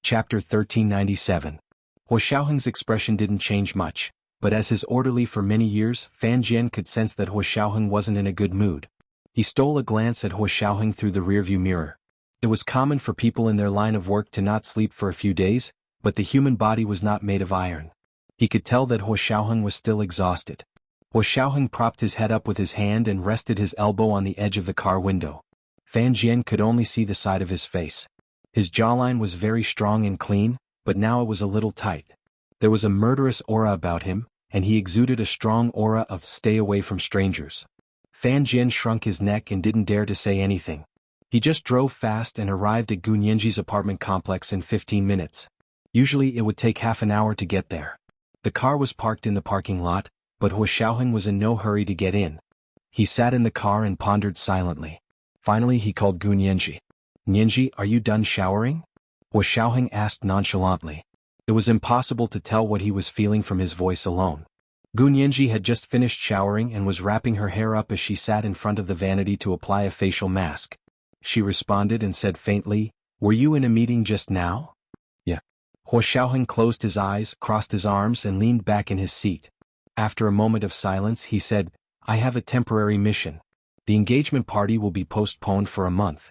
Chapter 1397. Hua Xiaoheng's expression didn't change much, but as his orderly for many years, Fan Jian could sense that Hua Xiaoheng wasn't in a good mood. He stole a glance at Hua Xiaoheng through the rearview mirror. It was common for people in their line of work to not sleep for a few days, but the human body was not made of iron. He could tell that Hua Xiaoheng was still exhausted. Hua Xiaoheng propped his head up with his hand and rested his elbow on the edge of the car window. Fan Jian could only see the side of his face. His jawline was very strong and clean, but now it was a little tight. There was a murderous aura about him, and he exuded a strong aura of stay away from strangers. Fan Jian shrunk his neck and didn't dare to say anything. He just drove fast and arrived at Gu Nianji's apartment complex in 15 minutes. Usually it would take half an hour to get there. The car was parked in the parking lot, but Hua Xiaoheng was in no hurry to get in. He sat in the car and pondered silently. Finally he called Gu Nianji. "Nianji, are you done showering?" Hua Xiaoheng asked nonchalantly. It was impossible to tell what he was feeling from his voice alone. Gu Nianji had just finished showering and was wrapping her hair up as she sat in front of the vanity to apply a facial mask. She responded and said faintly, "Were you in a meeting just now?" "Yeah." Hua Xiaoheng closed his eyes, crossed his arms and leaned back in his seat. After a moment of silence he said, "I have a temporary mission. The engagement party will be postponed for a month."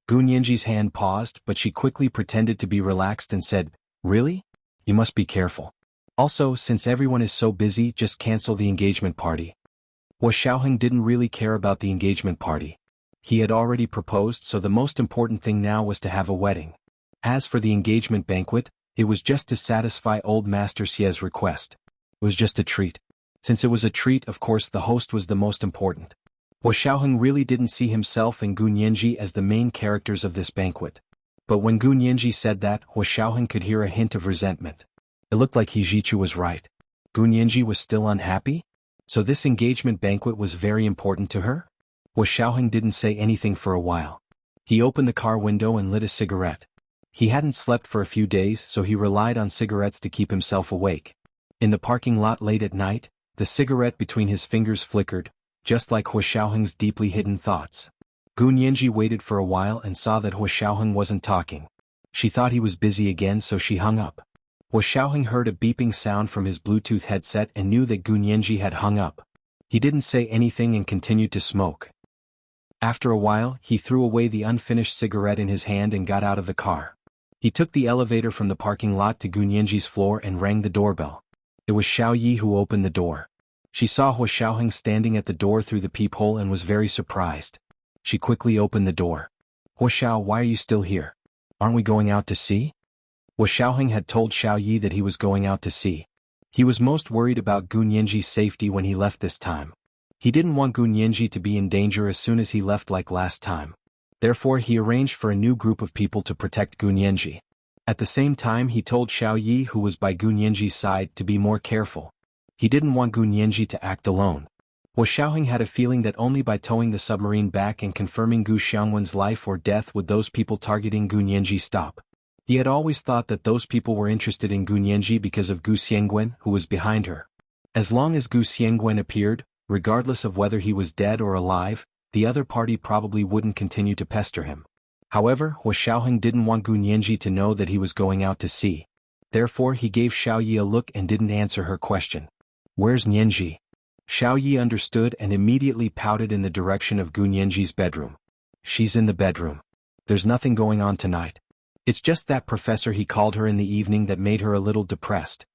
Gu Nianji's hand paused, but she quickly pretended to be relaxed and said, "Really? You must be careful. Also, since everyone is so busy, just cancel the engagement party." Hua Xiaoheng didn't really care about the engagement party. He had already proposed, so the most important thing now was to have a wedding. As for the engagement banquet, it was just to satisfy old Master Xie's request. It was just a treat. Since it was a treat, of course the host was the most important. Hua Xiaoheng really didn't see himself and Gu Nianji as the main characters of this banquet. But when Gu Nianji said that, Hua Xiaoheng could hear a hint of resentment. It looked like Hijichu was right. Gu Nianji was still unhappy? So this engagement banquet was very important to her? Hua Xiaoheng didn't say anything for a while. He opened the car window and lit a cigarette. He hadn't slept for a few days, so he relied on cigarettes to keep himself awake. In the parking lot late at night, the cigarette between his fingers flickered, just like Hua Xiaoheng's deeply hidden thoughts. Gu Nianji waited for a while and saw that Hua Xiaoheng wasn't talking. She thought he was busy again, so she hung up. Hua Xiaoheng heard a beeping sound from his Bluetooth headset and knew that Gu Nianji had hung up. He didn't say anything and continued to smoke. After a while, he threw away the unfinished cigarette in his hand and got out of the car. He took the elevator from the parking lot to Gu Nianji's floor and rang the doorbell. It was Xiao Yi who opened the door. She saw Hua Xiaoheng standing at the door through the peephole and was very surprised. She quickly opened the door. "Hua Xiao, why are you still here? Aren't we going out to sea?" Hua Xiaoheng had told Xiao Yi that he was going out to sea. He was most worried about Gu Nianji's safety when he left this time. He didn't want Gu Nianji to be in danger as soon as he left like last time. Therefore he arranged for a new group of people to protect Gu Nianji. At the same time he told Xiao Yi, who was by Gu Nianji's side, to be more careful. He didn't want Gu Nianji to act alone. Hua Xiaoheng had a feeling that only by towing the submarine back and confirming Gu Xiangwen's life or death would those people targeting Gu Nianji stop. He had always thought that those people were interested in Gu Nianji because of Gu Xiangwen, who was behind her. As long as Gu Xiangwen appeared, regardless of whether he was dead or alive, the other party probably wouldn't continue to pester him. However, Hua Xiaoheng didn't want Gu Nianji to know that he was going out to sea. Therefore he gave Xiao Yi a look and didn't answer her question. "Where's Nianji?" Xiao Yi understood and immediately pouted in the direction of Gu Nianji's bedroom. "She's in the bedroom. There's nothing going on tonight. It's just that professor he called her in the evening that made her a little depressed."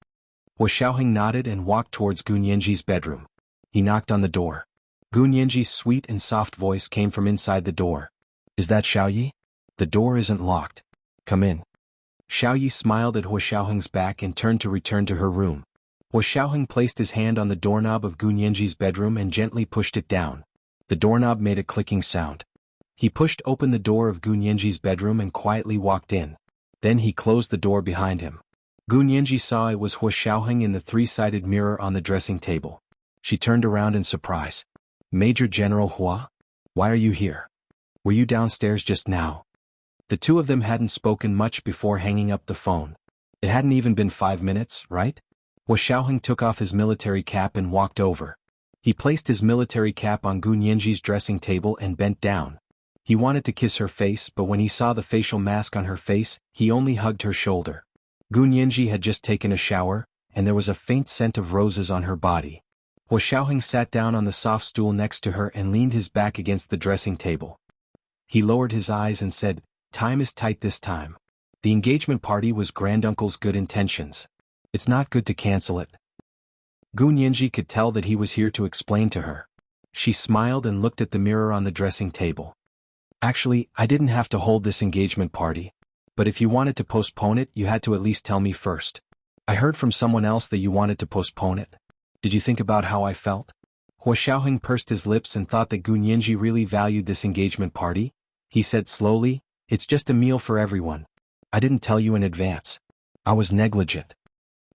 Hua Xiaoheng nodded and walked towards Gu Nianji's bedroom. He knocked on the door. Gu Nianji's sweet and soft voice came from inside the door. "Is that Xiao Yi? The door isn't locked. Come in." Xiao Yi smiled at Hua Xiaoheng's back and turned to return to her room. Hua Xiaoheng placed his hand on the doorknob of Gu Nianji's bedroom and gently pushed it down. The doorknob made a clicking sound. He pushed open the door of Gu Nianji's bedroom and quietly walked in. Then he closed the door behind him. Gu Nianji saw it was Hua Xiaoheng in the three-sided mirror on the dressing table. She turned around in surprise. "Major General Hua? Why are you here? Were you downstairs just now?" The two of them hadn't spoken much before hanging up the phone. It hadn't even been 5 minutes, right? Hua Xiaoheng took off his military cap and walked over. He placed his military cap on Gu Nianji's dressing table and bent down. He wanted to kiss her face, but when he saw the facial mask on her face, he only hugged her shoulder. Gu Nianji had just taken a shower, and there was a faint scent of roses on her body. Hua Xiaoheng sat down on the soft stool next to her and leaned his back against the dressing table. He lowered his eyes and said, "Time is tight this time." The engagement party was granduncle's good intentions. It's not good to cancel it. Gu Nianji could tell that he was here to explain to her. She smiled and looked at the mirror on the dressing table. "Actually, I didn't have to hold this engagement party. But if you wanted to postpone it, you had to at least tell me first. I heard from someone else that you wanted to postpone it. Did you think about how I felt?" Hua Xiaoheng pursed his lips and thought that Gu Nianji really valued this engagement party. He said slowly, "It's just a meal for everyone. I didn't tell you in advance. I was negligent."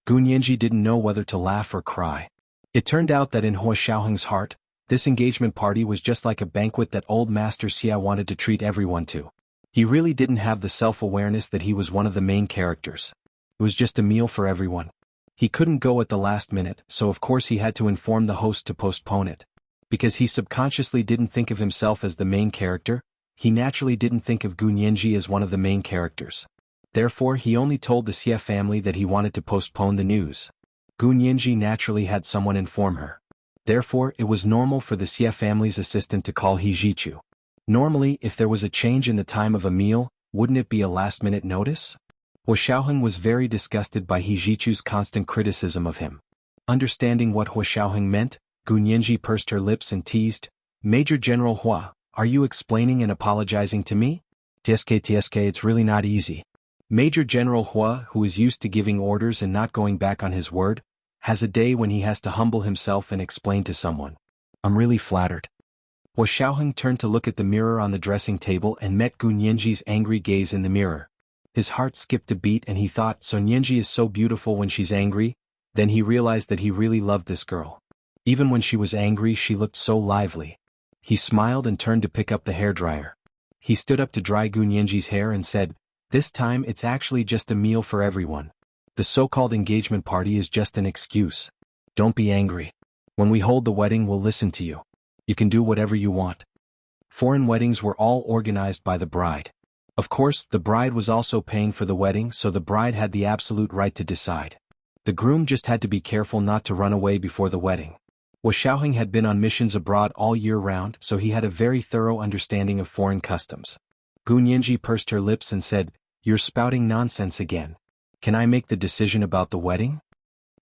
Gu Nianji didn't know whether to laugh or cry. It turned out that in Hua Xiaoheng's heart, this engagement party was just like a banquet that old Master Xia wanted to treat everyone to. He really didn't have the self-awareness that he was one of the main characters. It was just a meal for everyone. He couldn't go at the last minute, so of course he had to inform the host to postpone it. Because he subconsciously didn't think of himself as the main character, he naturally didn't think of Gu Nianji as one of the main characters. Therefore he only told the Xia family that he wanted to postpone the news. Gu Nianji naturally had someone inform her. Therefore it was normal for the Xia family's assistant to call He Jichu. Normally, if there was a change in the time of a meal, wouldn't it be a last-minute notice? Hua Xiaoheng was very disgusted by He Jichu's constant criticism of him. Understanding what Hua Xiaoheng meant, Gu Nianji pursed her lips and teased, "Major General Hua, are you explaining and apologizing to me?" TSK, it's really not easy. Major General Hua, who is used to giving orders and not going back on his word, has a day when he has to humble himself and explain to someone. I'm really flattered. Hua Xiaoheng turned to look at the mirror on the dressing table and met Gu Nianji's angry gaze in the mirror. His heart skipped a beat and he thought, so Nianji is so beautiful when she's angry. Then he realized that he really loved this girl. Even when she was angry, she looked so lively. He smiled and turned to pick up the hairdryer. He stood up to dry Gu Nianji's hair and said, "This time it's actually just a meal for everyone. The so-called engagement party is just an excuse. Don't be angry. When we hold the wedding, we'll listen to you. You can do whatever you want." Foreign weddings were all organized by the bride. Of course, the bride was also paying for the wedding, so the bride had the absolute right to decide. The groom just had to be careful not to run away before the wedding. Hua Xiaoheng had been on missions abroad all year round, so he had a very thorough understanding of foreign customs. Gu Nianji pursed her lips and said, "You're spouting nonsense again. Can I make the decision about the wedding?"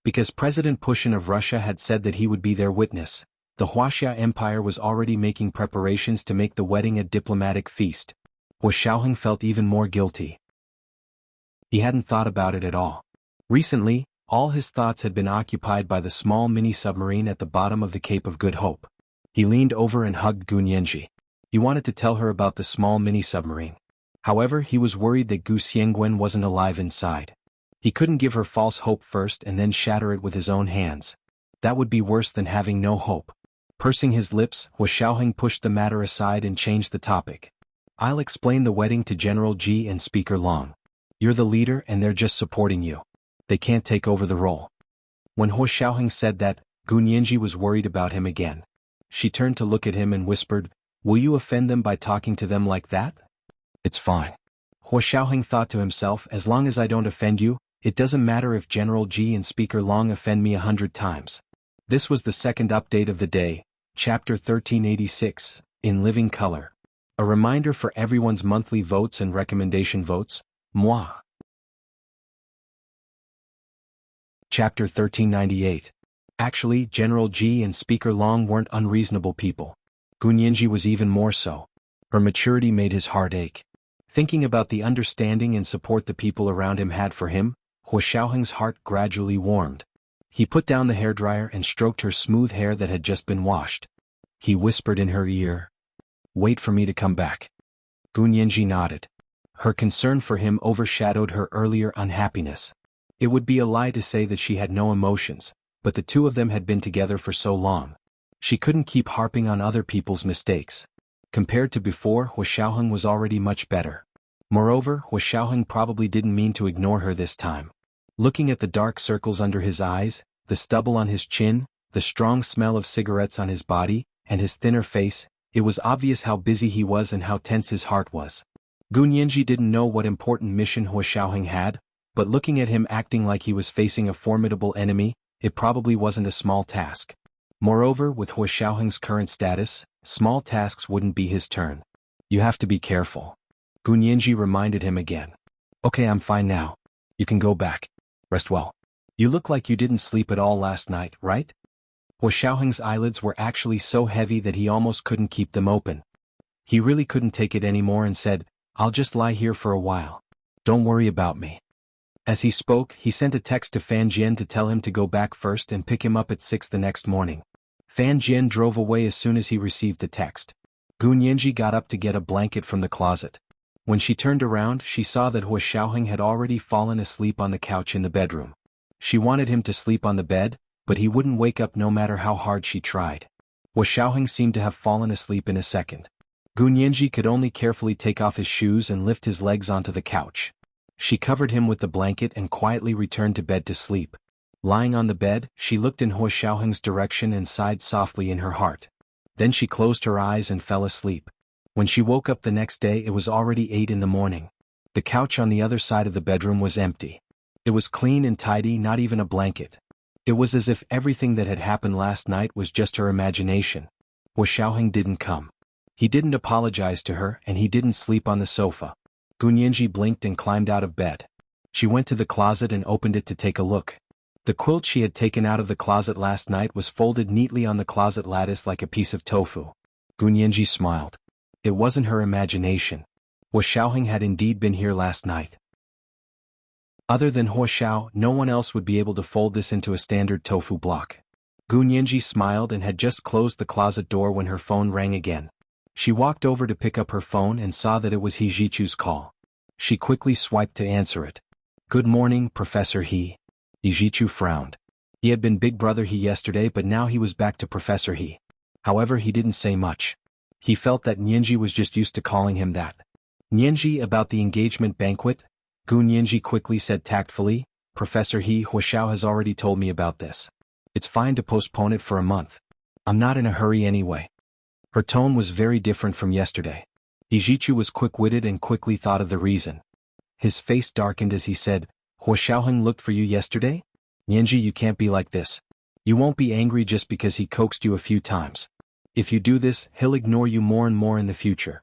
Because President Pushkin of Russia had said that he would be their witness, the Wuxia Empire was already making preparations to make the wedding a diplomatic feast. Hua Xiaoheng felt even more guilty. He hadn't thought about it at all. Recently, all his thoughts had been occupied by the small mini-submarine at the bottom of the Cape of Good Hope. He leaned over and hugged Gu Nianji. He wanted to tell her about the small mini-submarine. However, he was worried that Gu Xiangwen wasn't alive inside. He couldn't give her false hope first and then shatter it with his own hands. That would be worse than having no hope. Pursing his lips, Hua Xiaoheng pushed the matter aside and changed the topic. "I'll explain the wedding to General Ji and Speaker Long. You're the leader and they're just supporting you. They can't take over the role." When Hua Xiaoheng said that, Gu Nianji was worried about him again. She turned to look at him and whispered, "Will you offend them by talking to them like that?" "It's fine." Hua Xiaoheng thought to himself, as long as I don't offend you, it doesn't matter if General Ji and Speaker Long offend me 100 times. This was the second update of the day, Chapter 1386, in living color. A reminder for everyone's monthly votes and recommendation votes, moi. Chapter 1398. Actually, General Ji and Speaker Long weren't unreasonable people. Gu Nianji was even more so. Her maturity made his heart ache. Thinking about the understanding and support the people around him had for him, Hua Xiaoheng's heart gradually warmed. He put down the hairdryer and stroked her smooth hair that had just been washed. He whispered in her ear, "Wait for me to come back." Gu Nianji nodded. Her concern for him overshadowed her earlier unhappiness. It would be a lie to say that she had no emotions, but the two of them had been together for so long. She couldn't keep harping on other people's mistakes. Compared to before, Hua Xiaoheng was already much better. Moreover, Hua Xiaoheng probably didn't mean to ignore her this time. Looking at the dark circles under his eyes, the stubble on his chin, the strong smell of cigarettes on his body, and his thinner face, It was obvious how busy he was and how tense his heart was. Gu Nianji didn't know what important mission Hua Xiaoheng had, but looking at him acting like he was facing a formidable enemy, it probably wasn't a small task. Moreover, with Hua Xiaoheng's current status, small tasks wouldn't be his turn. You have to be careful. Gu Nianji reminded him again. Okay, I'm fine now. You can go back. Rest well. You look like you didn't sleep at all last night, right? Hua Xiaoheng's eyelids were actually so heavy that he almost couldn't keep them open. He really couldn't take it anymore and said, I'll just lie here for a while. Don't worry about me. As he spoke, he sent a text to Fan Jian to tell him to go back first and pick him up at 6 the next morning. Fan Jian drove away as soon as he received the text. Gu Nianji got up to get a blanket from the closet. When she turned around, she saw that Hua Xiaoheng had already fallen asleep on the couch in the bedroom. She wanted him to sleep on the bed, but he wouldn't wake up no matter how hard she tried. Hua Xiaoheng seemed to have fallen asleep in a second. Gu Nianji could only carefully take off his shoes and lift his legs onto the couch. She covered him with the blanket and quietly returned to bed to sleep. Lying on the bed, she looked in Hua Xiaoheng's direction and sighed softly in her heart. Then she closed her eyes and fell asleep. When she woke up the next day, it was already 8 in the morning. The couch on the other side of the bedroom was empty. It was clean and tidy, not even a blanket. It was as if everything that had happened last night was just her imagination. Hua Xiaoheng didn't come. He didn't apologize to her, and he didn't sleep on the sofa. Gu Nianji blinked and climbed out of bed. She went to the closet and opened it to take a look. The quilt she had taken out of the closet last night was folded neatly on the closet lattice like a piece of tofu. Gu Nianji smiled. It wasn't her imagination. Hua Xiaoheng had indeed been here last night. Other than Hua Xiao, no one else would be able to fold this into a standard tofu block. Gu Nianji smiled and had just closed the closet door when her phone rang again. She walked over to pick up her phone and saw that it was He Jichu's call. She quickly swiped to answer it. Good morning, Professor He. He Jichu frowned. He had been Big Brother He yesterday, but now he was back to Professor He. However, he didn't say much. He felt that Nianji was just used to calling him that. Nianji, about the engagement banquet? Gu Nianji quickly said tactfully, Professor He, Hua Xiao has already told me about this. It's fine to postpone it for a month. I'm not in a hurry anyway. Her tone was very different from yesterday. He Jichu was quick-witted and quickly thought of the reason. His face darkened as he said, Hua Xiaoheng looked for you yesterday? Nianji, you can't be like this. You won't be angry just because he coaxed you a few times. If you do this, he'll ignore you more and more in the future.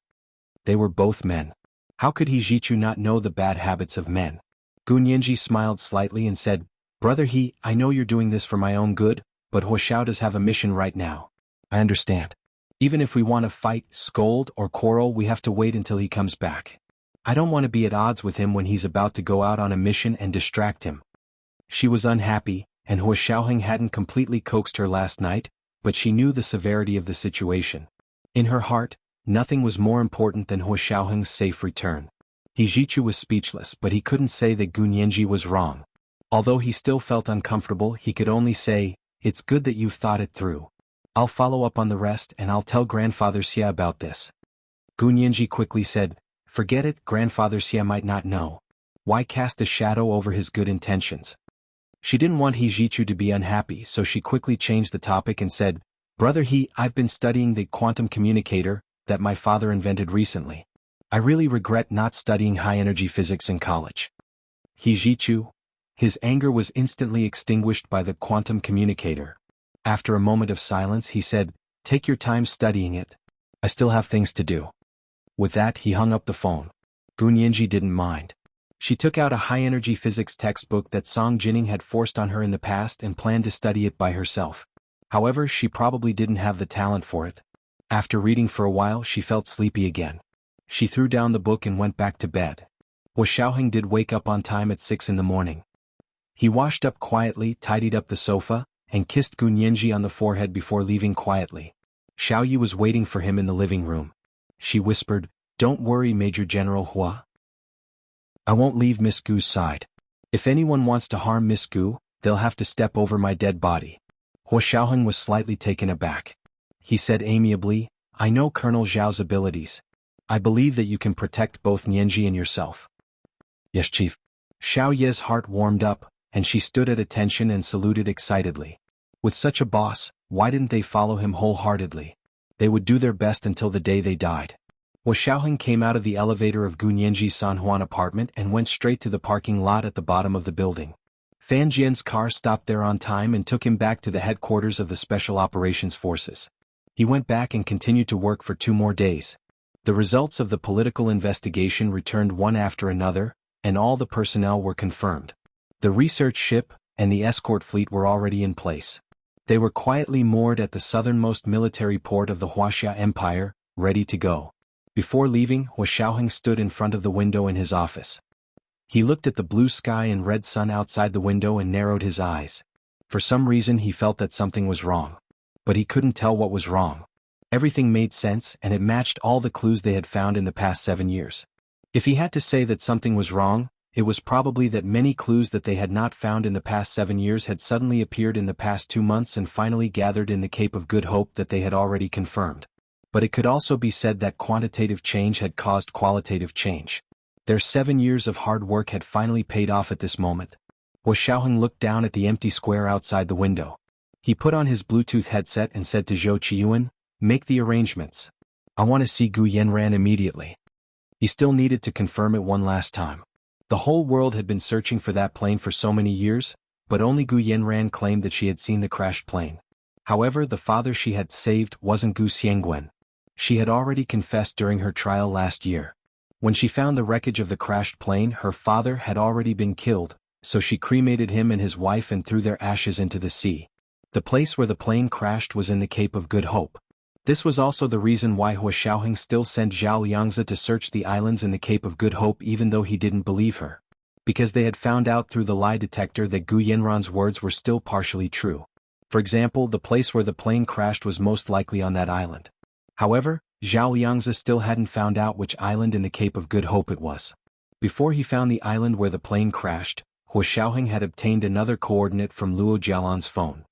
They were both men. How could He Jichu not know the bad habits of men? Gu Nianji smiled slightly and said, Brother He, I know you're doing this for my own good, but Hua Xiao does have a mission right now. I understand. Even if we want to fight, scold, or quarrel, we have to wait until he comes back. I don't want to be at odds with him when he's about to go out on a mission and distract him. She was unhappy, and Hua Xiaoheng hadn't completely coaxed her last night, but she knew the severity of the situation. In her heart, nothing was more important than Hua Xiaoheng's safe return. He Jichu was speechless, but he couldn't say that Gu Nianji was wrong. Although he still felt uncomfortable, he could only say, It's good that you've thought it through. I'll follow up on the rest and I'll tell Grandfather Xia about this. Gu Nianji quickly said, Forget it, Grandfather Xia might not know. Why cast a shadow over his good intentions? She didn't want He Jichu to be unhappy, so she quickly changed the topic and said, Brother He, I've been studying the quantum communicator that my father invented recently. I really regret not studying high-energy physics in college. He Jichu? His anger was instantly extinguished by the quantum communicator. After a moment of silence, he said, Take your time studying it. I still have things to do. With that, he hung up the phone. Gu Nianji didn't mind. She took out a high-energy physics textbook that Song Jining had forced on her in the past and planned to study it by herself. However, she probably didn't have the talent for it. After reading for a while, she felt sleepy again. She threw down the book and went back to bed. Hua Xiaoheng did wake up on time at 6 in the morning. He washed up quietly, tidied up the sofa, and kissed Gu Nianji on the forehead before leaving quietly. Xiao Yi was waiting for him in the living room. She whispered, Don't worry, Major General Hua. I won't leave Miss Gu's side. If anyone wants to harm Miss Gu, they'll have to step over my dead body. Hua Xiaoheng was slightly taken aback. He said amiably, I know Colonel Zhao's abilities. I believe that you can protect both Nianji and yourself. Yes, Chief. Xiao Ye's heart warmed up, and she stood at attention and saluted excitedly. With such a boss, why didn't they follow him wholeheartedly? They would do their best until the day they died. Hua Xiaoheng came out of the elevator of Gu Nianji's San Juan apartment and went straight to the parking lot at the bottom of the building. Fan Jian's car stopped there on time and took him back to the headquarters of the Special Operations Forces. He went back and continued to work for 2 more days. The results of the political investigation returned one after another, and all the personnel were confirmed. The research ship and the escort fleet were already in place. They were quietly moored at the southernmost military port of the Huaxia Empire, ready to go. Before leaving, Hua Xiaoheng stood in front of the window in his office. He looked at the blue sky and red sun outside the window and narrowed his eyes. For some reason he felt that something was wrong. But he couldn't tell what was wrong. Everything made sense and it matched all the clues they had found in the past 7 years. If he had to say that something was wrong, it was probably that many clues that they had not found in the past 7 years had suddenly appeared in the past 2 months and finally gathered in the Cape of Good Hope that they had already confirmed. But it could also be said that quantitative change had caused qualitative change. Their 7 years of hard work had finally paid off at this moment. Hua Xiaoheng looked down at the empty square outside the window. He put on his Bluetooth headset and said to Zhou Qiyuan, "Make the arrangements. I want to see Gu Yanran immediately." He still needed to confirm it one last time. The whole world had been searching for that plane for so many years, but only Gu Yanran claimed that she had seen the crashed plane. However, the father she had saved wasn't Gu Xiangguan. She had already confessed during her trial last year. When she found the wreckage of the crashed plane, her father had already been killed, so she cremated him and his wife and threw their ashes into the sea. The place where the plane crashed was in the Cape of Good Hope. This was also the reason why Hua Xiaoheng still sent Zhao Liangzi to search the islands in the Cape of Good Hope even though he didn't believe her. Because they had found out through the lie detector that Gu Yanran's words were still partially true. For example, the place where the plane crashed was most likely on that island. However, Zhao Liangzi still hadn't found out which island in the Cape of Good Hope it was. Before he found the island where the plane crashed, Hua Xiaoheng had obtained another coordinate from Luo Jialan's phone.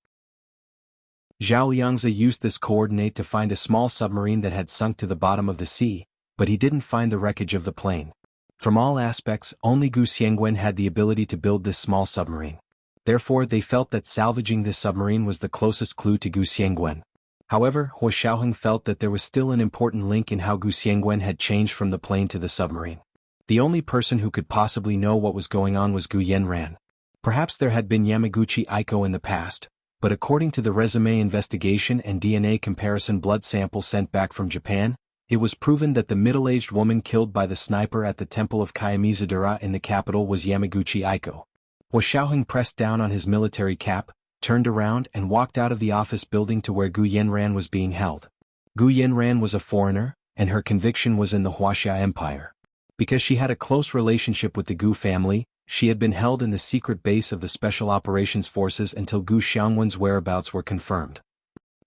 Zhao Liangzi used this coordinate to find a small submarine that had sunk to the bottom of the sea, but he didn't find the wreckage of the plane. From all aspects, only Gu Xiangguan had the ability to build this small submarine. Therefore, they felt that salvaging this submarine was the closest clue to Gu Xiangguan. However, Hua Xiaoheng felt that there was still an important link in how Gu Xiangguan had changed from the plane to the submarine. The only person who could possibly know what was going on was Gu Yanran. Perhaps there had been Yamaguchi Aiko in the past, but according to the resume investigation and DNA comparison blood sample sent back from Japan, it was proven that the middle-aged woman killed by the sniper at the temple of Kayamizadura in the capital was Yamaguchi Aiko. Hua Xiaoheng pressed down on his military cap, turned around and walked out of the office building to where Gu Yanran was being held. Gu Yanran was a foreigner, and her conviction was in the Huaxia Empire. Because she had a close relationship with the Gu family, she had been held in the secret base of the Special Operations Forces until Gu Xiangguan's whereabouts were confirmed.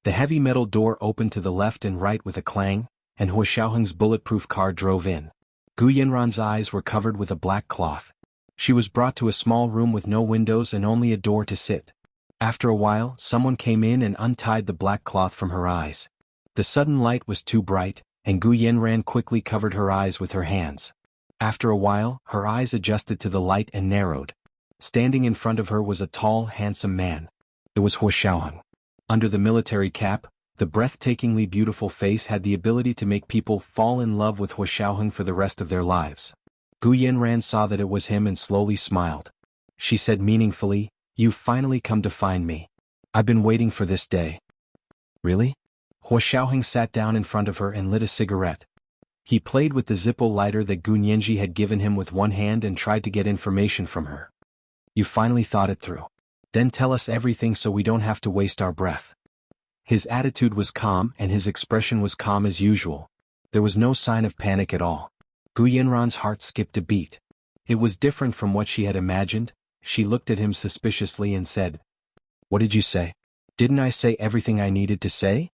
The heavy metal door opened to the left and right with a clang, and Hua Xiaoheng's bulletproof car drove in. Gu Yanran's eyes were covered with a black cloth. She was brought to a small room with no windows and only a door to sit. After a while, someone came in and untied the black cloth from her eyes. The sudden light was too bright, and Gu Yanran quickly covered her eyes with her hands. After a while, her eyes adjusted to the light and narrowed. Standing in front of her was a tall, handsome man. It was Hua Xiaoheng. Under the military cap, the breathtakingly beautiful face had the ability to make people fall in love with Hua Xiaoheng for the rest of their lives. Gu Yanran saw that it was him and slowly smiled. She said meaningfully, "You've finally come to find me. I've been waiting for this day." "Really?" Hua Xiaoheng sat down in front of her and lit a cigarette. He played with the Zippo lighter that Gu Nianji had given him with one hand and tried to get information from her. "You finally thought it through. Then tell us everything so we don't have to waste our breath." His attitude was calm and his expression was calm as usual. There was no sign of panic at all. Gu Yanran's heart skipped a beat. It was different from what she had imagined. She looked at him suspiciously and said, "What did you say? Didn't I say everything I needed to say?"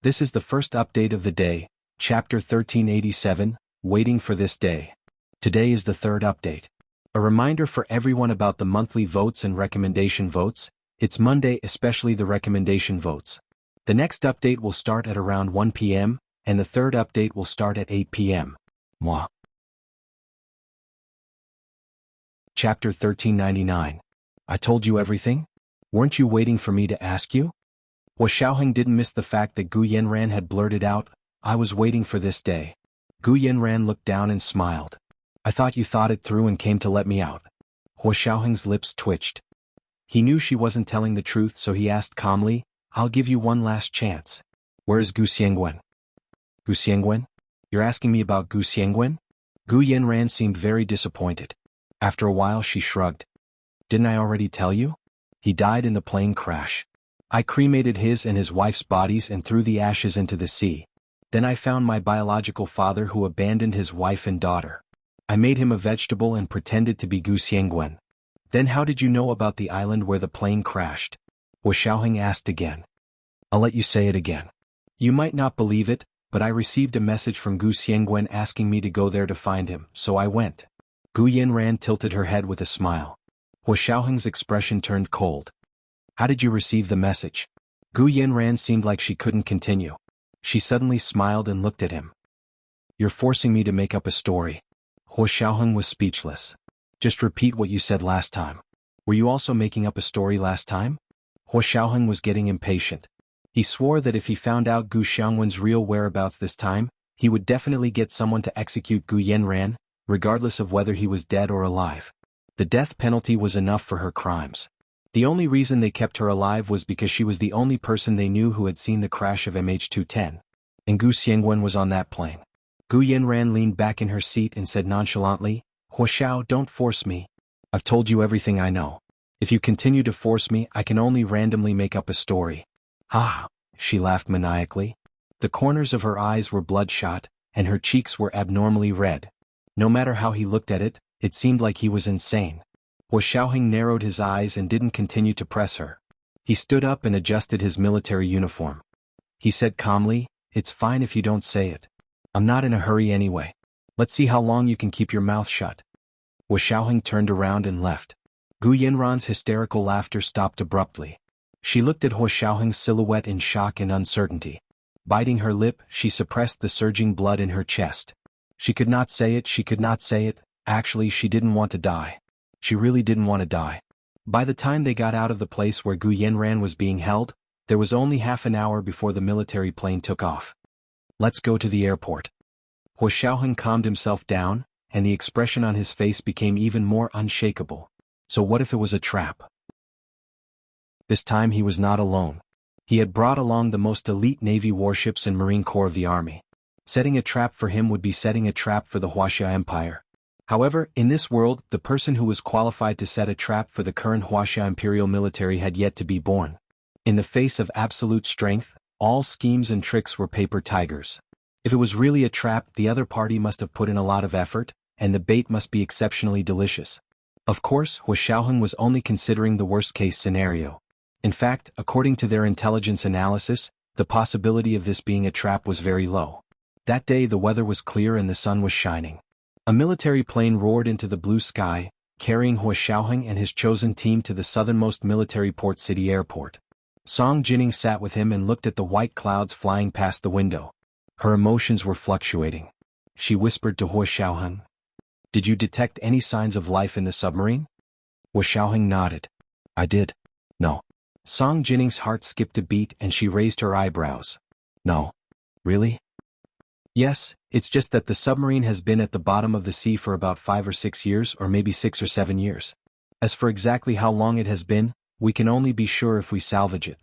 This is the first update of the day, Chapter 1387, Waiting for This Day. Today is the third update. A reminder for everyone about the monthly votes and recommendation votes. It's Monday, especially the recommendation votes. The next update will start at around 1 p.m., and the third update will start at 8 p.m. Moi. Chapter 1399. I told you everything? Weren't you waiting for me to ask you? Hua Xiaoheng didn't miss the fact that Gu Yanran had blurted out, "I was waiting for this day." Gu Yanran looked down and smiled. "I thought you thought it through and came to let me out." Hua Xiaoheng's lips twitched. He knew she wasn't telling the truth, so he asked calmly, "I'll give you one last chance. Where is Gu Xiangwen?" "Gu Xiangwen? You're asking me about Gu Xiangwen?" Gu Yanran seemed very disappointed. After a while she shrugged. "Didn't I already tell you? He died in the plane crash. I cremated his and his wife's bodies and threw the ashes into the sea. Then I found my biological father who abandoned his wife and daughter. I made him a vegetable and pretended to be Gu Xiangwen." "Then how did you know about the island where the plane crashed?" Hua Xiaoheng asked again. "I'll let you say it again. You might not believe it, but I received a message from Gu Xiangwen asking me to go there to find him, so I went." Gu Yanran tilted her head with a smile. Hua Xiaoheng's expression turned cold. "How did you receive the message?" Gu Yanran seemed like she couldn't continue. She suddenly smiled and looked at him. "You're forcing me to make up a story." Hua Xiaoheng was speechless. "Just repeat what you said last time. Were you also making up a story last time?" Hua Xiaoheng was getting impatient. He swore that if he found out Gu Xiangwen's real whereabouts this time, he would definitely get someone to execute Gu Yanran, regardless of whether he was dead or alive. The death penalty was enough for her crimes. The only reason they kept her alive was because she was the only person they knew who had seen the crash of MH210. And Gu Xiangwen was on that plane. Gu Yanran leaned back in her seat and said nonchalantly, "Hua Xiao, don't force me. I've told you everything I know. If you continue to force me, I can only randomly make up a story." "Ha!" she laughed maniacally. The corners of her eyes were bloodshot, and her cheeks were abnormally red. No matter how he looked at it, it seemed like he was insane. Hua Xiaoheng narrowed his eyes and didn't continue to press her. He stood up and adjusted his military uniform. He said calmly, "It's fine if you don't say it. I'm not in a hurry anyway. Let's see how long you can keep your mouth shut." Hua Xiaoheng turned around and left. Gu Yanran's hysterical laughter stopped abruptly. She looked at Hua Xiaoheng's silhouette in shock and uncertainty. Biting her lip, she suppressed the surging blood in her chest. She could not say it, actually she didn't want to die. She really didn't want to die. By the time they got out of the place where Gu Yanran was being held, there was only half an hour before the military plane took off. "Let's go to the airport." Hua Xiaoheng calmed himself down, and the expression on his face became even more unshakable. So what if it was a trap? This time he was not alone. He had brought along the most elite Navy warships and Marine Corps of the Army. Setting a trap for him would be setting a trap for the Huaxia Empire. However, in this world, the person who was qualified to set a trap for the current Huaxia Imperial military had yet to be born. In the face of absolute strength, all schemes and tricks were paper tigers. If it was really a trap, the other party must have put in a lot of effort, and the bait must be exceptionally delicious. Of course, Hua Xiaoheng was only considering the worst-case scenario. In fact, according to their intelligence analysis, the possibility of this being a trap was very low. That day the weather was clear and the sun was shining. A military plane roared into the blue sky, carrying Hua Xiaoheng and his chosen team to the southernmost military port city airport. Song Jining sat with him and looked at the white clouds flying past the window. Her emotions were fluctuating. She whispered to Hua Xiaoheng, "Did you detect any signs of life in the submarine?" Hua Xiaoheng nodded. "I did. No." Song Jinning's heart skipped a beat and she raised her eyebrows. "No. Really?" "Yes, it's just that the submarine has been at the bottom of the sea for about 5 or 6 years, or maybe 6 or 7 years. As for exactly how long it has been, we can only be sure if we salvage it.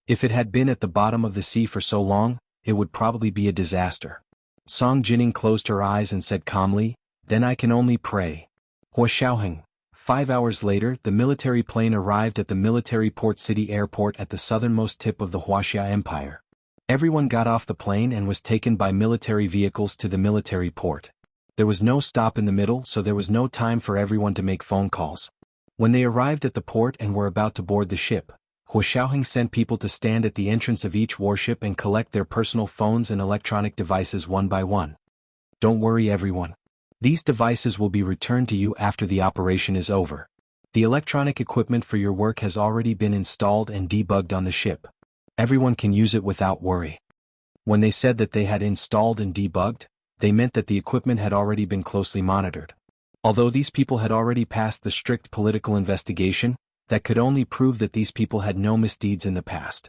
If it had been at the bottom of the sea for so long, it would probably be a disaster." Song Jinning closed her eyes and said calmly, "Then I can only pray." Hua Xiaoheng. 5 hours later, the military plane arrived at the military port city airport at the southernmost tip of the Huaxia Empire. Everyone got off the plane and was taken by military vehicles to the military port. There was no stop in the middle, so there was no time for everyone to make phone calls. When they arrived at the port and were about to board the ship, Hua Xiaoheng sent people to stand at the entrance of each warship and collect their personal phones and electronic devices one by one. "Don't worry everyone. These devices will be returned to you after the operation is over. The electronic equipment for your work has already been installed and debugged on the ship. Everyone can use it without worry." When they said that they had installed and debugged, they meant that the equipment had already been closely monitored. Although these people had already passed the strict political investigation, that could only prove that these people had no misdeeds in the past.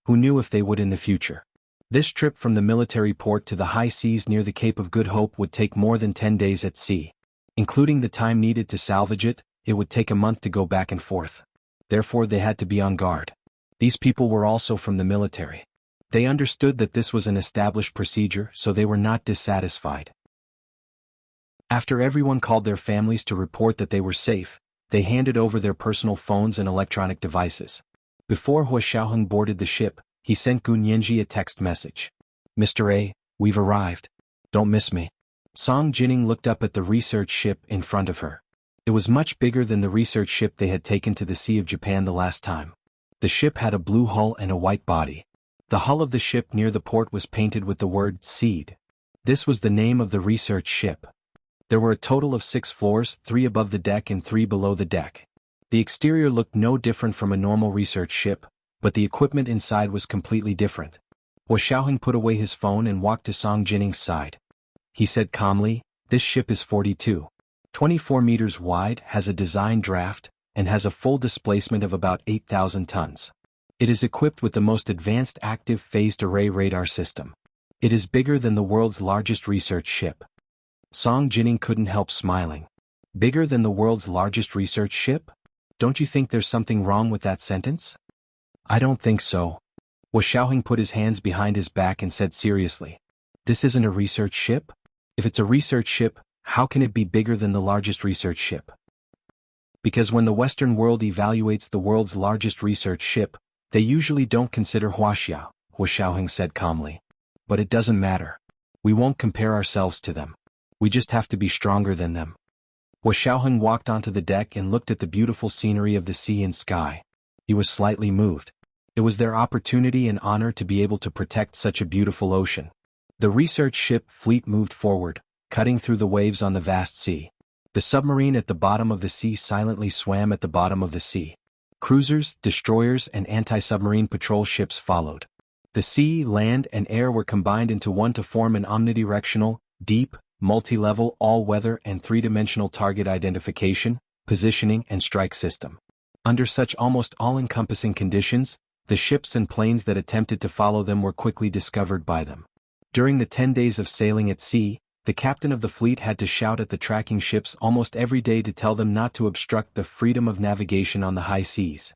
Who knew if they would in the future? This trip from the military port to the high seas near the Cape of Good Hope would take more than 10 days at sea. Including the time needed to salvage it, it would take a month to go back and forth. Therefore they had to be on guard. These people were also from the military. They understood that this was an established procedure, so they were not dissatisfied. After everyone called their families to report that they were safe, they handed over their personal phones and electronic devices. Before Hua Xiaoheng boarded the ship, he sent Gu Nianji a text message. Mr. A, we've arrived. Don't miss me. Song Jining looked up at the research ship in front of her. It was much bigger than the research ship they had taken to the Sea of Japan the last time. The ship had a blue hull and a white body. The hull of the ship near the port was painted with the word Seed. This was the name of the research ship. There were a total of 6 floors, 3 above the deck and 3 below the deck. The exterior looked no different from a normal research ship, but the equipment inside was completely different. Hua Xiaoheng put away his phone and walked to Song Jining's side. He said calmly, "This ship is 24 meters wide, has a design draft, and has a full displacement of about 8,000 tons. It is equipped with the most advanced active phased array radar system. It is bigger than the world's largest research ship." Song Jining couldn't help smiling. Bigger than the world's largest research ship? Don't you think there's something wrong with that sentence? I don't think so. Hua Xiaoheng put his hands behind his back and said seriously, "This isn't a research ship? If it's a research ship, how can it be bigger than the largest research ship?" Because when the Western world evaluates the world's largest research ship, they usually don't consider Huaxia, Hua Xiaoheng said calmly. But it doesn't matter. We won't compare ourselves to them. We just have to be stronger than them. Hua Xiaoheng walked onto the deck and looked at the beautiful scenery of the sea and sky. He was slightly moved. It was their opportunity and honor to be able to protect such a beautiful ocean. The research ship fleet moved forward, cutting through the waves on the vast sea. The submarine at the bottom of the sea silently swam at the bottom of the sea. Cruisers, destroyers and anti-submarine patrol ships followed. The sea, land and air were combined into one to form an omnidirectional, deep, multi-level, all-weather and three-dimensional target identification, positioning and strike system. Under such almost all-encompassing conditions, the ships and planes that attempted to follow them were quickly discovered by them. During the 10 days of sailing at sea, the captain of the fleet had to shout at the tracking ships almost every day to tell them not to obstruct the freedom of navigation on the high seas.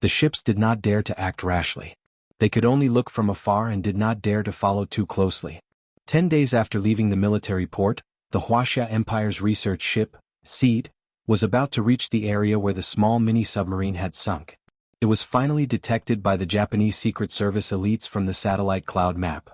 The ships did not dare to act rashly. They could only look from afar and did not dare to follow too closely. 10 days after leaving the military port, the Huaxia Empire's research ship, Seed, was about to reach the area where the small mini-submarine had sunk. It was finally detected by the Japanese Secret Service elites from the satellite cloud map.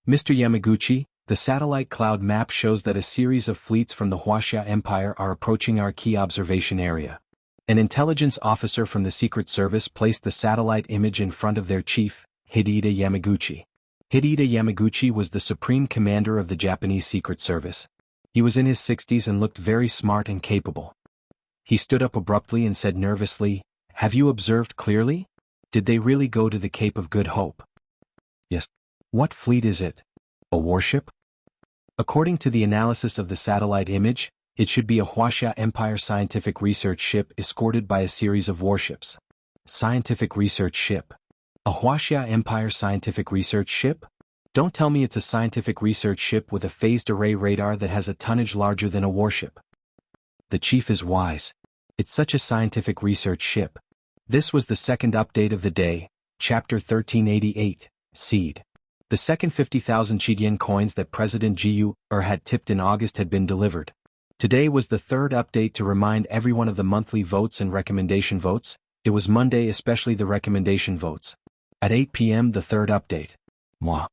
Mr. Yamaguchi, the satellite cloud map shows that a series of fleets from the Huaxia Empire are approaching our key observation area. An intelligence officer from the Secret Service placed the satellite image in front of their chief, Hidehide Yamaguchi. Hidehide Yamaguchi was the supreme commander of the Japanese Secret Service. He was in his 60s and looked very smart and capable. He stood up abruptly and said nervously, "Have you observed clearly? Did they really go to the Cape of Good Hope?" "Yes." "What fleet is it? A warship?" According to the analysis of the satellite image, it should be a Huaxia Empire scientific research ship escorted by a series of warships. Scientific research ship. A Huaxia Empire scientific research ship? Don't tell me it's a scientific research ship with a phased array radar that has a tonnage larger than a warship. The chief is wise. It's such a scientific research ship. This was the second update of the day, Chapter 1388, Seed. The second 50,000 Chidien coins that President Jiu had tipped in August had been delivered. Today was the third update to remind everyone of the monthly votes and recommendation votes. It was Monday, especially the recommendation votes. At 8 p.m. the third update. Moi.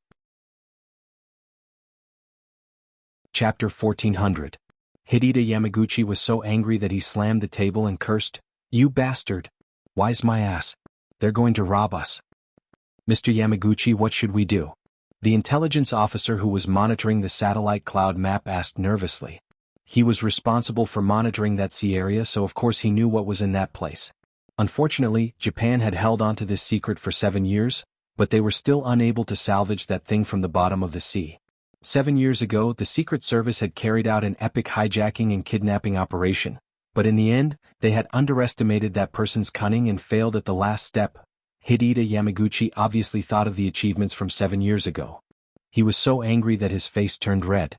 Chapter 1400. Hidehide Yamaguchi was so angry that he slammed the table and cursed, "You bastard! Why's my ass? They're going to rob us." "Mr. Yamaguchi, what should we do?" The intelligence officer who was monitoring the satellite cloud map asked nervously. He was responsible for monitoring that sea area, so of course he knew what was in that place. Unfortunately, Japan had held on to this secret for 7 years, but they were still unable to salvage that thing from the bottom of the sea. 7 years ago, the Secret Service had carried out an epic hijacking and kidnapping operation, but in the end, they had underestimated that person's cunning and failed at the last step. Hideta Yamaguchi obviously thought of the achievements from 7 years ago. He was so angry that his face turned red.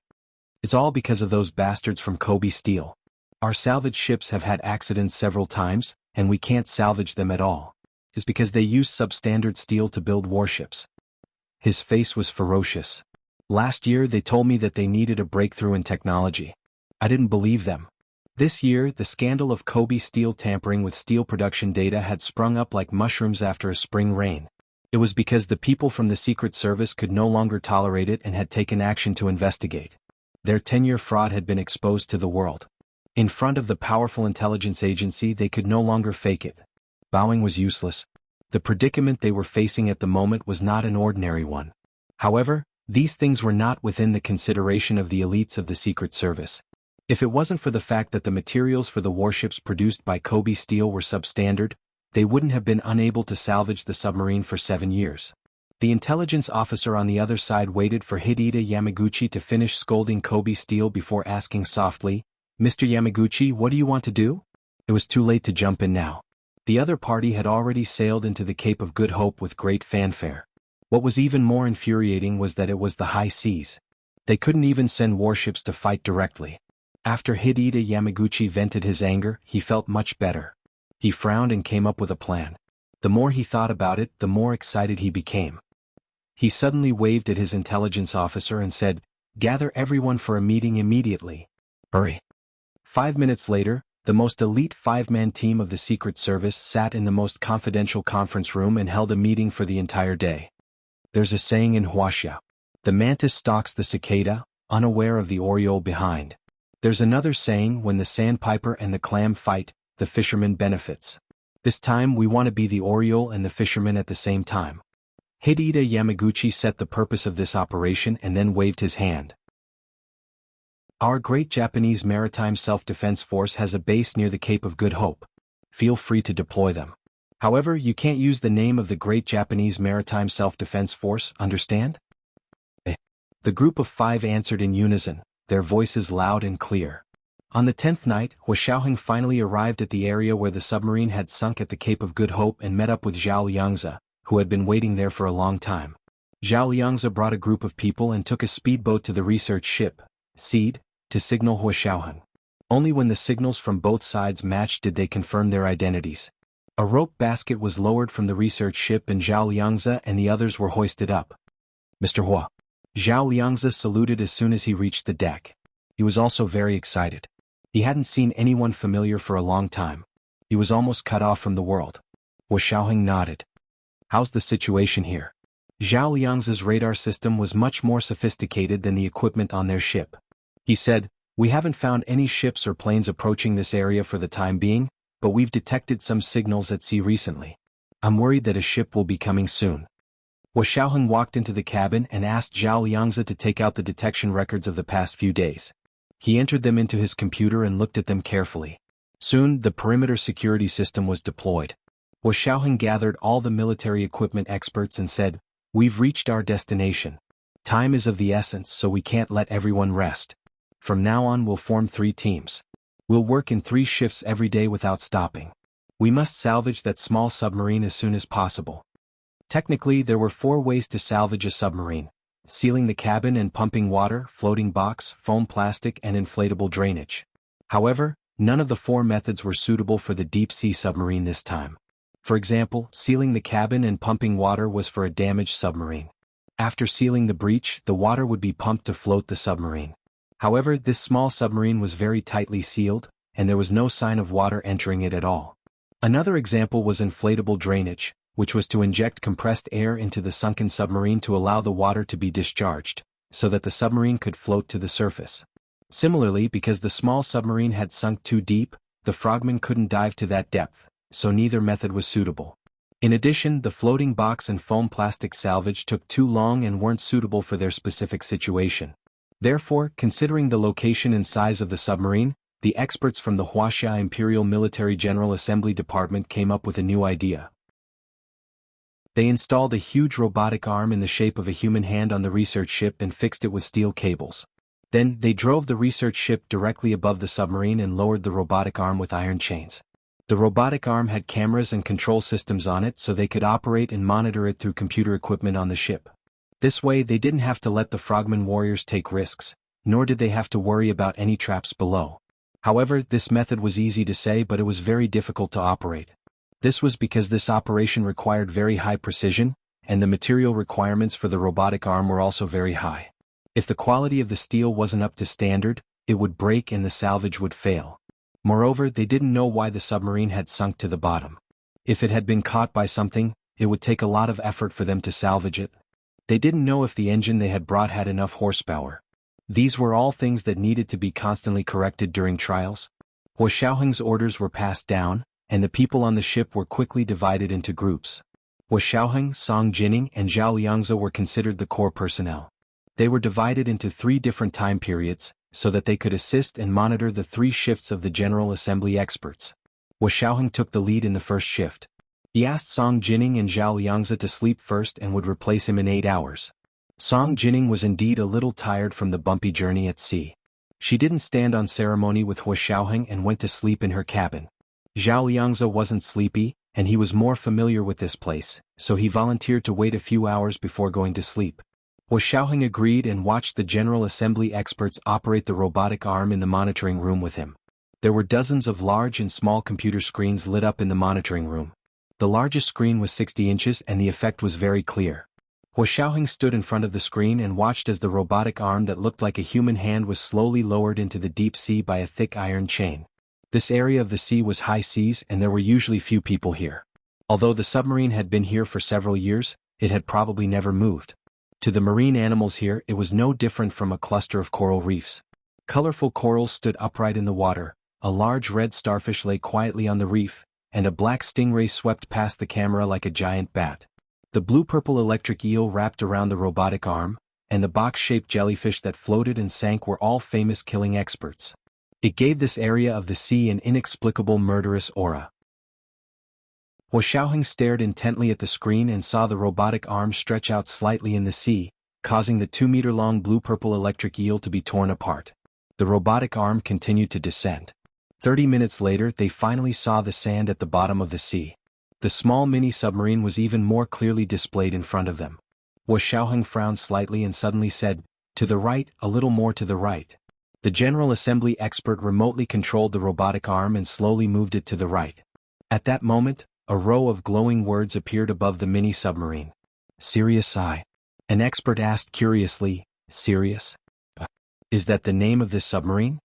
It's all because of those bastards from Kobe Steel. Our salvage ships have had accidents several times, and we can't salvage them at all. It's because they use substandard steel to build warships. His face was ferocious. Last year they told me that they needed a breakthrough in technology. I didn't believe them. This year, the scandal of Kobe Steel tampering with steel production data had sprung up like mushrooms after a spring rain. It was because the people from the Secret Service could no longer tolerate it and had taken action to investigate. Their 10-year fraud had been exposed to the world. In front of the powerful intelligence agency, they could no longer fake it. Bowing was useless. The predicament they were facing at the moment was not an ordinary one. However, these things were not within the consideration of the elites of the Secret Service. If it wasn't for the fact that the materials for the warships produced by Kobe Steel were substandard, they wouldn't have been unable to salvage the submarine for 7 years. The intelligence officer on the other side waited for Hideta Yamaguchi to finish scolding Kobe Steel before asking softly, "Mr. Yamaguchi, what do you want to do?" It was too late to jump in now. The other party had already sailed into the Cape of Good Hope with great fanfare. What was even more infuriating was that it was the high seas. They couldn't even send warships to fight directly. After Hideta Yamaguchi vented his anger, he felt much better. He frowned and came up with a plan. The more he thought about it, the more excited he became. He suddenly waved at his intelligence officer and said, "Gather everyone for a meeting immediately. Hurry." 5 minutes later, the most elite 5-man team of the Secret Service sat in the most confidential conference room and held a meeting for the entire day. There's a saying in Wuxia. The mantis stalks the cicada, unaware of the oriole behind. There's another saying, when the sandpiper and the clam fight, the fisherman benefits. This time we want to be the oriole and the fisherman at the same time. Hideta Yamaguchi set the purpose of this operation and then waved his hand. Our great Japanese Maritime Self-Defense Force has a base near the Cape of Good Hope. Feel free to deploy them. However, you can't use the name of the great Japanese Maritime Self-Defense Force, understand? The group of 5 answered in unison, their voices loud and clear. On the 10th night, Wuxia finally arrived at the area where the submarine had sunk at the Cape of Good Hope and met up with Zhao Liangzi, who had been waiting there for a long time. Zhao Liangzi brought a group of people and took a speedboat to the research ship, Seed, to signal Wuxia. Only when the signals from both sides matched did they confirm their identities. A rope basket was lowered from the research ship and Zhao Liangzi and the others were hoisted up. "Mr. Hua." Zhao Liangzi saluted as soon as he reached the deck. He was also very excited. He hadn't seen anyone familiar for a long time. He was almost cut off from the world. Wuxia nodded. "How's the situation here?" Zhao Liangzi's radar system was much more sophisticated than the equipment on their ship. He said, "We haven't found any ships or planes approaching this area for the time being, but we've detected some signals at sea recently. I'm worried that a ship will be coming soon." Wuxia walked into the cabin and asked Zhao Liangzi to take out the detection records of the past few days. He entered them into his computer and looked at them carefully. Soon, the perimeter security system was deployed. Wuxia gathered all the military equipment experts and said, "We've reached our destination. Time is of the essence, so we can't let everyone rest. From now on we'll form 3 teams. We'll work in 3 shifts every day without stopping. We must salvage that small submarine as soon as possible." Technically, there were 4 ways to salvage a submarine: sealing the cabin and pumping water, floating box, foam plastic, and inflatable drainage. However, none of the 4 methods were suitable for the deep-sea submarine this time. For example, sealing the cabin and pumping water was for a damaged submarine. After sealing the breach, the water would be pumped to float the submarine. However, this small submarine was very tightly sealed, and there was no sign of water entering it at all. Another example was inflatable drainage, which was to inject compressed air into the sunken submarine to allow the water to be discharged, so that the submarine could float to the surface. Similarly, because the small submarine had sunk too deep, the frogmen couldn't dive to that depth, so neither method was suitable. In addition, the floating box and foam plastic salvage took too long and weren't suitable for their specific situation. Therefore, considering the location and size of the submarine, the experts from the Wuxia Imperial Military General Assembly Department came up with a new idea. They installed a huge robotic arm in the shape of a human hand on the research ship and fixed it with steel cables. Then, they drove the research ship directly above the submarine and lowered the robotic arm with iron chains. The robotic arm had cameras and control systems on it so they could operate and monitor it through computer equipment on the ship. This way they didn't have to let the frogman warriors take risks, nor did they have to worry about any traps below. However, this method was easy to say, but it was very difficult to operate. This was because this operation required very high precision, and the material requirements for the robotic arm were also very high. If the quality of the steel wasn't up to standard, it would break and the salvage would fail. Moreover, they didn't know why the submarine had sunk to the bottom. If it had been caught by something, it would take a lot of effort for them to salvage it. They didn't know if the engine they had brought had enough horsepower. These were all things that needed to be constantly corrected during trials. Hua Xiaoheng's orders were passed down, and the people on the ship were quickly divided into groups. Hua Xiaoheng, Song Jining, and Zhao Liangzi were considered the core personnel. They were divided into 3 different time periods, so that they could assist and monitor the 3 shifts of the General Assembly experts. Hua Xiaoheng took the lead in the first shift. He asked Song Jining and Zhao Liangzi to sleep first and would replace him in 8 hours. Song Jining was indeed a little tired from the bumpy journey at sea. She didn't stand on ceremony with Hua Xiaoheng and went to sleep in her cabin. Zhao Liangzi wasn't sleepy, and he was more familiar with this place, so he volunteered to wait a few hours before going to sleep. Hua Xiaoheng agreed and watched the General Assembly experts operate the robotic arm in the monitoring room with him. There were dozens of large and small computer screens lit up in the monitoring room. The largest screen was 60 inches and the effect was very clear. Hua Xiaoheng stood in front of the screen and watched as the robotic arm that looked like a human hand was slowly lowered into the deep sea by a thick iron chain. This area of the sea was high seas and there were usually few people here. Although the submarine had been here for several years, it had probably never moved. To the marine animals here, it was no different from a cluster of coral reefs. Colorful corals stood upright in the water, a large red starfish lay quietly on the reef, and a black stingray swept past the camera like a giant bat. The blue-purple electric eel wrapped around the robotic arm, and the box-shaped jellyfish that floated and sank were all famous killing experts. It gave this area of the sea an inexplicable murderous aura. Hua Xiaoheng stared intently at the screen and saw the robotic arm stretch out slightly in the sea, causing the 2-meter-long blue-purple electric eel to be torn apart. The robotic arm continued to descend. 30 minutes later they finally saw the sand at the bottom of the sea. The small mini-submarine was even more clearly displayed in front of them. Hua Xiaoheng frowned slightly and suddenly said, "To the right, a little more to the right." The General Assembly expert remotely controlled the robotic arm and slowly moved it to the right. At that moment, a row of glowing words appeared above the mini-submarine. "Sirius I." An expert asked curiously, "Sirius? Is that the name of this submarine?"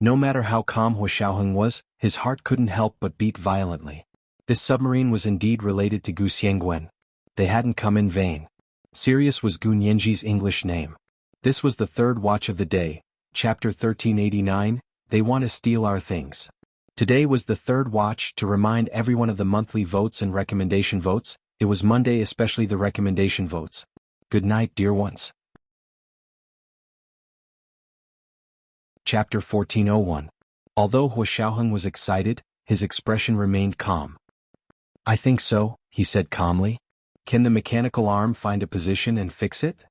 No matter how calm Hua Xiaoheng was, his heart couldn't help but beat violently. This submarine was indeed related to Gu Xiangguan. They hadn't come in vain. Sirius was Gu Nianji's English name. This was the 3rd watch of the day, chapter 1389, They Want to Steal Our Things. Today was the 3rd watch. To remind everyone of the monthly votes and recommendation votes, it was Monday, especially the recommendation votes. Good night, dear ones. Chapter 1401. Although Hua Xiaoheng was excited, his expression remained calm. "I think so," he said calmly. "Can the mechanical arm find a position and fix it?"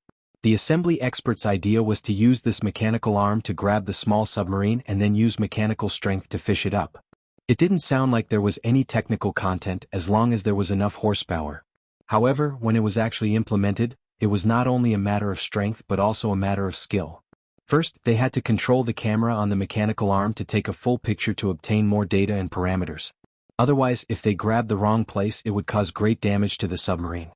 The assembly expert's idea was to use this mechanical arm to grab the small submarine and then use mechanical strength to fish it up. It didn't sound like there was any technical content as long as there was enough horsepower. However, when it was actually implemented, it was not only a matter of strength but also a matter of skill. First, they had to control the camera on the mechanical arm to take a full picture to obtain more data and parameters. Otherwise, if they grabbed the wrong place, it would cause great damage to the submarine.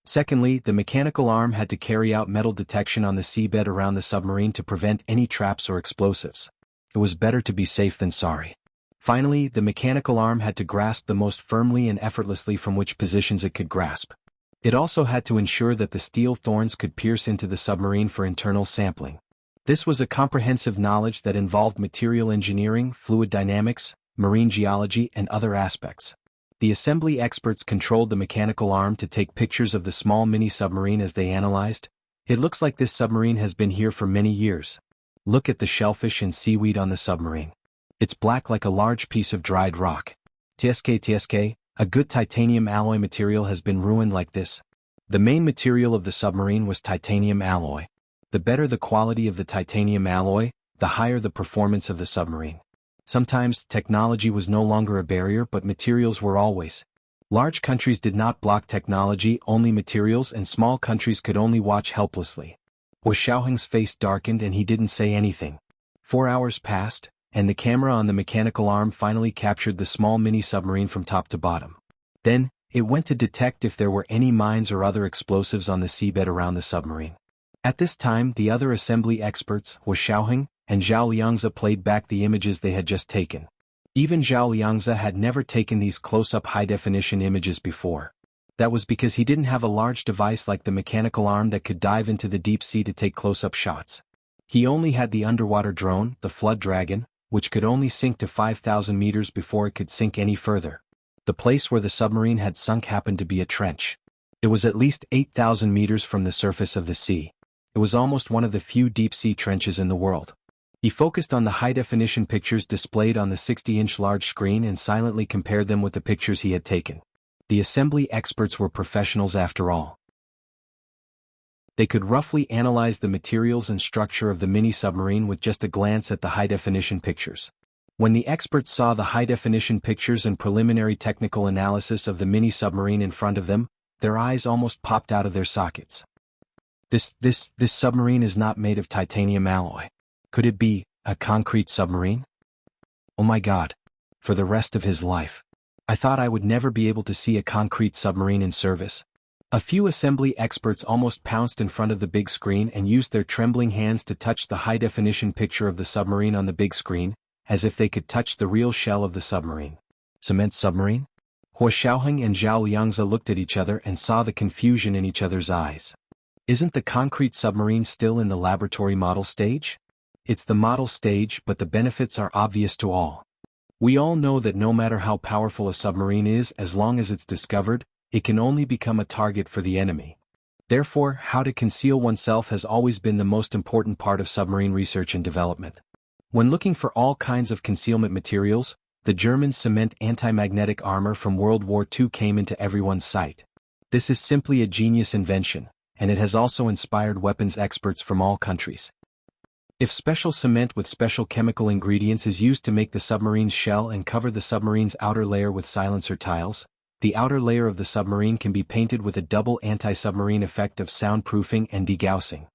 Secondly, the mechanical arm had to carry out metal detection on the seabed around the submarine to prevent any traps or explosives. It was better to be safe than sorry. Finally, the mechanical arm had to grasp the most firmly and effortlessly from which positions it could grasp. It also had to ensure that the steel thorns could pierce into the submarine for internal sampling. This was a comprehensive knowledge that involved material engineering, fluid dynamics, marine geology, and other aspects. The assembly experts controlled the mechanical arm to take pictures of the small mini-submarine as they analyzed. "It looks like this submarine has been here for many years. Look at the shellfish and seaweed on the submarine. It's black like a large piece of dried rock. TSK, a good titanium alloy material has been ruined like this." The main material of the submarine was titanium alloy. The better the quality of the titanium alloy, the higher the performance of the submarine. Sometimes, technology was no longer a barrier but materials were always. Large countries did not block technology, only materials, and small countries could only watch helplessly. Wu Xiaoheng's face darkened and he didn't say anything. 4 hours passed, and the camera on the mechanical arm finally captured the small mini-submarine from top to bottom. Then, it went to detect if there were any mines or other explosives on the seabed around the submarine. At this time, the other assembly experts, Wu Xiaoheng and Zhao Liangzi, played back the images they had just taken. Even Zhao Liangzi had never taken these close-up high-definition images before. That was because he didn't have a large device like the mechanical arm that could dive into the deep sea to take close-up shots. He only had the underwater drone, the Flood Dragon, which could only sink to 5,000 meters before it could sink any further. The place where the submarine had sunk happened to be a trench. It was at least 8,000 meters from the surface of the sea. It was almost one of the few deep-sea trenches in the world. He focused on the high-definition pictures displayed on the 60-inch large screen and silently compared them with the pictures he had taken. The assembly experts were professionals after all. They could roughly analyze the materials and structure of the mini-submarine with just a glance at the high-definition pictures. When the experts saw the high-definition pictures and preliminary technical analysis of the mini-submarine in front of them, their eyes almost popped out of their sockets. This submarine is not made of titanium alloy. Could it be a concrete submarine? Oh my God. For the rest of his life. I thought I would never be able to see a concrete submarine in service. A few assembly experts almost pounced in front of the big screen and used their trembling hands to touch the high-definition picture of the submarine on the big screen, as if they could touch the real shell of the submarine. Cement submarine? Wu Xiaoheng and Zhao Liangzi looked at each other and saw the confusion in each other's eyes. Isn't the concrete submarine still in the laboratory model stage? It's the model stage, but the benefits are obvious to all. We all know that no matter how powerful a submarine is, as long as it's discovered, it can only become a target for the enemy. Therefore, how to conceal oneself has always been the most important part of submarine research and development. When looking for all kinds of concealment materials, the German cement anti-magnetic armor from World War II came into everyone's sight. This is simply a genius invention, and it has also inspired weapons experts from all countries. If special cement with special chemical ingredients is used to make the submarine's shell and cover the submarine's outer layer with silencer tiles, the outer layer of the submarine can be painted with a double anti-submarine effect of soundproofing and degaussing.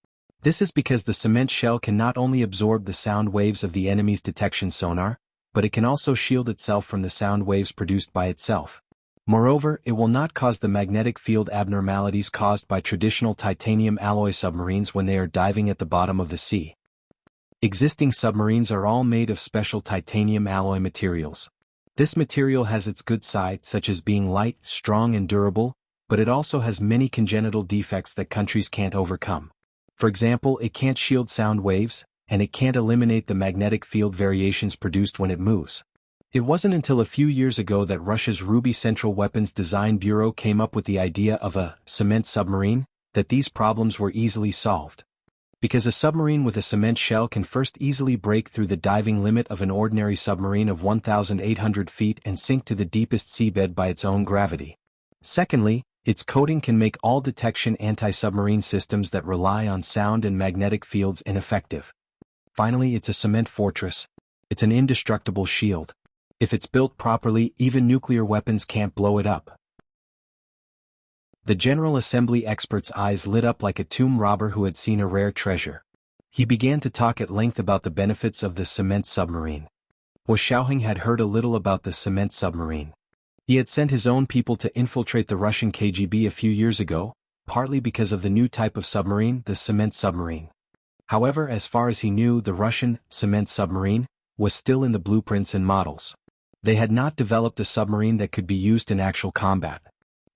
This is because the cement shell can not only absorb the sound waves of the enemy's detection sonar, but it can also shield itself from the sound waves produced by itself. Moreover, it will not cause the magnetic field abnormalities caused by traditional titanium alloy submarines when they are diving at the bottom of the sea. Existing submarines are all made of special titanium alloy materials. This material has its good side, such as being light, strong and durable, but it also has many congenital defects that countries can't overcome. For example, it can't shield sound waves, and it can't eliminate the magnetic field variations produced when it moves. It wasn't until a few years ago that Russia's Ruby Central Weapons Design Bureau came up with the idea of a cement submarine, that these problems were easily solved. Because a submarine with a cement shell can first easily break through the diving limit of an ordinary submarine of 1,800 feet and sink to the deepest seabed by its own gravity. Secondly, its coating can make all detection anti-submarine systems that rely on sound and magnetic fields ineffective. Finally, it's a cement fortress. It's an indestructible shield. If it's built properly, even nuclear weapons can't blow it up. The General Assembly expert's eyes lit up like a tomb robber who had seen a rare treasure. He began to talk at length about the benefits of the cement submarine. Wu Xiaoheng had heard a little about the cement submarine. He had sent his own people to infiltrate the Russian KGB a few years ago, partly because of the new type of submarine, the cement submarine. However, as far as he knew, the Russian cement submarine was still in the blueprints and models. They had not developed a submarine that could be used in actual combat.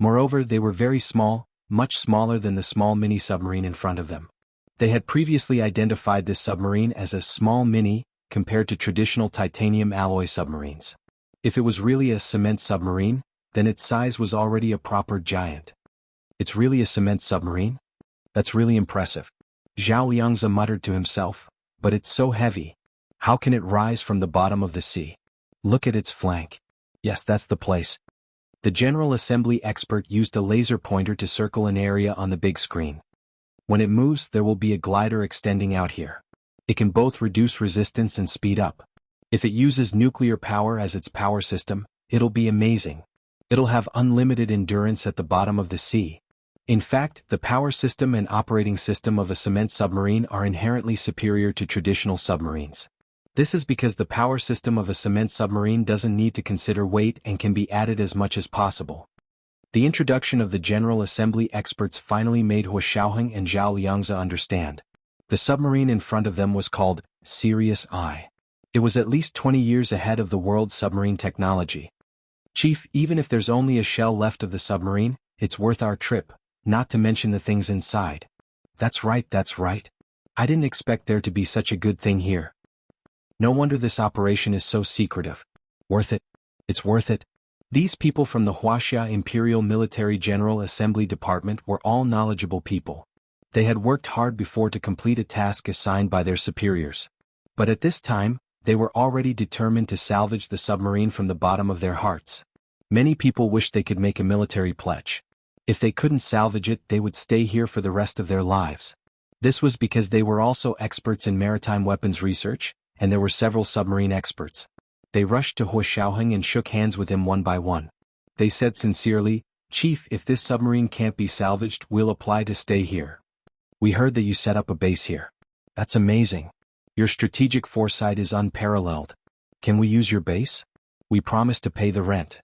Moreover, they were very small, much smaller than the small mini-submarine in front of them. They had previously identified this submarine as a small mini, compared to traditional titanium alloy submarines. If it was really a cement submarine, then its size was already a proper giant. It's really a cement submarine? That's really impressive. Zhao Liangzi muttered to himself, but it's so heavy. How can it rise from the bottom of the sea? Look at its flank. Yes, that's the place. The General Assembly expert used a laser pointer to circle an area on the big screen. When it moves, there will be a glider extending out here. It can both reduce resistance and speed up. If it uses nuclear power as its power system, it'll be amazing. It'll have unlimited endurance at the bottom of the sea. In fact, the power system and operating system of a cement submarine are inherently superior to traditional submarines. This is because the power system of a cement submarine doesn't need to consider weight and can be added as much as possible. The introduction of the General Assembly experts finally made Hua Xiaoheng and Zhao Liangzi understand. The submarine in front of them was called Sirius I. It was at least 20 years ahead of the world's submarine technology. Chief, even if there's only a shell left of the submarine, it's worth our trip, not to mention the things inside. That's right. I didn't expect there to be such a good thing here. No wonder this operation is so secretive. Worth it. It's worth it. These people from the Huaxia Imperial Military General Assembly Department were all knowledgeable people. They had worked hard before to complete a task assigned by their superiors. But at this time, they were already determined to salvage the submarine from the bottom of their hearts. Many people wished they could make a military pledge. If they couldn't salvage it, they would stay here for the rest of their lives. This was because they were also experts in maritime weapons research, and there were several submarine experts. They rushed to Hua Xiaoheng and shook hands with him one by one. They said sincerely, "Chief, if this submarine can't be salvaged, we'll apply to stay here. We heard that you set up a base here. That's amazing. Your strategic foresight is unparalleled. Can we use your base? We promise to pay the rent."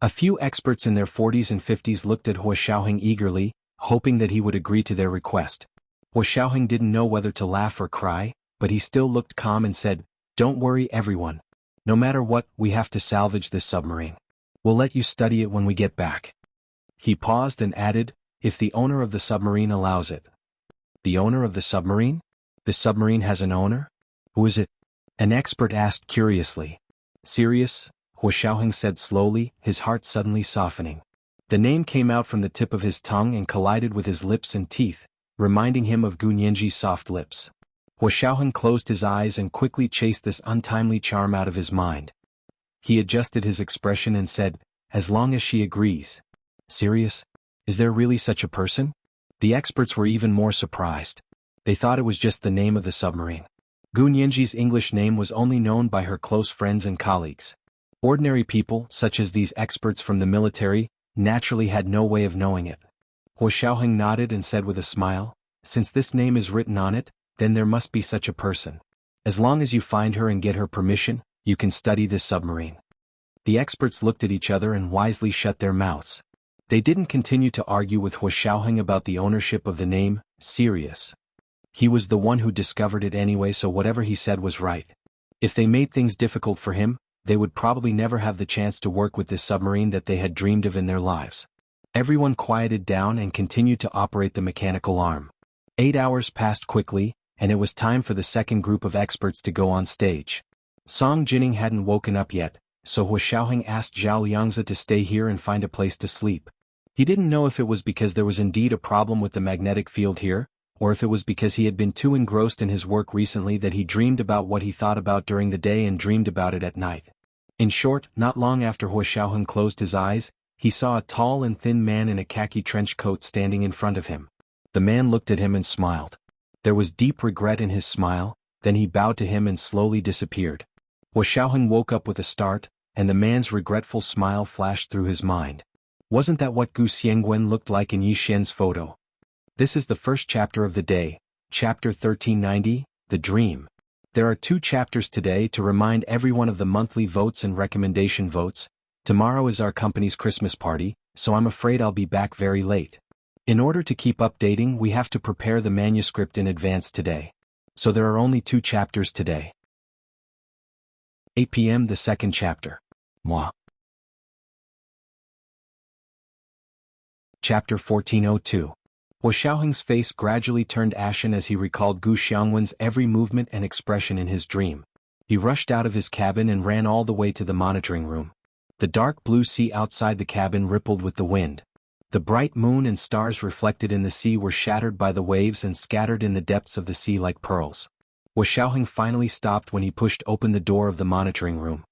A few experts in their 40s and 50s looked at Hua Xiaoheng eagerly, hoping that he would agree to their request. Hua Xiaoheng didn't know whether to laugh or cry, but he still looked calm and said, "Don't worry, everyone. No matter what, we have to salvage this submarine. We'll let you study it when we get back." He paused and added, "If the owner of the submarine allows it." The owner of the submarine? The submarine has an owner? Who is it? An expert asked curiously. "Sirius," Hua Xiaoheng said slowly, his heart suddenly softening. The name came out from the tip of his tongue and collided with his lips and teeth, reminding him of Gu Nianji's soft lips. Hua Xiaoheng closed his eyes and quickly chased this untimely charm out of his mind. He adjusted his expression and said, "As long as she agrees." "Sirius? Is there really such a person?" The experts were even more surprised. They thought it was just the name of the submarine. Gu Nianji's English name was only known by her close friends and colleagues. Ordinary people, such as these experts from the military, naturally had no way of knowing it. Hua Xiaoheng nodded and said with a smile, "Since this name is written on it, then there must be such a person. As long as you find her and get her permission, you can study this submarine." The experts looked at each other and wisely shut their mouths. They didn't continue to argue with Hua Xiaoheng about the ownership of the name, Sirius. He was the one who discovered it anyway, so whatever he said was right. If they made things difficult for him, they would probably never have the chance to work with this submarine that they had dreamed of in their lives. Everyone quieted down and continued to operate the mechanical arm. 8 hours passed quickly, and it was time for the second group of experts to go on stage. Song Jining hadn't woken up yet, so Hua Xiaoheng asked Zhao Liangzi to stay here and find a place to sleep. He didn't know if it was because there was indeed a problem with the magnetic field here, or if it was because he had been too engrossed in his work recently that he dreamed about what he thought about during the day and dreamed about it at night. In short, not long after Hua Xiaoheng closed his eyes, he saw a tall and thin man in a khaki trench coat standing in front of him. The man looked at him and smiled. There was deep regret in his smile, then he bowed to him and slowly disappeared. Hua Xiaoheng woke up with a start, and the man's regretful smile flashed through his mind. Wasn't that what Gu Xiangwen looked like in Yi Xian's photo? This is the first chapter of the day, chapter 1390, The Dream. There are 2 chapters today to remind everyone of the monthly votes and recommendation votes. Tomorrow is our company's Christmas party, so I'm afraid I'll be back very late. In order to keep updating, we have to prepare the manuscript in advance today. So there are only 2 chapters today. 8 p.m. The second chapter. Moi. Chapter 1402. Hua Xiaoheng's face gradually turned ashen as he recalled Gu Xiangwen's every movement and expression in his dream. He rushed out of his cabin and ran all the way to the monitoring room. The dark blue sea outside the cabin rippled with the wind. The bright moon and stars reflected in the sea were shattered by the waves and scattered in the depths of the sea like pearls. Hua Xiaoheng finally stopped when he pushed open the door of the monitoring room.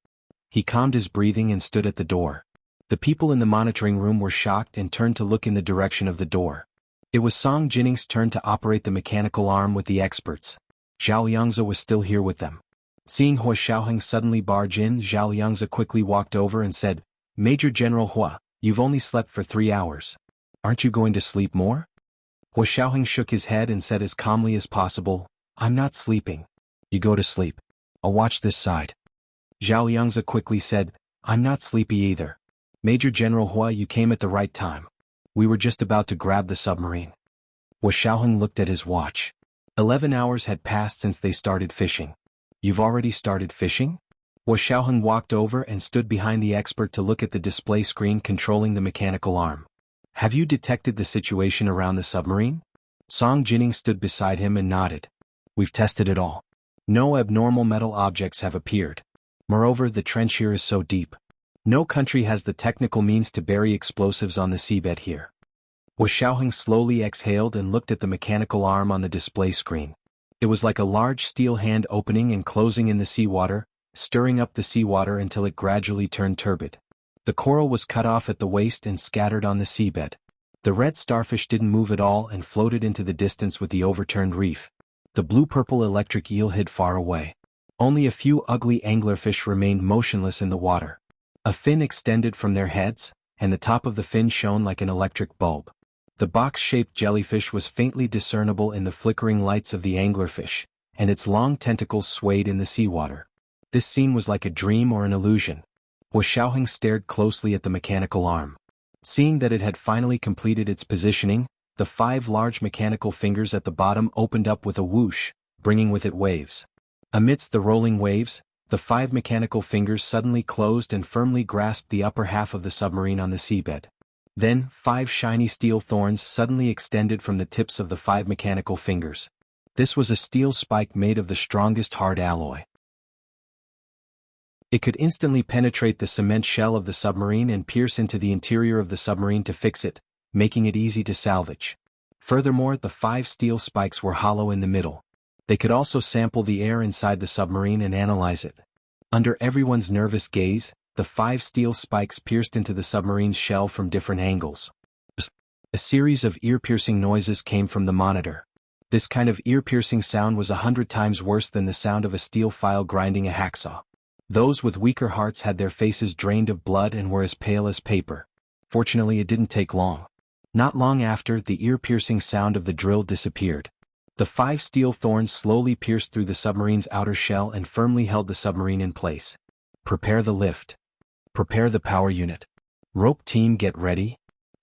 He calmed his breathing and stood at the door. The people in the monitoring room were shocked and turned to look in the direction of the door. It was Song Jinning's turn to operate the mechanical arm with the experts. Zhao Liangzi was still here with them. Seeing Hua Xiaoheng suddenly barge in, Zhao Liangzi quickly walked over and said, "Major General Hua, you've only slept for 3 hours. Aren't you going to sleep more?" Hua Xiaoheng shook his head and said as calmly as possible, "I'm not sleeping." "You go to sleep. I'll watch this side." Zhao Liangzi quickly said, "I'm not sleepy either. Major General Hua, you came at the right time. We were just about to grab the submarine." Hua Xiaoheng looked at his watch. 11 hours had passed since they started fishing. "You've already started fishing?" Hua Xiaoheng walked over and stood behind the expert to look at the display screen controlling the mechanical arm. "Have you detected the situation around the submarine?" Song Jining stood beside him and nodded. "We've tested it all. No abnormal metal objects have appeared. Moreover, the trench here is so deep. No country has the technical means to bury explosives on the seabed here." Hua Xiaoheng slowly exhaled and looked at the mechanical arm on the display screen. It was like a large steel hand opening and closing in the seawater, stirring up the seawater until it gradually turned turbid. The coral was cut off at the waist and scattered on the seabed. The red starfish didn't move at all and floated into the distance with the overturned reef. The blue-purple electric eel hid far away. Only a few ugly anglerfish remained motionless in the water. A fin extended from their heads, and the top of the fin shone like an electric bulb. The box-shaped jellyfish was faintly discernible in the flickering lights of the anglerfish, and its long tentacles swayed in the seawater. This scene was like a dream or an illusion. Hua Xiaoheng stared closely at the mechanical arm. Seeing that it had finally completed its positioning, the 5 large mechanical fingers at the bottom opened up with a whoosh, bringing with it waves. Amidst the rolling waves, the 5 mechanical fingers suddenly closed and firmly grasped the upper half of the submarine on the seabed. Then, 5 shiny steel thorns suddenly extended from the tips of the 5 mechanical fingers. This was a steel spike made of the strongest hard alloy. It could instantly penetrate the cement shell of the submarine and pierce into the interior of the submarine to fix it, making it easy to salvage. Furthermore, the 5 steel spikes were hollow in the middle. They could also sample the air inside the submarine and analyze it. Under everyone's nervous gaze, the 5 steel spikes pierced into the submarine's shell from different angles. A series of ear-piercing noises came from the monitor. This kind of ear-piercing sound was 100 times worse than the sound of a steel file grinding a hacksaw. Those with weaker hearts had their faces drained of blood and were as pale as paper. Fortunately, it didn't take long. Not long after, the ear-piercing sound of the drill disappeared. The 5 steel thorns slowly pierced through the submarine's outer shell and firmly held the submarine in place. "Prepare the lift. Prepare the power unit. Rope team, get ready."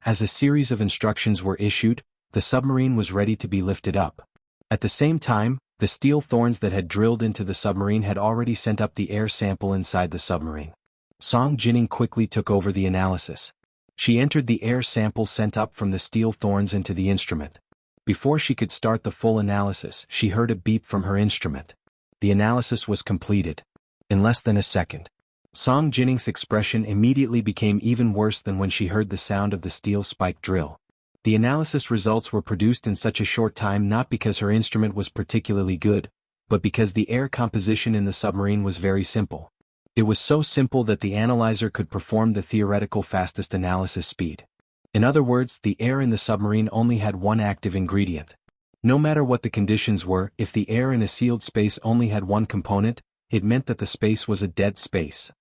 As a series of instructions were issued, the submarine was ready to be lifted up. At the same time, the steel thorns that had drilled into the submarine had already sent up the air sample inside the submarine. Song Jining quickly took over the analysis. She entered the air sample sent up from the steel thorns into the instrument. Before she could start the full analysis, she heard a beep from her instrument. The analysis was completed. In less than a second. Song Jinning's expression immediately became even worse than when she heard the sound of the steel spike drill. The analysis results were produced in such a short time not because her instrument was particularly good, but because the air composition in the submarine was very simple. It was so simple that the analyzer could perform the theoretical fastest analysis speed. In other words, the air in the submarine only had one active ingredient. No matter what the conditions were, if the air in a sealed space only had one component, it meant that the space was a dead space.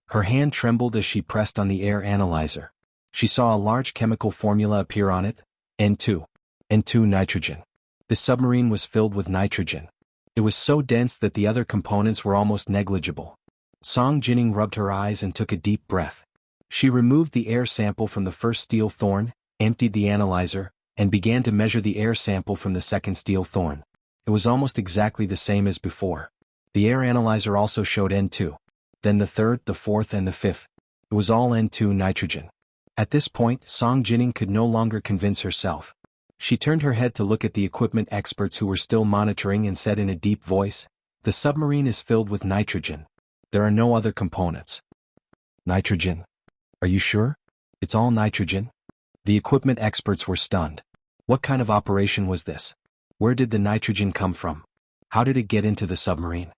Her hand trembled as she pressed on the air analyzer. She saw a large chemical formula appear on it, N2. N2 nitrogen. The submarine was filled with nitrogen. It was so dense that the other components were almost negligible. Song Jining rubbed her eyes and took a deep breath. She removed the air sample from the first steel thorn, emptied the analyzer, and began to measure the air sample from the second steel thorn. It was almost exactly the same as before. The air analyzer also showed N2. Then the third, the fourth and the fifth. It was all N2 nitrogen. At this point, Song Jining could no longer convince herself. She turned her head to look at the equipment experts who were still monitoring and said in a deep voice, "The submarine is filled with nitrogen. There are no other components." "Nitrogen? Are you sure? It's all nitrogen?" The equipment experts were stunned. What kind of operation was this? Where did the nitrogen come from? How did it get into the submarine?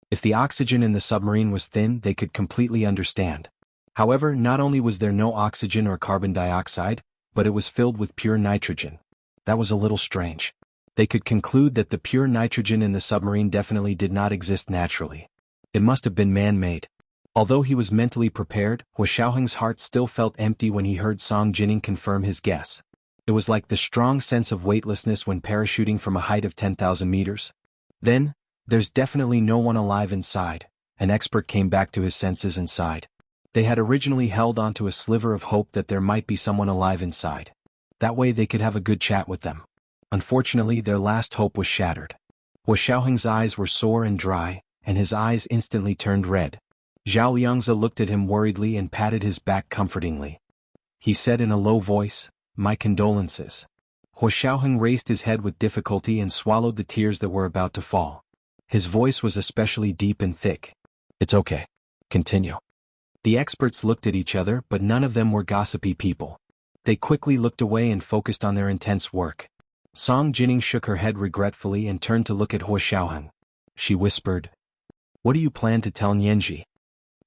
If the oxygen in the submarine was thin, they could completely understand. However, not only was there no oxygen or carbon dioxide, but it was filled with pure nitrogen. That was a little strange. They could conclude that the pure nitrogen in the submarine definitely did not exist naturally. It must have been man-made. Although he was mentally prepared, Hua Xiaoheng's heart still felt empty when he heard Song Jining confirm his guess. It was like the strong sense of weightlessness when parachuting from a height of 10,000 meters. Then, there's definitely no one alive inside. An expert came back to his senses and sighed. They had originally held onto a sliver of hope that there might be someone alive inside. That way they could have a good chat with them. Unfortunately, their last hope was shattered. Hua Xiaoheng's eyes were sore and dry, and his eyes instantly turned red. Zhao Liangzi looked at him worriedly and patted his back comfortingly. He said in a low voice, "My condolences." Hua Xiaoheng raised his head with difficulty and swallowed the tears that were about to fall. His voice was especially deep and thick. "It's okay. Continue." The experts looked at each other, but none of them were gossipy people. They quickly looked away and focused on their intense work. Song Jining shook her head regretfully and turned to look at Hua Xiaoheng. She whispered, "What do you plan to tell Nianji?"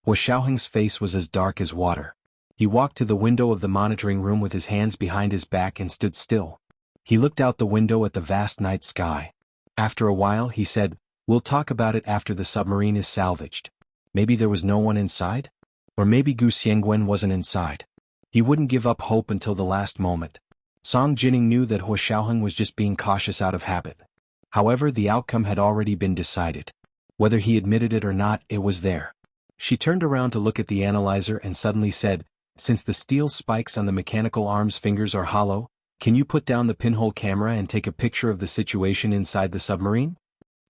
Hua Xiaoheng's face was as dark as water. He walked to the window of the monitoring room with his hands behind his back and stood still. He looked out the window at the vast night sky. After a while he said, "We'll talk about it after the submarine is salvaged. Maybe there was no one inside? Or maybe Gu Xiangwen wasn't inside." He wouldn't give up hope until the last moment. Song Jining knew that Hua Xiaoheng was just being cautious out of habit. However, the outcome had already been decided. Whether he admitted it or not, it was there. She turned around to look at the analyzer and suddenly said, "Since the steel spikes on the mechanical arm's fingers are hollow, can you put down the pinhole camera and take a picture of the situation inside the submarine?"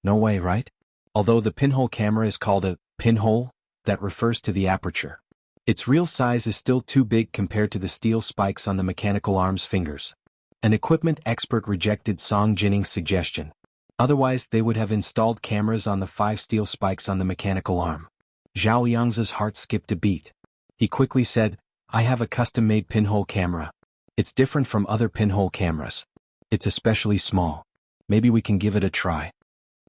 "No way, right?" Although the pinhole camera is called a pinhole, that refers to the aperture. Its real size is still too big compared to the steel spikes on the mechanical arm's fingers. An equipment expert rejected Song Jining's suggestion. Otherwise they would have installed cameras on the 5 steel spikes on the mechanical arm. Zhao Liangzi's heart skipped a beat. He quickly said, "I have a custom-made pinhole camera. It's different from other pinhole cameras. It's especially small. Maybe we can give it a try."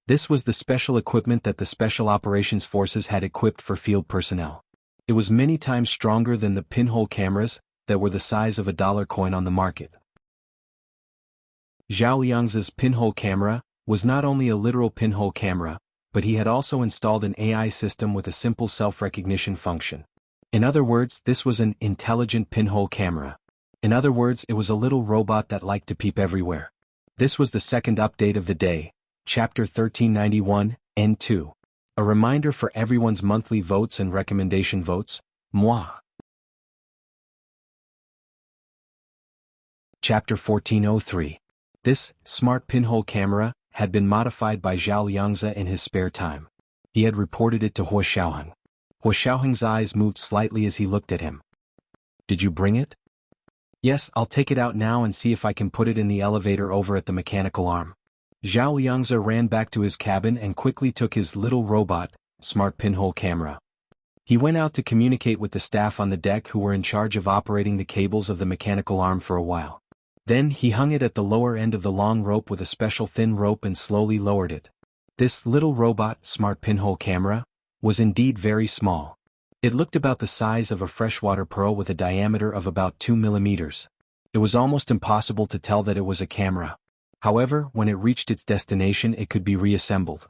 This was the special equipment that the Special Operations Forces had equipped for field personnel. It was many times stronger than the pinhole cameras that were the size of a dollar coin on the market. Zhao Liangzi's pinhole camera was not only a literal pinhole camera, but he had also installed an AI system with a simple self-recognition function. In other words, this was an intelligent pinhole camera. In other words, it was a little robot that liked to peep everywhere. This was the second update of the day, Chapter 1391, N2. A reminder for everyone's monthly votes and recommendation votes, moi. Chapter 1403. This smart pinhole camera had been modified by Zhao Liangzi in his spare time. He had reported it to Hua Xiaoheng. Hua Xiaoheng's eyes moved slightly as he looked at him. "Did you bring it?" "Yes, I'll take it out now and see if I can put it in the elevator over at the mechanical arm." Zhao Liangzi ran back to his cabin and quickly took his little robot, smart pinhole camera. He went out to communicate with the staff on the deck who were in charge of operating the cables of the mechanical arm for a while. Then he hung it at the lower end of the long rope with a special thin rope and slowly lowered it. This little robot, smart pinhole camera, was indeed very small. It looked about the size of a freshwater pearl with a diameter of about 2 millimeters. It was almost impossible to tell that it was a camera. However, when it reached its destination it could be reassembled.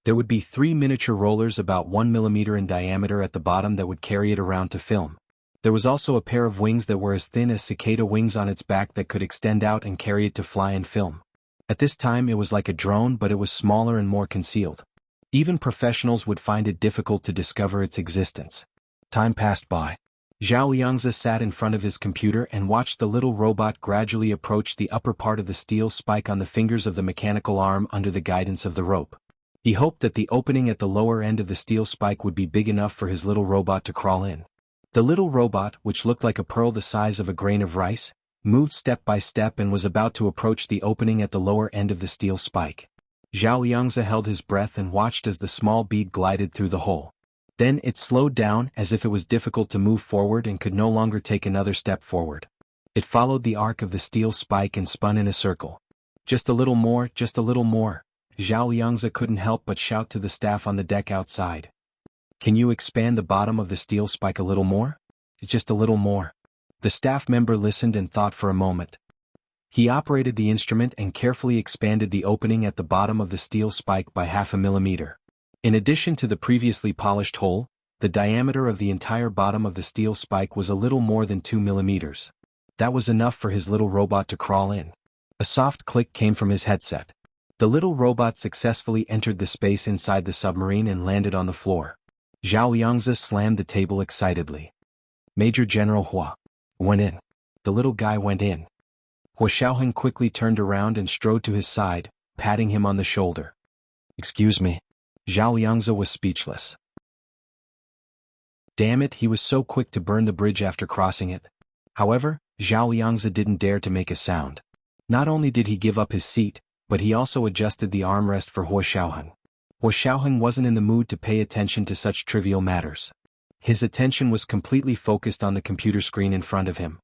There would be 3 miniature rollers about 1 millimeter in diameter at the bottom that would carry it around to film. There was also a pair of wings that were as thin as cicada wings on its back that could extend out and carry it to fly and film. At this time it was like a drone, but it was smaller and more concealed. Even professionals would find it difficult to discover its existence. Time passed by. Zhao Liangzi sat in front of his computer and watched the little robot gradually approach the upper part of the steel spike on the fingers of the mechanical arm under the guidance of the rope. He hoped that the opening at the lower end of the steel spike would be big enough for his little robot to crawl in. The little robot, which looked like a pearl the size of a grain of rice, moved step by step and was about to approach the opening at the lower end of the steel spike. Zhao Liangzi held his breath and watched as the small bead glided through the hole. Then it slowed down as if it was difficult to move forward and could no longer take another step forward. It followed the arc of the steel spike and spun in a circle. "Just a little more, just a little more." Zhao Liangzi couldn't help but shout to the staff on the deck outside. "Can you expand the bottom of the steel spike a little more? Just a little more." The staff member listened and thought for a moment. He operated the instrument and carefully expanded the opening at the bottom of the steel spike by 0.5 millimeter. In addition to the previously polished hole, the diameter of the entire bottom of the steel spike was a little more than 2 millimeters. That was enough for his little robot to crawl in. A soft click came from his headset. The little robot successfully entered the space inside the submarine and landed on the floor. Zhao Liangzi slammed the table excitedly. Major General Hua went in. The little guy went in. Hua Xiaoheng quickly turned around and strode to his side, patting him on the shoulder. Excuse me. Zhao Liangzi was speechless. Damn it, he was so quick to burn the bridge after crossing it. However, Zhao Liangzi didn't dare to make a sound. Not only did he give up his seat, but he also adjusted the armrest for Hua Xiaoheng. Hua Xiaoheng wasn't in the mood to pay attention to such trivial matters. His attention was completely focused on the computer screen in front of him.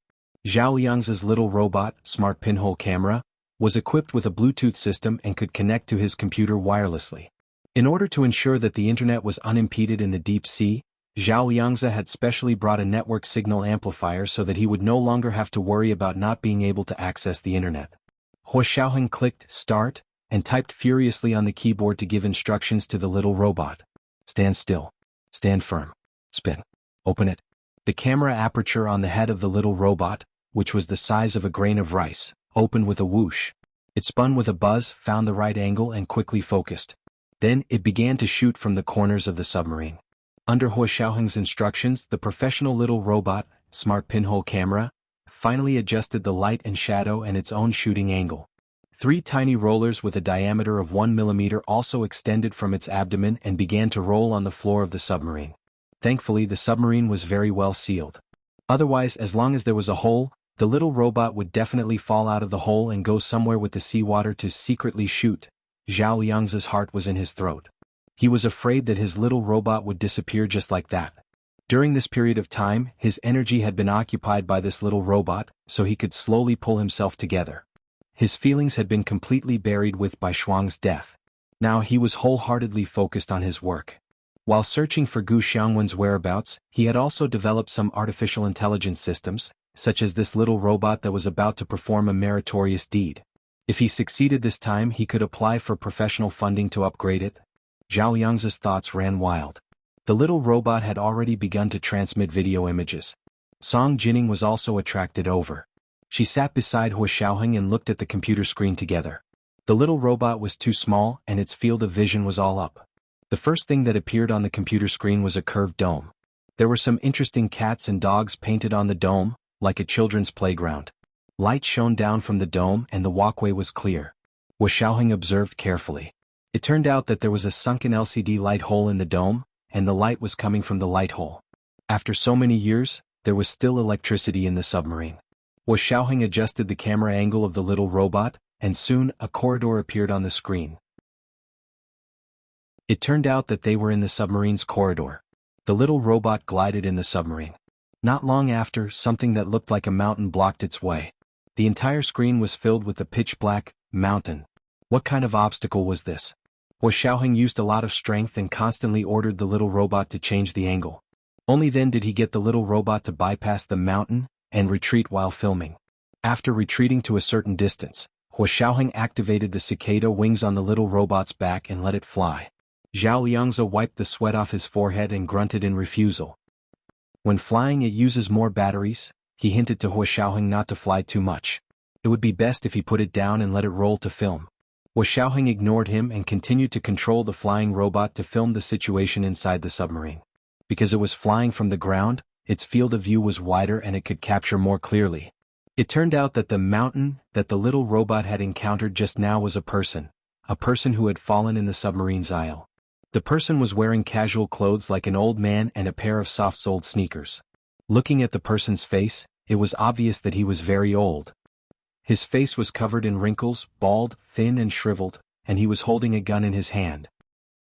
Zhao Liangzi's little robot, smart pinhole camera, was equipped with a Bluetooth system and could connect to his computer wirelessly. In order to ensure that the internet was unimpeded in the deep sea, Zhao Liangzi had specially brought a network signal amplifier so that he would no longer have to worry about not being able to access the internet. Hua Xiaoheng clicked start and typed furiously on the keyboard to give instructions to the little robot. Stand still. Stand firm. Spin. Open it. The camera aperture on the head of the little robot, which was the size of a grain of rice, opened with a whoosh. It spun with a buzz, found the right angle and quickly focused. Then it began to shoot from the corners of the submarine. Under Hua Xiaoheng's instructions, the professional little robot, smart pinhole camera, finally adjusted the light and shadow and its own shooting angle. 3 tiny rollers with a diameter of 1 millimeter also extended from its abdomen and began to roll on the floor of the submarine. Thankfully, the submarine was very well sealed. Otherwise, as long as there was a hole, the little robot would definitely fall out of the hole and go somewhere with the seawater to secretly shoot. Zhao Liangzi's heart was in his throat. He was afraid that his little robot would disappear just like that. During this period of time, his energy had been occupied by this little robot, so he could slowly pull himself together. His feelings had been completely buried with by Shuang's death. Now he was wholeheartedly focused on his work. While searching for Gu Xiangwen's whereabouts, he had also developed some artificial intelligence systems, such as this little robot that was about to perform a meritorious deed. If he succeeded this time, he could apply for professional funding to upgrade it. Zhao Liangzi's thoughts ran wild. The little robot had already begun to transmit video images. Song Jining was also attracted over. She sat beside Hua Xiaoheng and looked at the computer screen together. The little robot was too small and its field of vision was all up. The first thing that appeared on the computer screen was a curved dome. There were some interesting cats and dogs painted on the dome, like a children's playground. Light shone down from the dome and the walkway was clear. Hua Xiaoheng observed carefully. It turned out that there was a sunken LCD light hole in the dome, and the light was coming from the light hole. After so many years, there was still electricity in the submarine. Hua Xiaoheng adjusted the camera angle of the little robot, and soon a corridor appeared on the screen. It turned out that they were in the submarine's corridor. The little robot glided in the submarine. Not long after, something that looked like a mountain blocked its way. The entire screen was filled with the pitch-black mountain. What kind of obstacle was this? Hua Xiaoheng used a lot of strength and constantly ordered the little robot to change the angle. Only then did he get the little robot to bypass the mountain and retreat while filming. After retreating to a certain distance, Hua Xiaoheng activated the cicada wings on the little robot's back and let it fly. Zhao Liangzi wiped the sweat off his forehead and grunted in refusal. When flying it uses more batteries, he hinted to Hua Xiaoheng not to fly too much. It would be best if he put it down and let it roll to film. Hua Xiaoheng ignored him and continued to control the flying robot to film the situation inside the submarine. Because it was flying from the ground, its field of view was wider and it could capture more clearly. It turned out that the mountain that the little robot had encountered just now was a person who had fallen in the submarine's aisle. The person was wearing casual clothes like an old man and a pair of soft-soled sneakers. Looking at the person's face, it was obvious that he was very old. His face was covered in wrinkles, bald, thin and shriveled, and he was holding a gun in his hand.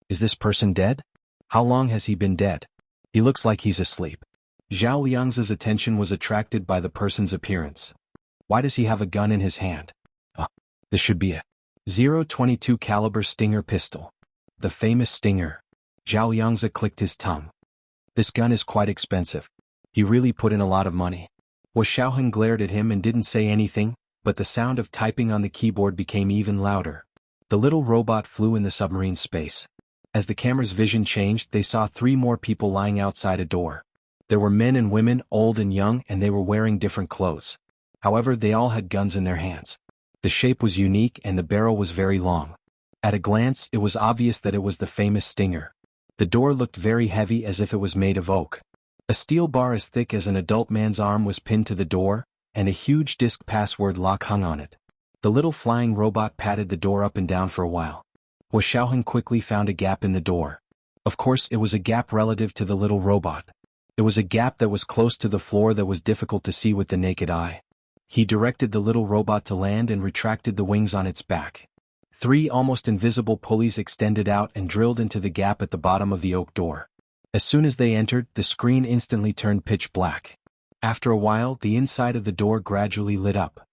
Is this person dead? How long has he been dead? He looks like he's asleep. Zhao Liangzi's attention was attracted by the person's appearance. Why does he have a gun in his hand? This should be a .022 caliber Stinger pistol. The famous Stinger. Zhao Liangzi clicked his tongue. This gun is quite expensive. He really put in a lot of money. Hua Xiaoheng glared at him and didn't say anything, but the sound of typing on the keyboard became even louder. The little robot flew in the submarine space. As the camera's vision changed, they saw 3 more people lying outside a door. There were men and women, old and young, and they were wearing different clothes. However, they all had guns in their hands. The shape was unique and the barrel was very long. At a glance, it was obvious that it was the famous Stinger. The door looked very heavy, as if it was made of oak. A steel bar as thick as an adult man's arm was pinned to the door, and a huge disc password lock hung on it. The little flying robot patted the door up and down for a while. Hua Xiaoheng quickly found a gap in the door. Of course, it was a gap relative to the little robot. It was a gap that was close to the floor that was difficult to see with the naked eye. He directed the little robot to land and retracted the wings on its back. 3 almost invisible pulleys extended out and drilled into the gap at the bottom of the oak door. As soon as they entered, the screen instantly turned pitch black. After a while, the inside of the door gradually lit up.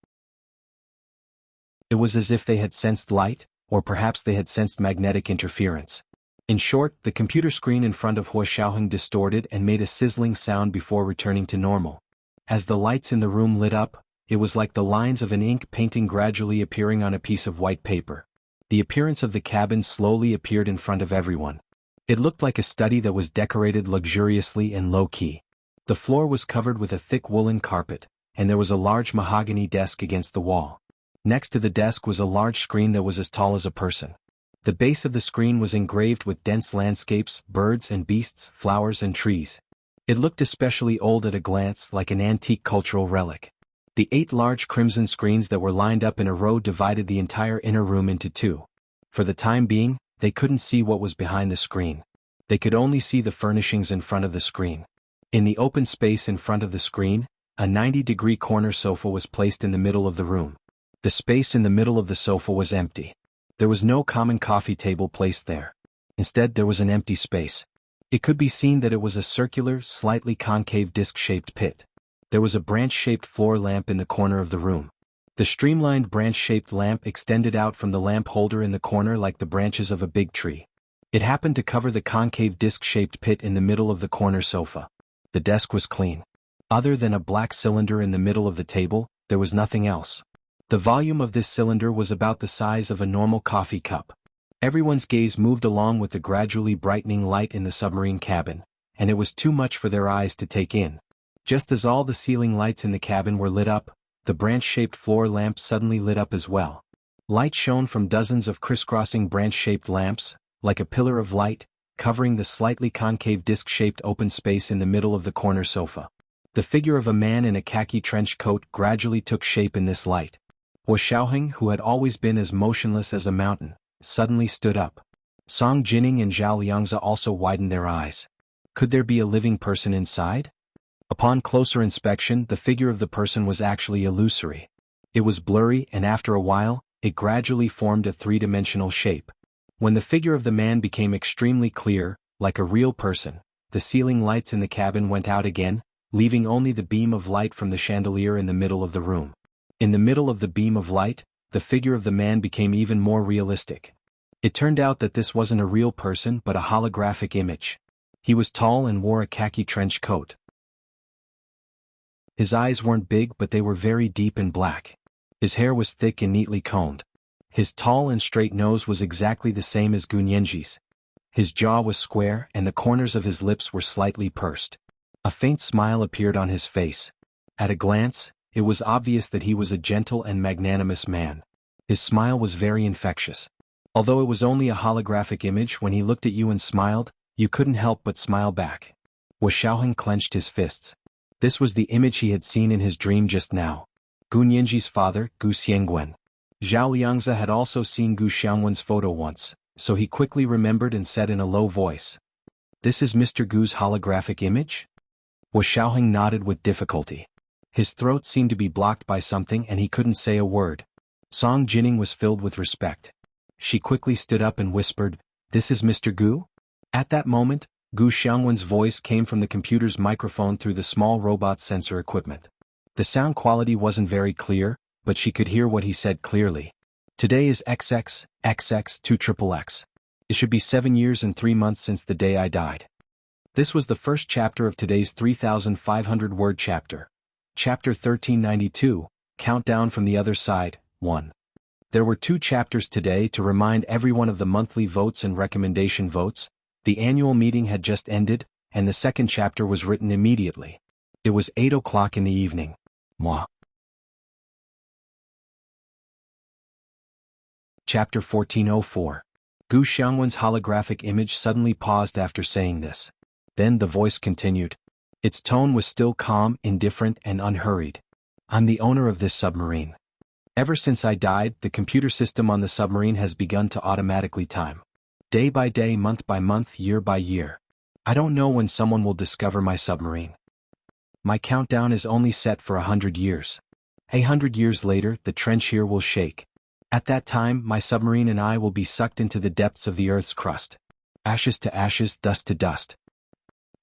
It was as if they had sensed light, or perhaps they had sensed magnetic interference. In short, the computer screen in front of Hua Xiaoheng distorted and made a sizzling sound before returning to normal. As the lights in the room lit up, it was like the lines of an ink painting gradually appearing on a piece of white paper. The appearance of the cabin slowly appeared in front of everyone. It looked like a study that was decorated luxuriously and low-key. The floor was covered with a thick woolen carpet, and there was a large mahogany desk against the wall. Next to the desk was a large screen that was as tall as a person. The base of the screen was engraved with dense landscapes, birds and beasts, flowers and trees. It looked especially old at a glance, like an antique cultural relic. The 8 large crimson screens that were lined up in a row divided the entire inner room into 2. For the time being, they couldn't see what was behind the screen. They could only see the furnishings in front of the screen. In the open space in front of the screen, a 90-degree corner sofa was placed in the middle of the room. The space in the middle of the sofa was empty. There was no common coffee table placed there. Instead, there was an empty space. It could be seen that it was a circular, slightly concave disc-shaped pit. There was a branch-shaped floor lamp in the corner of the room. The streamlined branch-shaped lamp extended out from the lamp holder in the corner like the branches of a big tree. It happened to cover the concave disc-shaped pit in the middle of the corner sofa. The desk was clean. Other than a black cylinder in the middle of the table, there was nothing else. The volume of this cylinder was about the size of a normal coffee cup. Everyone's gaze moved along with the gradually brightening light in the submarine cabin, and it was too much for their eyes to take in. Just as all the ceiling lights in the cabin were lit up, the branch-shaped floor lamp suddenly lit up as well. Light shone from dozens of crisscrossing branch-shaped lamps, like a pillar of light, covering the slightly concave disc-shaped open space in the middle of the corner sofa. The figure of a man in a khaki trench coat gradually took shape in this light. Hua Xiaoheng, who had always been as motionless as a mountain, suddenly stood up. Song Jining and Zhao Liangzi also widened their eyes. Could there be a living person inside? Upon closer inspection, the figure of the person was actually illusory. It was blurry, and after a while, it gradually formed a 3-dimensional shape. When the figure of the man became extremely clear, like a real person, the ceiling lights in the cabin went out again, leaving only the beam of light from the chandelier in the middle of the room. In the middle of the beam of light, the figure of the man became even more realistic. It turned out that this wasn't a real person but a holographic image. He was tall and wore a khaki trench coat. His eyes weren't big, but they were very deep and black. His hair was thick and neatly combed. His tall and straight nose was exactly the same as Gunyanji's. His jaw was square and the corners of his lips were slightly pursed. A faint smile appeared on his face. At a glance, it was obvious that he was a gentle and magnanimous man. His smile was very infectious. Although it was only a holographic image, when he looked at you and smiled, you couldn't help but smile back. Hua Xiaoheng clenched his fists. This was the image he had seen in his dream just now. Gu Nianji's father, Gu Xiangwen. Zhao Liangzi had also seen Gu Xiangwen's photo once, so he quickly remembered and said in a low voice, "This is Mr. Gu's holographic image?" Hua Xiaoheng nodded with difficulty. His throat seemed to be blocked by something and he couldn't say a word. Song Jining was filled with respect. She quickly stood up and whispered, "This is Mr. Gu?" At that moment, Gu Xiangwen's voice came from the computer's microphone through the small robot sensor equipment. The sound quality wasn't very clear, but she could hear what he said clearly. "Today is XX2XXX. It should be 7 years and 3 months since the day I died." This was the first chapter of today's 3,500-word chapter. Chapter 1392, Countdown from the other side, 1. There were 2 chapters today to remind everyone of the monthly votes and recommendation votes. The annual meeting had just ended, and the second chapter was written immediately. It was 8 o'clock in the evening. Moi. Chapter 1404. Gu Xiangwen's holographic image suddenly paused after saying this. Then the voice continued. Its tone was still calm, indifferent, and unhurried. I'm the owner of this submarine. Ever since I died, the computer system on the submarine has begun to automatically time. Day by day, month by month, year by year. I don't know when someone will discover my submarine. My countdown is only set for 100 years. 100 years later, the trench here will shake. At that time, my submarine and I will be sucked into the depths of the Earth's crust. Ashes to ashes, dust to dust.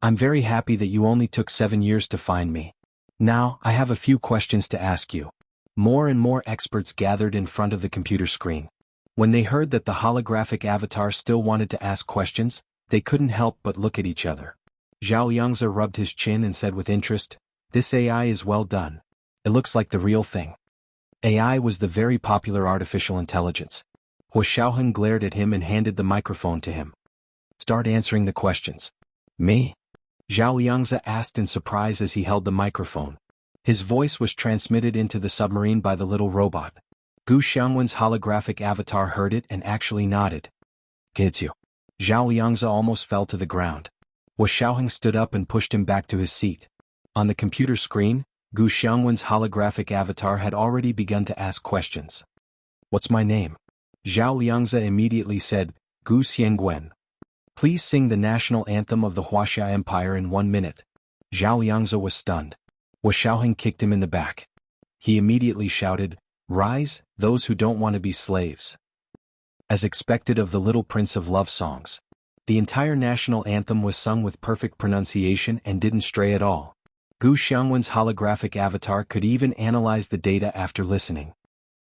I'm very happy that you only took 7 years to find me. Now, I have a few questions to ask you. More and more experts gathered in front of the computer screen. When they heard that the holographic avatar still wanted to ask questions, they couldn't help but look at each other. Zhao Yangzi rubbed his chin and said with interest, "This AI is well done. It looks like the real thing." AI was the very popular artificial intelligence. Hua Xiaoheng glared at him and handed the microphone to him. "Start answering the questions." "Me?" Zhao Yangzi asked in surprise as he held the microphone. His voice was transmitted into the submarine by the little robot. Gu Xiangwen's holographic avatar heard it and actually nodded. "It's you." Zhao Yangzi almost fell to the ground. Hua Xiaoheng stood up and pushed him back to his seat. On the computer screen, Gu Xiangwen's holographic avatar had already begun to ask questions. "What's my name?" Zhao Yangzi immediately said, "Gu Xiangwen. Please sing the national anthem of the Wuxia Empire in 1 minute." Zhao Yangzi was stunned. Hua Xiaoheng kicked him in the back. He immediately shouted, "Rise, those who don't want to be slaves." As expected of the Little Prince of Love songs, the entire national anthem was sung with perfect pronunciation and didn't stray at all. Gu Xiangwen's holographic avatar could even analyze the data after listening.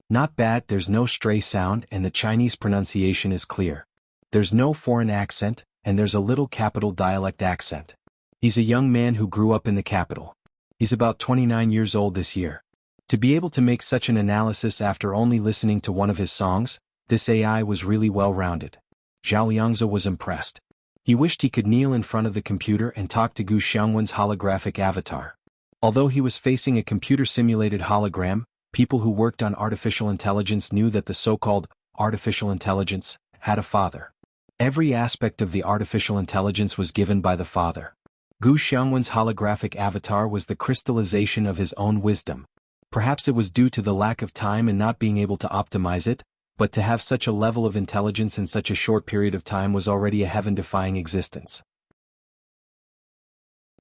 Not bad, there's no stray sound and the Chinese pronunciation is clear. There's no foreign accent, and there's a little capital dialect accent. He's a young man who grew up in the capital. He's about 29 years old this year. To be able to make such an analysis after only listening to one of his songs, this AI was really well-rounded. Zhao Yangzi was impressed. He wished he could kneel in front of the computer and talk to Gu Xiangwen's holographic avatar. Although he was facing a computer-simulated hologram, people who worked on artificial intelligence knew that the so-called artificial intelligence had a father. Every aspect of the artificial intelligence was given by the father. Gu Xiangwen's holographic avatar was the crystallization of his own wisdom. Perhaps it was due to the lack of time and not being able to optimize it, but to have such a level of intelligence in such a short period of time was already a heaven-defying existence.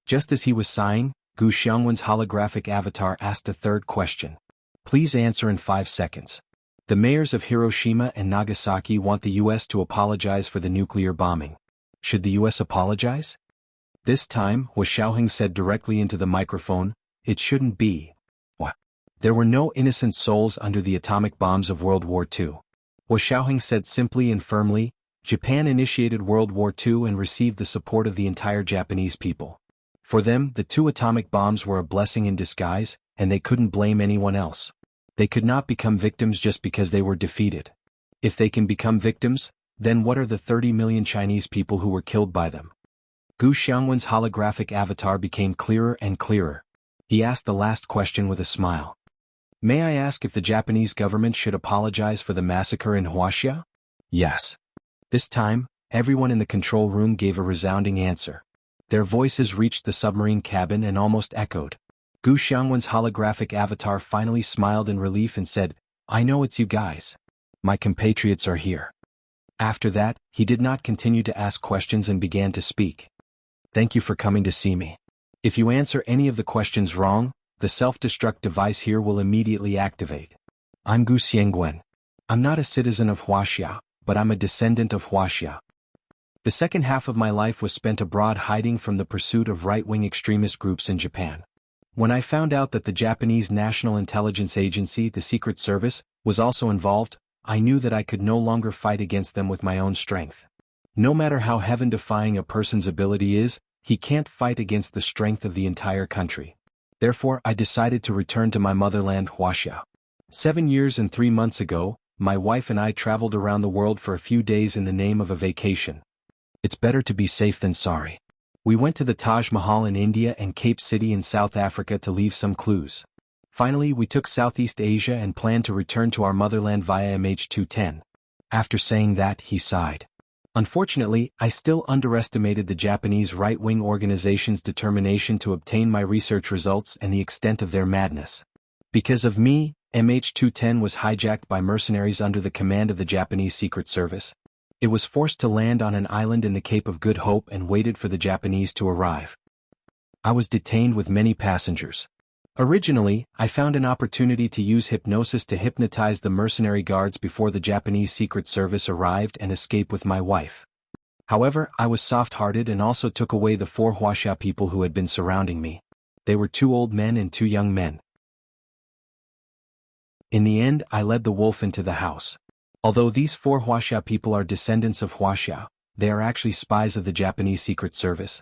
Just as he was sighing, Gu Xiangwen's holographic avatar asked a third question. "Please answer in 5 seconds. The mayors of Hiroshima and Nagasaki want the U.S. to apologize for the nuclear bombing. Should the U.S. apologize?" This time, Hua Xiaoheng said directly into the microphone, "It shouldn't be. What? There were no innocent souls under the atomic bombs of World War II. Hua Xiaoheng said simply and firmly, "Japan initiated World War II and received the support of the entire Japanese people. For them, the 2 atomic bombs were a blessing in disguise, and they couldn't blame anyone else. They could not become victims just because they were defeated. If they can become victims, then what are the 30 million Chinese people who were killed by them?" Gu Xiangwen's holographic avatar became clearer and clearer. He asked the last question with a smile. "May I ask if the Japanese government should apologize for the massacre in Wuxia?" "Yes." This time, everyone in the control room gave a resounding answer. Their voices reached the submarine cabin and almost echoed. Gu Xiangwen's holographic avatar finally smiled in relief and said, "I know it's you guys. My compatriots are here." After that, he did not continue to ask questions and began to speak. "Thank you for coming to see me. If you answer any of the questions wrong, the self-destruct device here will immediately activate. I'm Gu Xiangwen. I'm not a citizen of Wuxia, but I'm a descendant of Wuxia. The second half of my life was spent abroad hiding from the pursuit of right-wing extremist groups in Japan. When I found out that the Japanese National Intelligence Agency, the Secret Service, was also involved, I knew that I could no longer fight against them with my own strength. No matter how heaven-defying a person's ability is, he can't fight against the strength of the entire country. Therefore, I decided to return to my motherland, Huaxia. 7 years and 3 months ago, my wife and I traveled around the world for a few days in the name of a vacation. It's better to be safe than sorry. We went to the Taj Mahal in India and Cape City in South Africa to leave some clues. Finally, we took Southeast Asia and planned to return to our motherland via MH210. After saying that, he sighed. Unfortunately, I still underestimated the Japanese right-wing organization's determination to obtain my research results and the extent of their madness. Because of me, MH210 was hijacked by mercenaries under the command of the Japanese Secret Service. It was forced to land on an island in the Cape of Good Hope and waited for the Japanese to arrive. I was detained with many passengers. Originally, I found an opportunity to use hypnosis to hypnotize the mercenary guards before the Japanese Secret Service arrived and escape with my wife. However, I was soft-hearted and also took away the 4 Huaxia people who had been surrounding me. They were 2 old men and 2 young men. In the end, I led the wolf into the house. Although these 4 Huaxia people are descendants of Huaxia, they are actually spies of the Japanese Secret Service.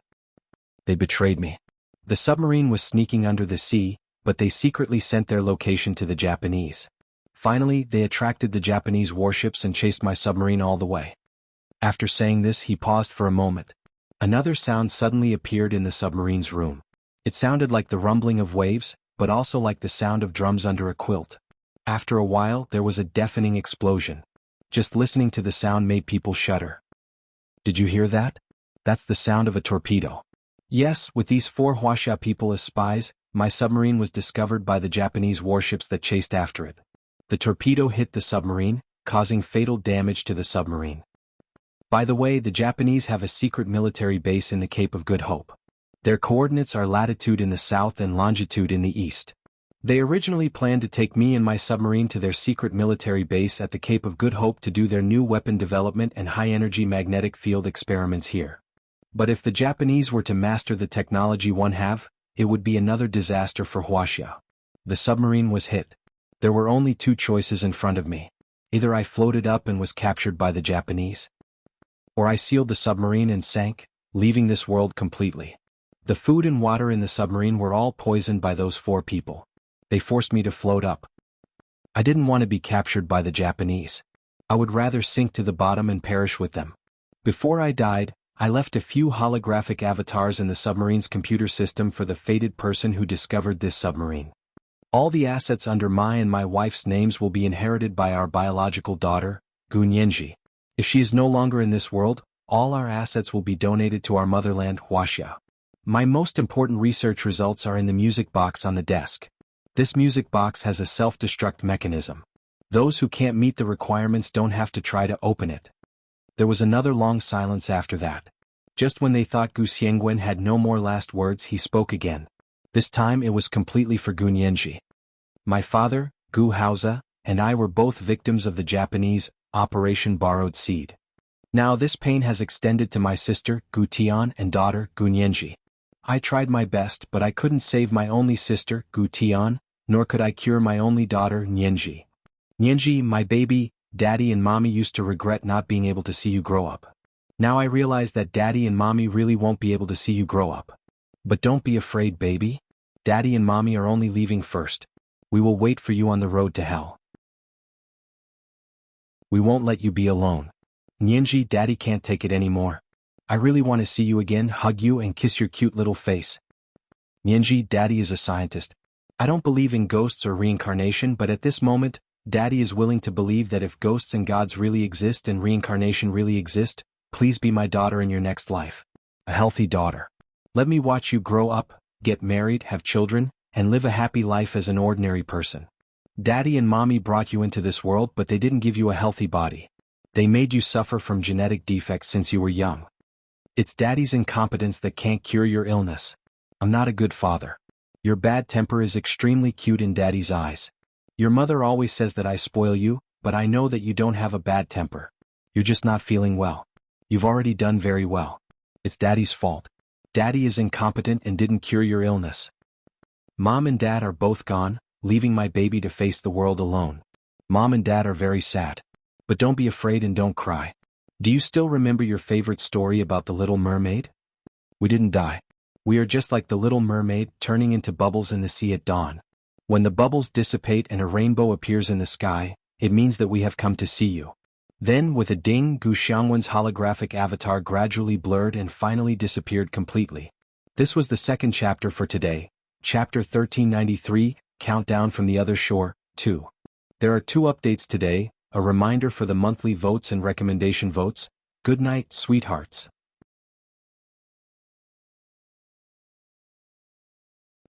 They betrayed me. The submarine was sneaking under the sea, but they secretly sent their location to the Japanese. Finally, they attracted the Japanese warships and chased my submarine all the way. After saying this, he paused for a moment. Another sound suddenly appeared in the submarine's room. It sounded like the rumbling of waves, but also like the sound of drums under a quilt. After a while, there was a deafening explosion. Just listening to the sound made people shudder. Did you hear that? That's the sound of a torpedo. Yes, with these 4 Huaxia people as spies, my submarine was discovered by the Japanese warships that chased after it. The torpedo hit the submarine, causing fatal damage to the submarine. By the way, the Japanese have a secret military base in the Cape of Good Hope. Their coordinates are latitude in the south and longitude in the east. They originally planned to take me and my submarine to their secret military base at the Cape of Good Hope to do their new weapon development and high-energy magnetic field experiments here. But if the Japanese were to master the technology one have, it would be another disaster for Huaxia. The submarine was hit. There were only 2 choices in front of me. Either I floated up and was captured by the Japanese, or I sealed the submarine and sank, leaving this world completely. The food and water in the submarine were all poisoned by those 4 people. They forced me to float up. I didn't want to be captured by the Japanese. I would rather sink to the bottom and perish with them. Before I died, I left a few holographic avatars in the submarine's computer system for the fated person who discovered this submarine. All the assets under my and my wife's names will be inherited by our biological daughter, Gu Nianji. If she is no longer in this world, all our assets will be donated to our motherland, Huaxia. My most important research results are in the music box on the desk. This music box has a self-destruct mechanism. Those who can't meet the requirements don't have to try to open it. There was another long silence after that. Just when they thought Gu Xiangwen had no more last words, he spoke again. This time it was completely for Gu Nianji. My father, Gu Haoza, and I were both victims of the Japanese Operation Borrowed Seed. Now this pain has extended to my sister, Gu Tian, and daughter, Gu Nianji. I tried my best, but I couldn't save my only sister, Gu Tian, nor could I cure my only daughter, Nianji. Nianji, my baby, Daddy and Mommy used to regret not being able to see you grow up. Now I realize that Daddy and Mommy really won't be able to see you grow up. But don't be afraid, baby. Daddy and Mommy are only leaving first. We will wait for you on the road to hell. We won't let you be alone. Nianji, Daddy can't take it anymore. I really want to see you again, hug you and kiss your cute little face. Nianji, Daddy is a scientist. I don't believe in ghosts or reincarnation, but at this moment, Daddy is willing to believe that if ghosts and gods really exist and reincarnation really exist, please be my daughter in your next life. A healthy daughter. Let me watch you grow up, get married, have children, and live a happy life as an ordinary person. Daddy and Mommy brought you into this world, but they didn't give you a healthy body. They made you suffer from genetic defects since you were young. It's Daddy's incompetence that can't cure your illness. I'm not a good father. Your bad temper is extremely cute in Daddy's eyes. Your mother always says that I spoil you, but I know that you don't have a bad temper. You're just not feeling well. You've already done very well. It's Daddy's fault. Daddy is incompetent and didn't cure your illness. Mom and Dad are both gone, leaving my baby to face the world alone. Mom and Dad are very sad. But don't be afraid and don't cry. Do you still remember your favorite story about the Little Mermaid? We didn't die. We are just like the little mermaid turning into bubbles in the sea at dawn. When the bubbles dissipate and a rainbow appears in the sky, it means that we have come to see you. Then, with a ding, Gu Xiangwen's holographic avatar gradually blurred and finally disappeared completely. This was the second chapter for today, Chapter 1393, Countdown from the Other Shore, 2. There are 2 updates today, a reminder for the monthly votes and recommendation votes. Good night, sweethearts.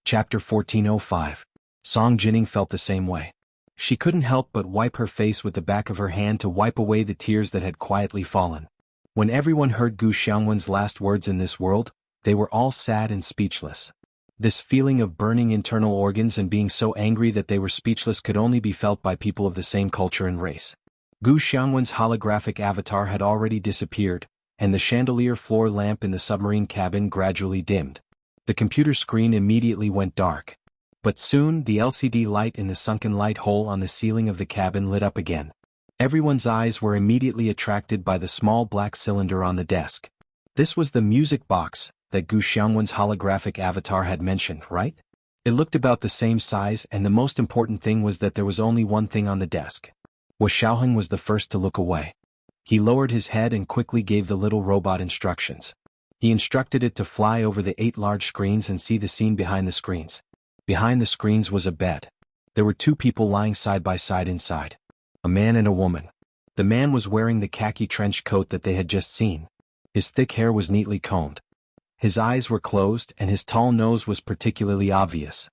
Chapter 1405. Song Jining felt the same way. She couldn't help but wipe her face with the back of her hand to wipe away the tears that had quietly fallen. When everyone heard Gu Xiangwen's last words in this world, they were all sad and speechless. This feeling of burning internal organs and being so angry that they were speechless could only be felt by people of the same culture and race. Gu Xiangwen's holographic avatar had already disappeared, and the chandelier floor lamp in the submarine cabin gradually dimmed. The computer screen immediately went dark. But soon the LCD light in the sunken light hole on the ceiling of the cabin lit up again. Everyone's eyes were immediately attracted by the small black cylinder on the desk. This was the music box that Gu Xiangwen's holographic avatar had mentioned, right? It looked about the same size, and the most important thing was that there was only one thing on the desk. Xiaoheng was the first to look away. He lowered his head and quickly gave the little robot instructions. He instructed it to fly over the 8 large screens and see the scene behind the screens. Behind the screens was a bed. There were 2 people lying side by side inside. A man and a woman. The man was wearing the khaki trench coat that they had just seen. His thick hair was neatly combed. His eyes were closed and his tall nose was particularly obvious.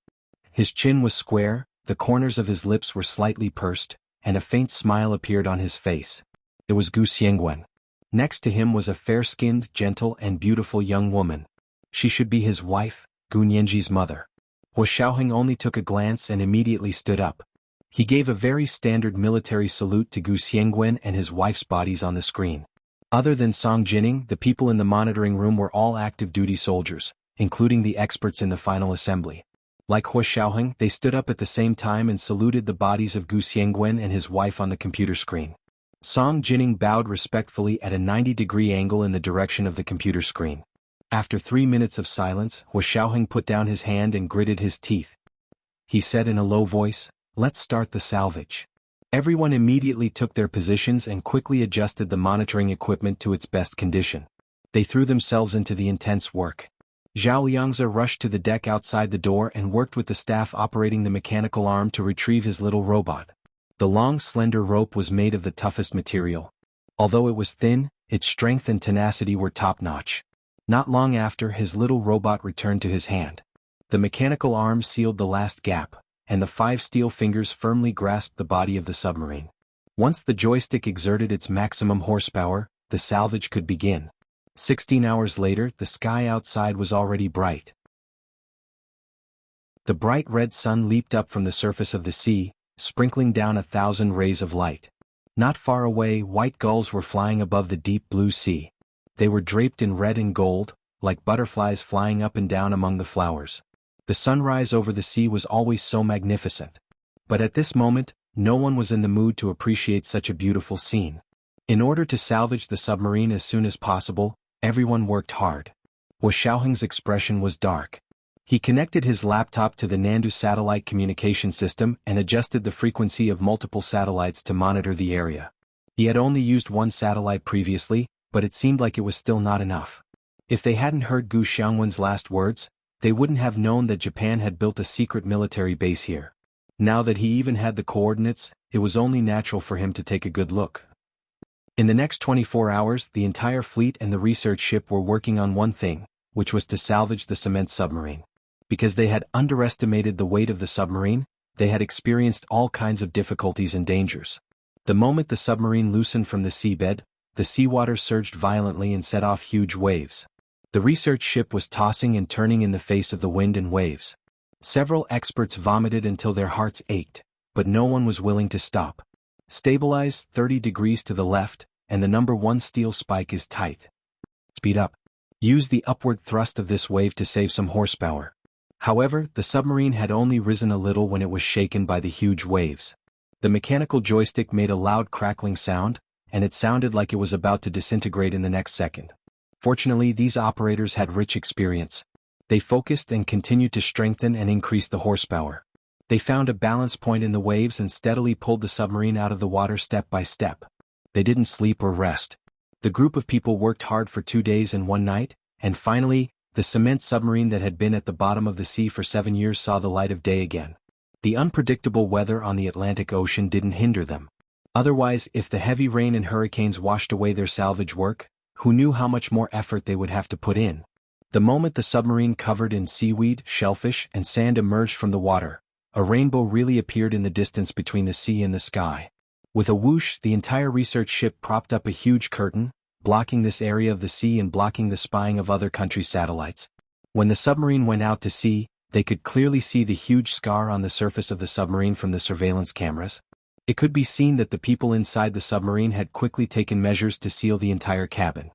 His chin was square, the corners of his lips were slightly pursed, and a faint smile appeared on his face. It was Gu Xiangwen. Next to him was a fair-skinned, gentle and beautiful young woman. She should be his wife, Gu Nianji's mother. Xiaoheng only took a glance and immediately stood up. He gave a very standard military salute to Gu Xiangwen and his wife's bodies on the screen. Other than Song Jining, the people in the monitoring room were all active duty soldiers, including the experts in the final assembly. Like Xiaoheng, they stood up at the same time and saluted the bodies of Gu Xiangwen and his wife on the computer screen. Song Jining bowed respectfully at a 90-degree angle in the direction of the computer screen. After 3 minutes of silence, Xiaoheng put down his hand and gritted his teeth. He said in a low voice, "Let's start the salvage." Everyone immediately took their positions and quickly adjusted the monitoring equipment to its best condition. They threw themselves into the intense work. Zhao Liangzi rushed to the deck outside the door and worked with the staff operating the mechanical arm to retrieve his little robot. The long, slender rope was made of the toughest material. Although it was thin, its strength and tenacity were top-notch. Not long after, his little robot returned to his hand. The mechanical arm sealed the last gap, and the 5 steel fingers firmly grasped the body of the submarine. Once the joystick exerted its maximum horsepower, the salvage could begin. 16 hours later, the sky outside was already bright. The bright red sun leaped up from the surface of the sea, sprinkling down 1,000 rays of light. Not far away, white gulls were flying above the deep blue sea. They were draped in red and gold, like butterflies flying up and down among the flowers. The sunrise over the sea was always so magnificent. But at this moment, no one was in the mood to appreciate such a beautiful scene. In order to salvage the submarine as soon as possible, everyone worked hard. Xiaoheng's expression was dark. He connected his laptop to the Nandu satellite communication system and adjusted the frequency of multiple satellites to monitor the area. He had only used one satellite previously, but it seemed like it was still not enough. If they hadn't heard Gu Xiangwen's last words, they wouldn't have known that Japan had built a secret military base here. Now that he even had the coordinates, it was only natural for him to take a good look. In the next 24 hours, the entire fleet and the research ship were working on one thing, which was to salvage the cement submarine. Because they had underestimated the weight of the submarine, they had experienced all kinds of difficulties and dangers. The moment the submarine loosened from the seabed, the seawater surged violently and set off huge waves. The research ship was tossing and turning in the face of the wind and waves. Several experts vomited until their hearts ached, but no one was willing to stop. Stabilize 30 degrees to the left, and the number 1 steel spike is tight. Speed up. Use the upward thrust of this wave to save some horsepower. However, the submarine had only risen a little when it was shaken by the huge waves. The mechanical joystick made a loud crackling sound, and it sounded like it was about to disintegrate in the next second. Fortunately, these operators had rich experience. They focused and continued to strengthen and increase the horsepower. They found a balance point in the waves and steadily pulled the submarine out of the water step by step. They didn't sleep or rest. The group of people worked hard for 2 days and 1 night, and finally, the cement submarine that had been at the bottom of the sea for 7 years saw the light of day again. The unpredictable weather on the Atlantic Ocean didn't hinder them. Otherwise, if the heavy rain and hurricanes washed away their salvage work, who knew how much more effort they would have to put in? The moment the submarine covered in seaweed, shellfish, and sand emerged from the water, a rainbow really appeared in the distance between the sea and the sky. With a whoosh, the entire research ship propped up a huge curtain, blocking this area of the sea and blocking the spying of other countries' satellites. When the submarine went out to sea, they could clearly see the huge scar on the surface of the submarine from the surveillance cameras. It could be seen that the people inside the submarine had quickly taken measures to seal the entire cabin.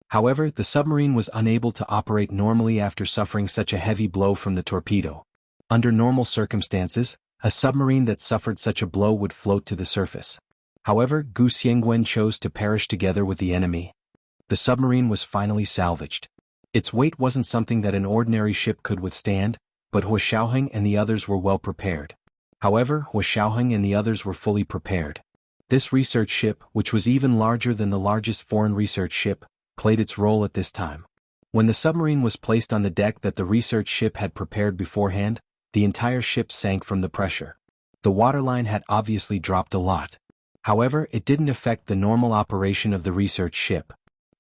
However, the submarine was unable to operate normally after suffering such a heavy blow from the torpedo. Under normal circumstances, a submarine that suffered such a blow would float to the surface. However, Gu Xiangwen chose to perish together with the enemy. The submarine was finally salvaged. Its weight wasn't something that an ordinary ship could withstand, but Hua Xiaoheng and the others were well prepared. However, Hua Xiaoheng and the others were fully prepared. This research ship, which was even larger than the largest foreign research ship, played its role at this time. When the submarine was placed on the deck that the research ship had prepared beforehand, the entire ship sank from the pressure. The waterline had obviously dropped a lot. However, it didn't affect the normal operation of the research ship.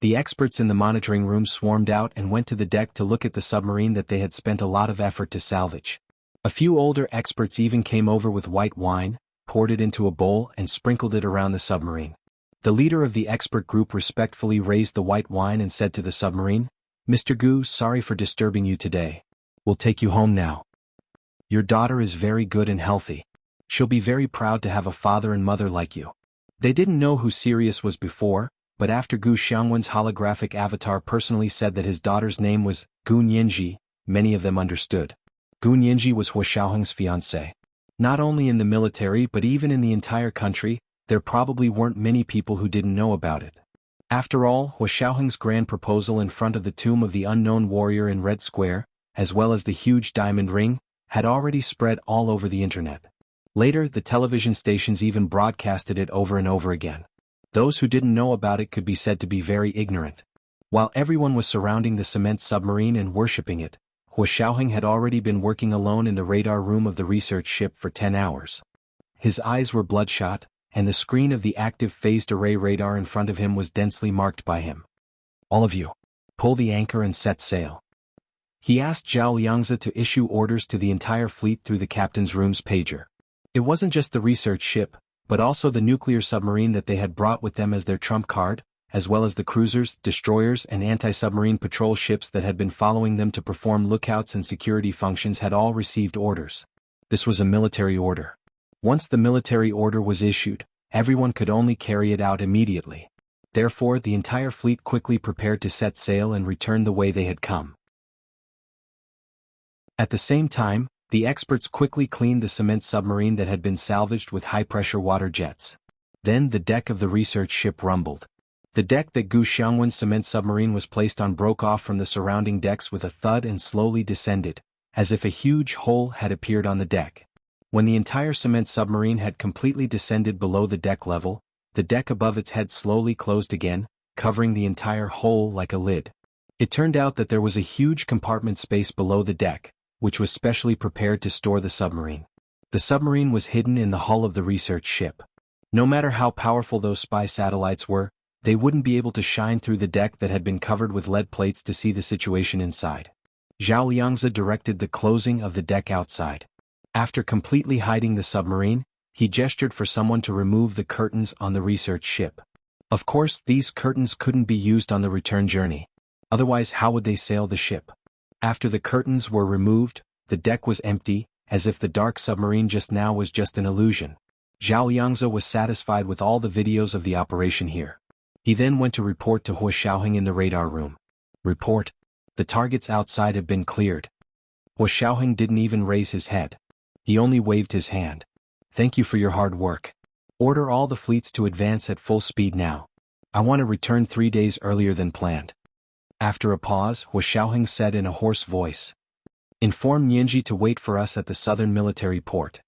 The experts in the monitoring room swarmed out and went to the deck to look at the submarine that they had spent a lot of effort to salvage. A few older experts even came over with white wine, poured it into a bowl and sprinkled it around the submarine. The leader of the expert group respectfully raised the white wine and said to the submarine, "Mr. Gu, sorry for disturbing you today. We'll take you home now. Your daughter is very good and healthy. She'll be very proud to have a father and mother like you." They didn't know who Sirius was before, but after Gu Xiangwen's holographic avatar personally said that his daughter's name was Gu Nianji, many of them understood. Gu Nianji was Hua Xiaoheng's fiancé. Not only in the military but even in the entire country, there probably weren't many people who didn't know about it. After all, Hua Xiaoheng's grand proposal in front of the tomb of the unknown warrior in Red Square, as well as the huge diamond ring, had already spread all over the internet. Later, the television stations even broadcasted it over and over again. Those who didn't know about it could be said to be very ignorant. While everyone was surrounding the cement submarine and worshipping it, Hua Xiaoheng had already been working alone in the radar room of the research ship for 10 hours. His eyes were bloodshot, and the screen of the active phased array radar in front of him was densely marked by him. "All of you, pull the anchor and set sail." He asked Zhao Liangzi to issue orders to the entire fleet through the captain's room's pager. It wasn't just the research ship, but also the nuclear submarine that they had brought with them as their trump card, as well as the cruisers, destroyers and anti-submarine patrol ships that had been following them to perform lookouts and security functions had all received orders. This was a military order. Once the military order was issued, everyone could only carry it out immediately. Therefore, the entire fleet quickly prepared to set sail and return the way they had come. At the same time, the experts quickly cleaned the cement submarine that had been salvaged with high-pressure water jets. Then the deck of the research ship rumbled. The deck that Gu Xiangwen's cement submarine was placed on broke off from the surrounding decks with a thud and slowly descended, as if a huge hole had appeared on the deck. When the entire cement submarine had completely descended below the deck level, the deck above its head slowly closed again, covering the entire hole like a lid. It turned out that there was a huge compartment space below the deck, which was specially prepared to store the submarine. The submarine was hidden in the hull of the research ship. No matter how powerful those spy satellites were, they wouldn't be able to shine through the deck that had been covered with lead plates to see the situation inside. Zhao Liangzi directed the closing of the deck outside. After completely hiding the submarine, he gestured for someone to remove the curtains on the research ship. Of course, these curtains couldn't be used on the return journey. Otherwise, how would they sail the ship? After the curtains were removed, the deck was empty, as if the dark submarine just now was just an illusion. Zhao Liangzi was satisfied with all the videos of the operation here. He then went to report to Hua Xiaoheng in the radar room. "Report. The targets outside have been cleared." Hua Xiaoheng didn't even raise his head. He only waved his hand. "Thank you for your hard work. Order all the fleets to advance at full speed now. I want to return 3 days earlier than planned." After a pause, Hua Xiaoheng said in a hoarse voice. Inform Nianji to wait for us at the southern military port.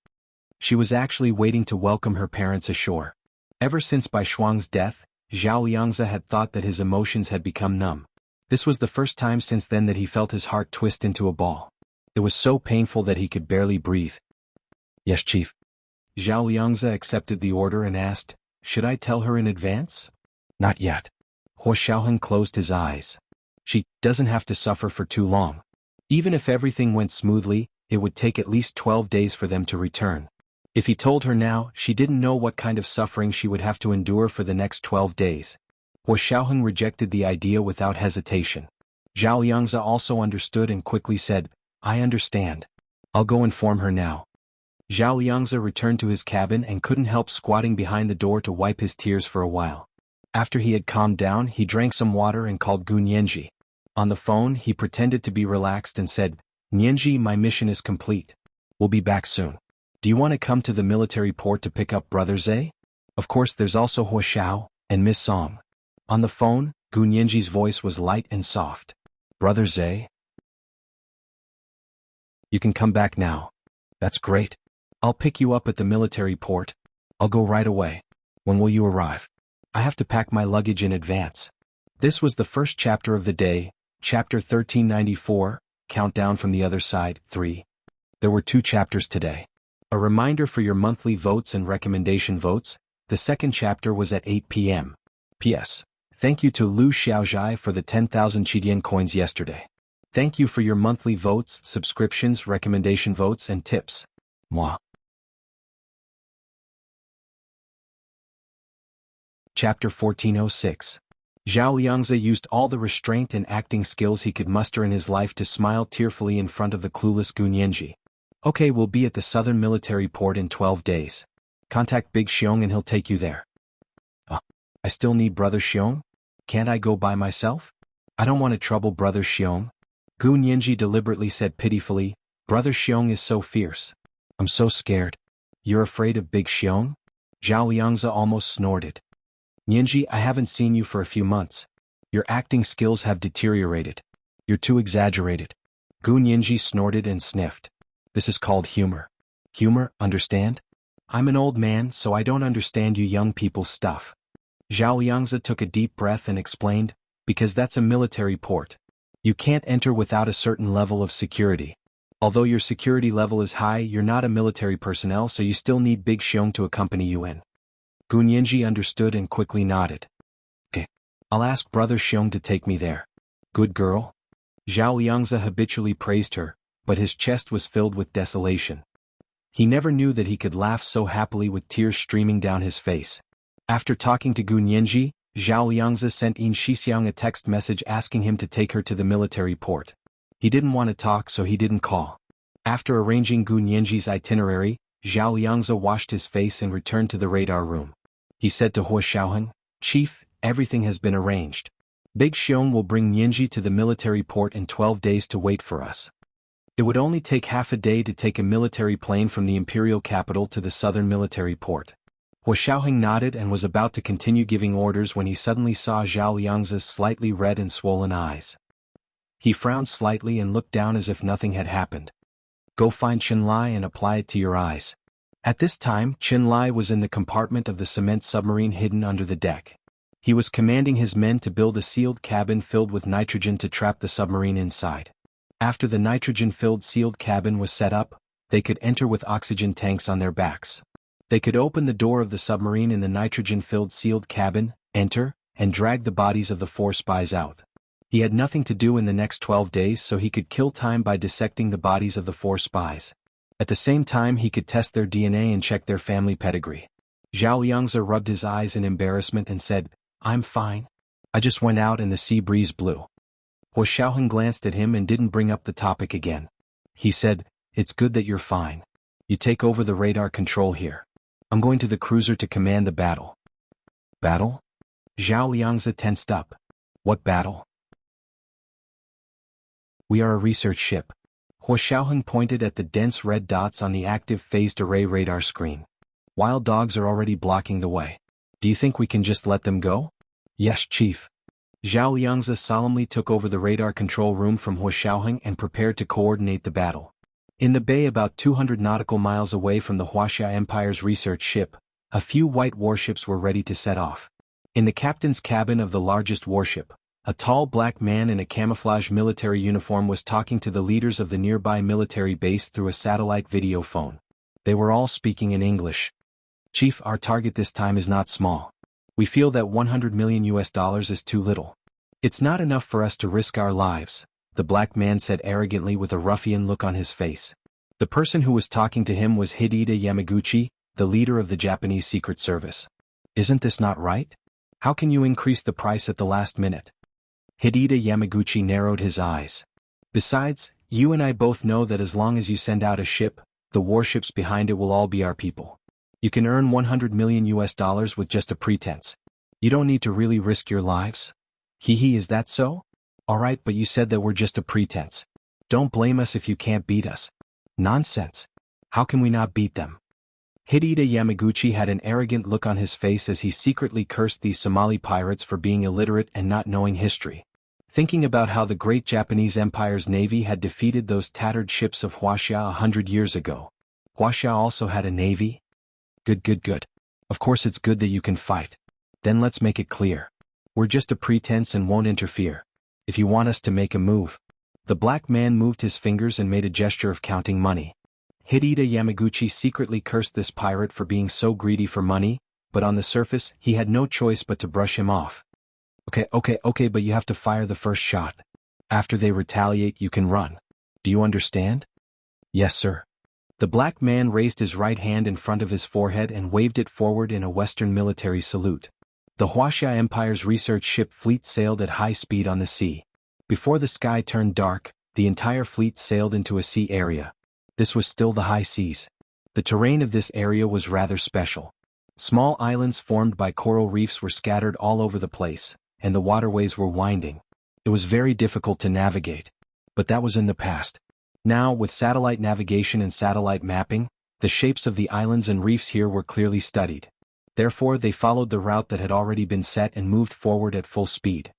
She was actually waiting to welcome her parents ashore. Ever since Bai Shuang's death, Zhao Liangzi had thought that his emotions had become numb. This was the first time since then that he felt his heart twist into a ball. It was so painful that he could barely breathe. Yes, Chief. Zhao Liangzi accepted the order and asked, should I tell her in advance? Not yet. Hua Xiaoheng closed his eyes. She doesn't have to suffer for too long. Even if everything went smoothly, it would take at least 12 days for them to return. If he told her now, she didn't know what kind of suffering she would have to endure for the next 12 days. Hua Xiaoheng rejected the idea without hesitation. Zhao Liangzi also understood and quickly said, I understand. I'll go inform her now. Zhao Liangzi returned to his cabin and couldn't help squatting behind the door to wipe his tears for a while. After he had calmed down, he drank some water and called Gu Nianji. On the phone, he pretended to be relaxed and said, Nianji, my mission is complete. We'll be back soon. Do you want to come to the military port to pick up Brother Zhe? Of course, there's also Hua Xiao and Miss Song. On the phone, Gu Nianji's voice was light and soft. Brother Zhe? You can come back now. That's great. I'll pick you up at the military port. I'll go right away. When will you arrive? I have to pack my luggage in advance. This was the first chapter of the day, chapter 1394, Countdown from the Other Side, 3. There were 2 chapters today. A reminder for your monthly votes and recommendation votes, the second chapter was at 8 p.m. P.S. Thank you to Lu Xiaozhai for the 10,000 Qidian coins yesterday. Thank you for your monthly votes, subscriptions, recommendation votes, and tips. Moi. Chapter 1406. Zhao Liangzi used all the restraint and acting skills he could muster in his life to smile tearfully in front of the clueless Gu Nianji. Okay, we'll be at the southern military port in 12 days. Contact Big Xiong and he'll take you there. I still need Brother Xiong? Can't I go by myself? I don't want to trouble Brother Xiong. Gu Nianji deliberately said pitifully, Brother Xiong is so fierce. I'm so scared. You're afraid of Big Xiong? Zhao Liangzi almost snorted. Nianji, I haven't seen you for a few months. Your acting skills have deteriorated. You're too exaggerated. Gu Nianji snorted and sniffed. This is called humor. Humor, understand? I'm an old man, so I don't understand you young people's stuff. Zhao Liangzi took a deep breath and explained, because that's a military port. You can't enter without a certain level of security. Although your security level is high, you're not a military personnel, so you still need Big Xiong to accompany you in. Gu Nianji understood and quickly nodded. Okay, I'll ask Brother Xiong to take me there. Good girl. Zhao Liangzi habitually praised her, but his chest was filled with desolation. He never knew that he could laugh so happily with tears streaming down his face. After talking to Gu Nianji, Zhao Liangzi sent Yin Shixiang a text message asking him to take her to the military port. He didn't want to talk, so he didn't call. After arranging Gu Nianji's itinerary, Zhao Liangzi washed his face and returned to the radar room. He said to Hua Xiaoheng, Chief, everything has been arranged. Big Xiong will bring Nianji to the military port in 12 days to wait for us. It would only take half a day to take a military plane from the imperial capital to the southern military port. Hua Xiaoheng nodded and was about to continue giving orders when he suddenly saw Zhao Liangzi's slightly red and swollen eyes. He frowned slightly and looked down as if nothing had happened. Go find Qinlai and apply it to your eyes. At this time, Qinlai was in the compartment of the cement submarine hidden under the deck. He was commanding his men to build a sealed cabin filled with nitrogen to trap the submarine inside. After the nitrogen-filled sealed cabin was set up, they could enter with oxygen tanks on their backs. They could open the door of the submarine in the nitrogen-filled sealed cabin, enter, and drag the bodies of the 4 spies out. He had nothing to do in the next 12 days, so he could kill time by dissecting the bodies of the 4 spies. At the same time, he could test their DNA and check their family pedigree. Zhao Liangzi rubbed his eyes in embarrassment and said, I'm fine. I just went out and the sea breeze blew. Hua Xiaoheng glanced at him and didn't bring up the topic again. He said, It's good that you're fine. You take over the radar control here. I'm going to the cruiser to command the battle. Battle? Zhao Liangzi tensed up. What battle? We are a research ship. Hua Xiaoheng pointed at the dense red dots on the active phased array radar screen. Wild dogs are already blocking the way. Do you think we can just let them go? Yes, Chief. Zhao Liangzi solemnly took over the radar control room from Hua Xiaoheng and prepared to coordinate the battle. In the bay about 200 nautical miles away from the Huaxia Empire's research ship, a few white warships were ready to set off. In the captain's cabin of the largest warship, a tall black man in a camouflage military uniform was talking to the leaders of the nearby military base through a satellite video phone. They were all speaking in English. Chief, our target this time is not small. We feel that $100 million is too little. It's not enough for us to risk our lives, the black man said arrogantly with a ruffian look on his face. The person who was talking to him was Hideta Yamaguchi, the leader of the Japanese Secret Service. Isn't this not right? How can you increase the price at the last minute? Hideta Yamaguchi narrowed his eyes. Besides, you and I both know that as long as you send out a ship, the warships behind it will all be our people. You can earn $100 million with just a pretense. You don't need to really risk your lives. Is that so? Alright, but you said that we're just a pretense. Don't blame us if you can't beat us. Nonsense. How can we not beat them? Hideta Yamaguchi had an arrogant look on his face as he secretly cursed these Somali pirates for being illiterate and not knowing history. Thinking about how the great Japanese Empire's navy had defeated those tattered ships of Huaxia 100 years ago. Huaxia also had a navy? Good. Of course it's good that you can fight. Then let's make it clear. We're just a pretense and won't interfere. If you want us to make a move. The black man moved his fingers and made a gesture of counting money. Hideta Yamaguchi secretly cursed this pirate for being so greedy for money, but on the surface he had no choice but to brush him off. Okay, but you have to fire the first shot. After they retaliate you can run. Do you understand? Yes, sir. The black man raised his right hand in front of his forehead and waved it forward in a Western military salute. The Huaxia Empire's research ship fleet sailed at high speed on the sea. Before the sky turned dark, the entire fleet sailed into a sea area. This was still the high seas. The terrain of this area was rather special. Small islands formed by coral reefs were scattered all over the place, and the waterways were winding. It was very difficult to navigate. But that was in the past. Now, with satellite navigation and satellite mapping, the shapes of the islands and reefs here were clearly studied. Therefore, they followed the route that had already been set and moved forward at full speed.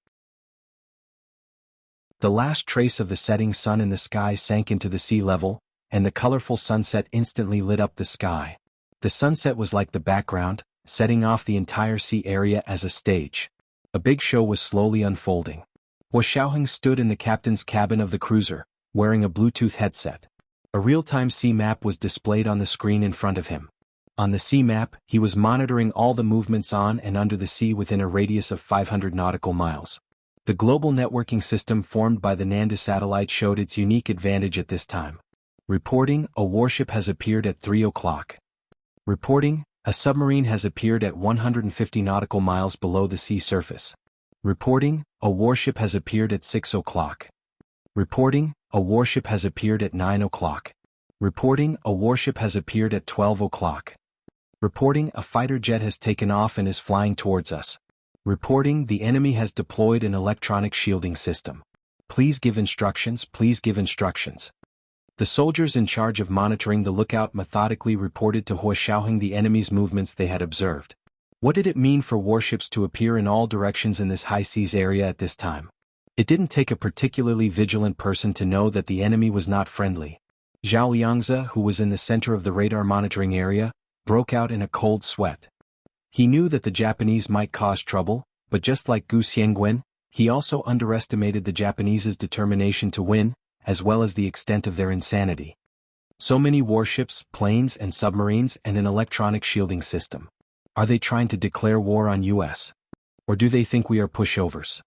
The last trace of the setting sun in the sky sank into the sea level, and the colorful sunset instantly lit up the sky. The sunset was like the background, setting off the entire sea area as a stage. A big show was slowly unfolding. Hua Xiaoheng stood in the captain's cabin of the cruiser, wearing a Bluetooth headset. A real-time sea map was displayed on the screen in front of him. On the sea map, he was monitoring all the movements on and under the sea within a radius of 500 nautical miles. The global networking system formed by the Nanda satellite showed its unique advantage at this time. Reporting, a warship has appeared at 3 o'clock. Reporting, a submarine has appeared at 150 nautical miles below the sea surface. Reporting, a warship has appeared at 6 o'clock. Reporting, a warship has appeared at 9 o'clock. Reporting, a warship has appeared at 12 o'clock. Reporting, a fighter jet has taken off and is flying towards us. Reporting, the enemy has deployed an electronic shielding system. Please give instructions, please give instructions. The soldiers in charge of monitoring the lookout methodically reported to Hua Xiaoheng the enemy's movements they had observed. What did it mean for warships to appear in all directions in this high seas area at this time? It didn't take a particularly vigilant person to know that the enemy was not friendly. Zhao Liangzi, who was in the center of the radar monitoring area, broke out in a cold sweat. He knew that the Japanese might cause trouble, but just like Gu Xiangwen, he also underestimated the Japanese's determination to win, as well as the extent of their insanity. So many warships, planes and submarines and an electronic shielding system. Are they trying to declare war on US? Or do they think we are pushovers?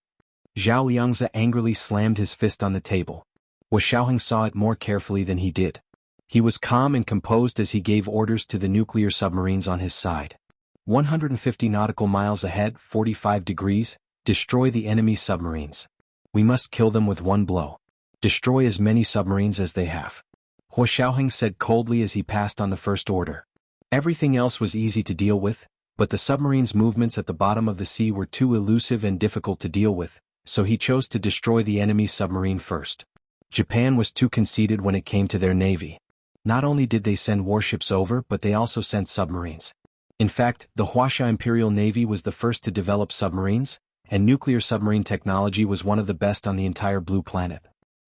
Zhao Liangzi angrily slammed his fist on the table. Hua Xiaoheng saw it more carefully than he did. He was calm and composed as he gave orders to the nuclear submarines on his side. 150 nautical miles ahead, 45 degrees, destroy the enemy submarines. We must kill them with one blow. Destroy as many submarines as they have. Hua Xiaoheng said coldly as he passed on the first order. Everything else was easy to deal with, but the submarines' movements at the bottom of the sea were too elusive and difficult to deal with, so he chose to destroy the enemy submarine first. Japan was too conceited when it came to their navy. Not only did they send warships over, but they also sent submarines. In fact, the Huaxia Imperial Navy was the first to develop submarines, and nuclear submarine technology was one of the best on the entire Blue Planet.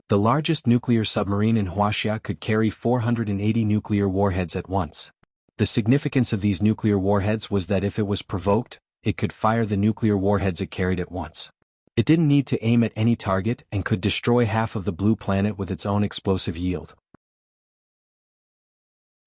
The largest nuclear submarine in Wuxia could carry 480 nuclear warheads at once. The significance of these nuclear warheads was that if it was provoked, it could fire the nuclear warheads it carried at once. It didn't need to aim at any target and could destroy half of the Blue Planet with its own explosive yield.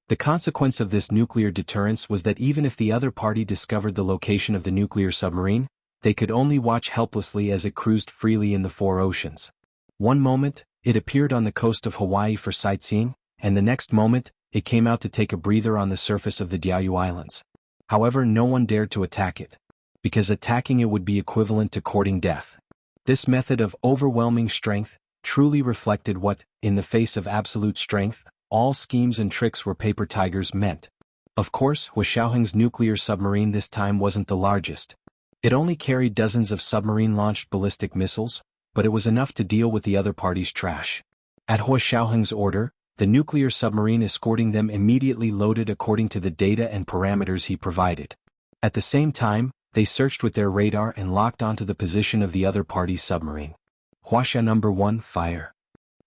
The consequence of this nuclear deterrence was that even if the other party discovered the location of the nuclear submarine, they could only watch helplessly as it cruised freely in the four oceans. One moment, it appeared on the coast of Hawaii for sightseeing, and the next moment, it came out to take a breather on the surface of the Diaoyu Islands. However, no one dared to attack it, because attacking it would be equivalent to courting death. This method of overwhelming strength truly reflected what, in the face of absolute strength, all schemes and tricks were paper tigers meant. Of course, Wuxiaoheng's nuclear submarine this time wasn't the largest. It only carried dozens of submarine-launched ballistic missiles, but it was enough to deal with the other party's trash. At Wuxiaoheng's order, the nuclear submarine escorting them immediately loaded according to the data and parameters he provided. At the same time, they searched with their radar and locked onto the position of the other party's submarine. Wuxia No. 1, fire.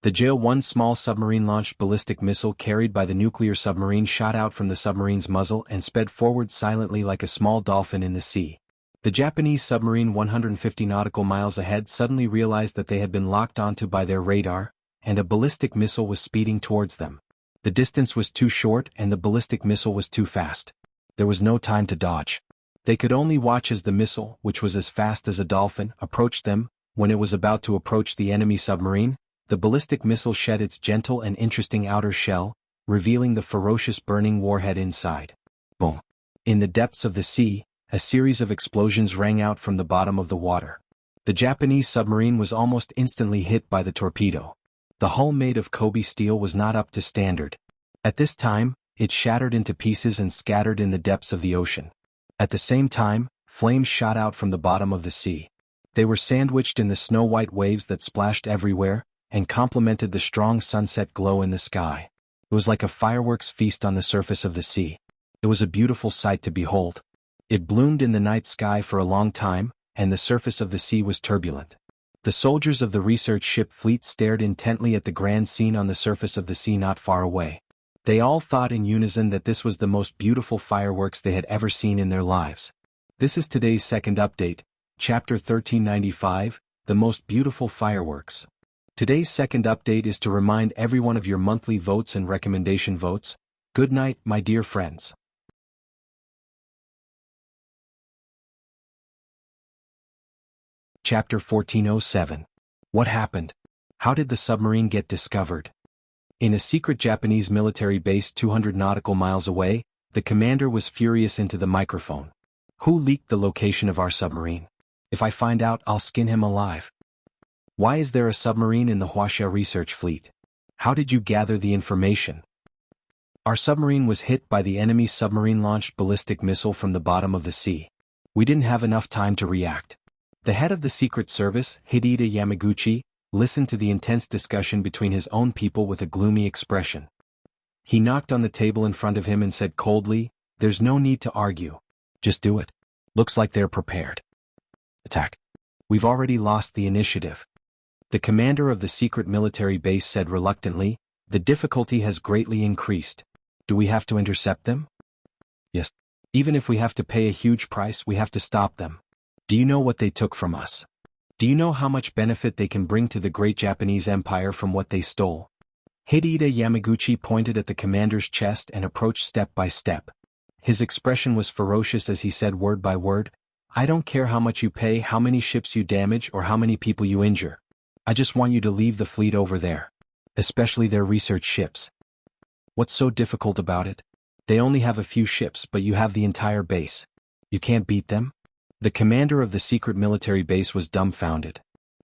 The JO-1 small submarine-launched ballistic missile carried by the nuclear submarine shot out from the submarine's muzzle and sped forward silently like a small dolphin in the sea. The Japanese submarine 150 nautical miles ahead suddenly realized that they had been locked onto by their radar, and a ballistic missile was speeding towards them. The distance was too short and the ballistic missile was too fast. There was no time to dodge. They could only watch as the missile, which was as fast as a dolphin, approached them. When it was about to approach the enemy submarine, the ballistic missile shed its gentle and interesting outer shell, revealing the ferocious burning warhead inside. Boom! In the depths of the sea, a series of explosions rang out from the bottom of the water. The Japanese submarine was almost instantly hit by the torpedo. The hull made of Kobe steel was not up to standard. At this time, it shattered into pieces and scattered in the depths of the ocean. At the same time, flames shot out from the bottom of the sea. They were sandwiched in the snow-white waves that splashed everywhere, and complemented the strong sunset glow in the sky. It was like a fireworks feast on the surface of the sea. It was a beautiful sight to behold. It bloomed in the night sky for a long time, and the surface of the sea was turbulent. The soldiers of the research ship fleet stared intently at the grand scene on the surface of the sea not far away. They all thought in unison that this was the most beautiful fireworks they had ever seen in their lives. This is today's second update, Chapter 1395, The Most Beautiful Fireworks. Today's second update is to remind everyone of your monthly votes and recommendation votes. Good night, my dear friends. Chapter 1407. What happened? How did the submarine get discovered? In a secret Japanese military base 200 nautical miles away, the commander was furious into the microphone. Who leaked the location of our submarine? If I find out, I'll skin him alive. Why is there a submarine in the Wuxia research fleet? How did you gather the information? Our submarine was hit by the enemy's submarine-launched ballistic missile from the bottom of the sea. We didn't have enough time to react. The head of the Secret Service, Hidehide Yamaguchi, listened to the intense discussion between his own people with a gloomy expression. He knocked on the table in front of him and said coldly, "There's no need to argue. Just do it. Looks like they're prepared. Attack. We've already lost the initiative." The commander of the secret military base said reluctantly, "The difficulty has greatly increased. Do we have to intercept them?" "Yes. Even if we have to pay a huge price, we have to stop them. Do you know what they took from us? Do you know how much benefit they can bring to the great Japanese empire from what they stole?" Hidehide Yamaguchi pointed at the commander's chest and approached step by step. His expression was ferocious as he said word by word, "I don't care how much you pay, how many ships you damage, or how many people you injure. I just want you to leave the fleet over there. Especially their research ships. What's so difficult about it? They only have a few ships, but you have the entire base. You can't beat them?" The commander of the secret military base was dumbfounded.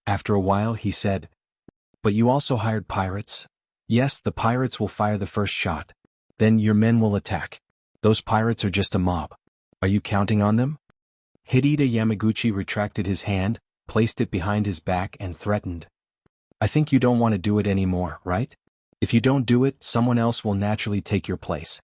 After a while he said, "But you also hired pirates?" "Yes, the pirates will fire the first shot. Then your men will attack. Those pirates are just a mob. Are you counting on them?" Hidehide Yamaguchi retracted his hand, placed it behind his back and threatened. "I think you don't want to do it anymore, right? If you don't do it, someone else will naturally take your place."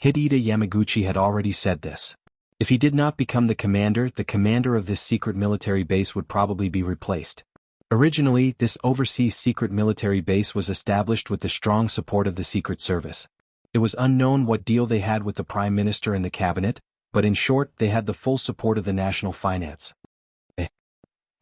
Hidehide Yamaguchi had already said this. If he did not become the commander of this secret military base would probably be replaced. Originally, this overseas secret military base was established with the strong support of the Secret Service. It was unknown what deal they had with the Prime Minister and the cabinet, but in short, they had the full support of the national finance.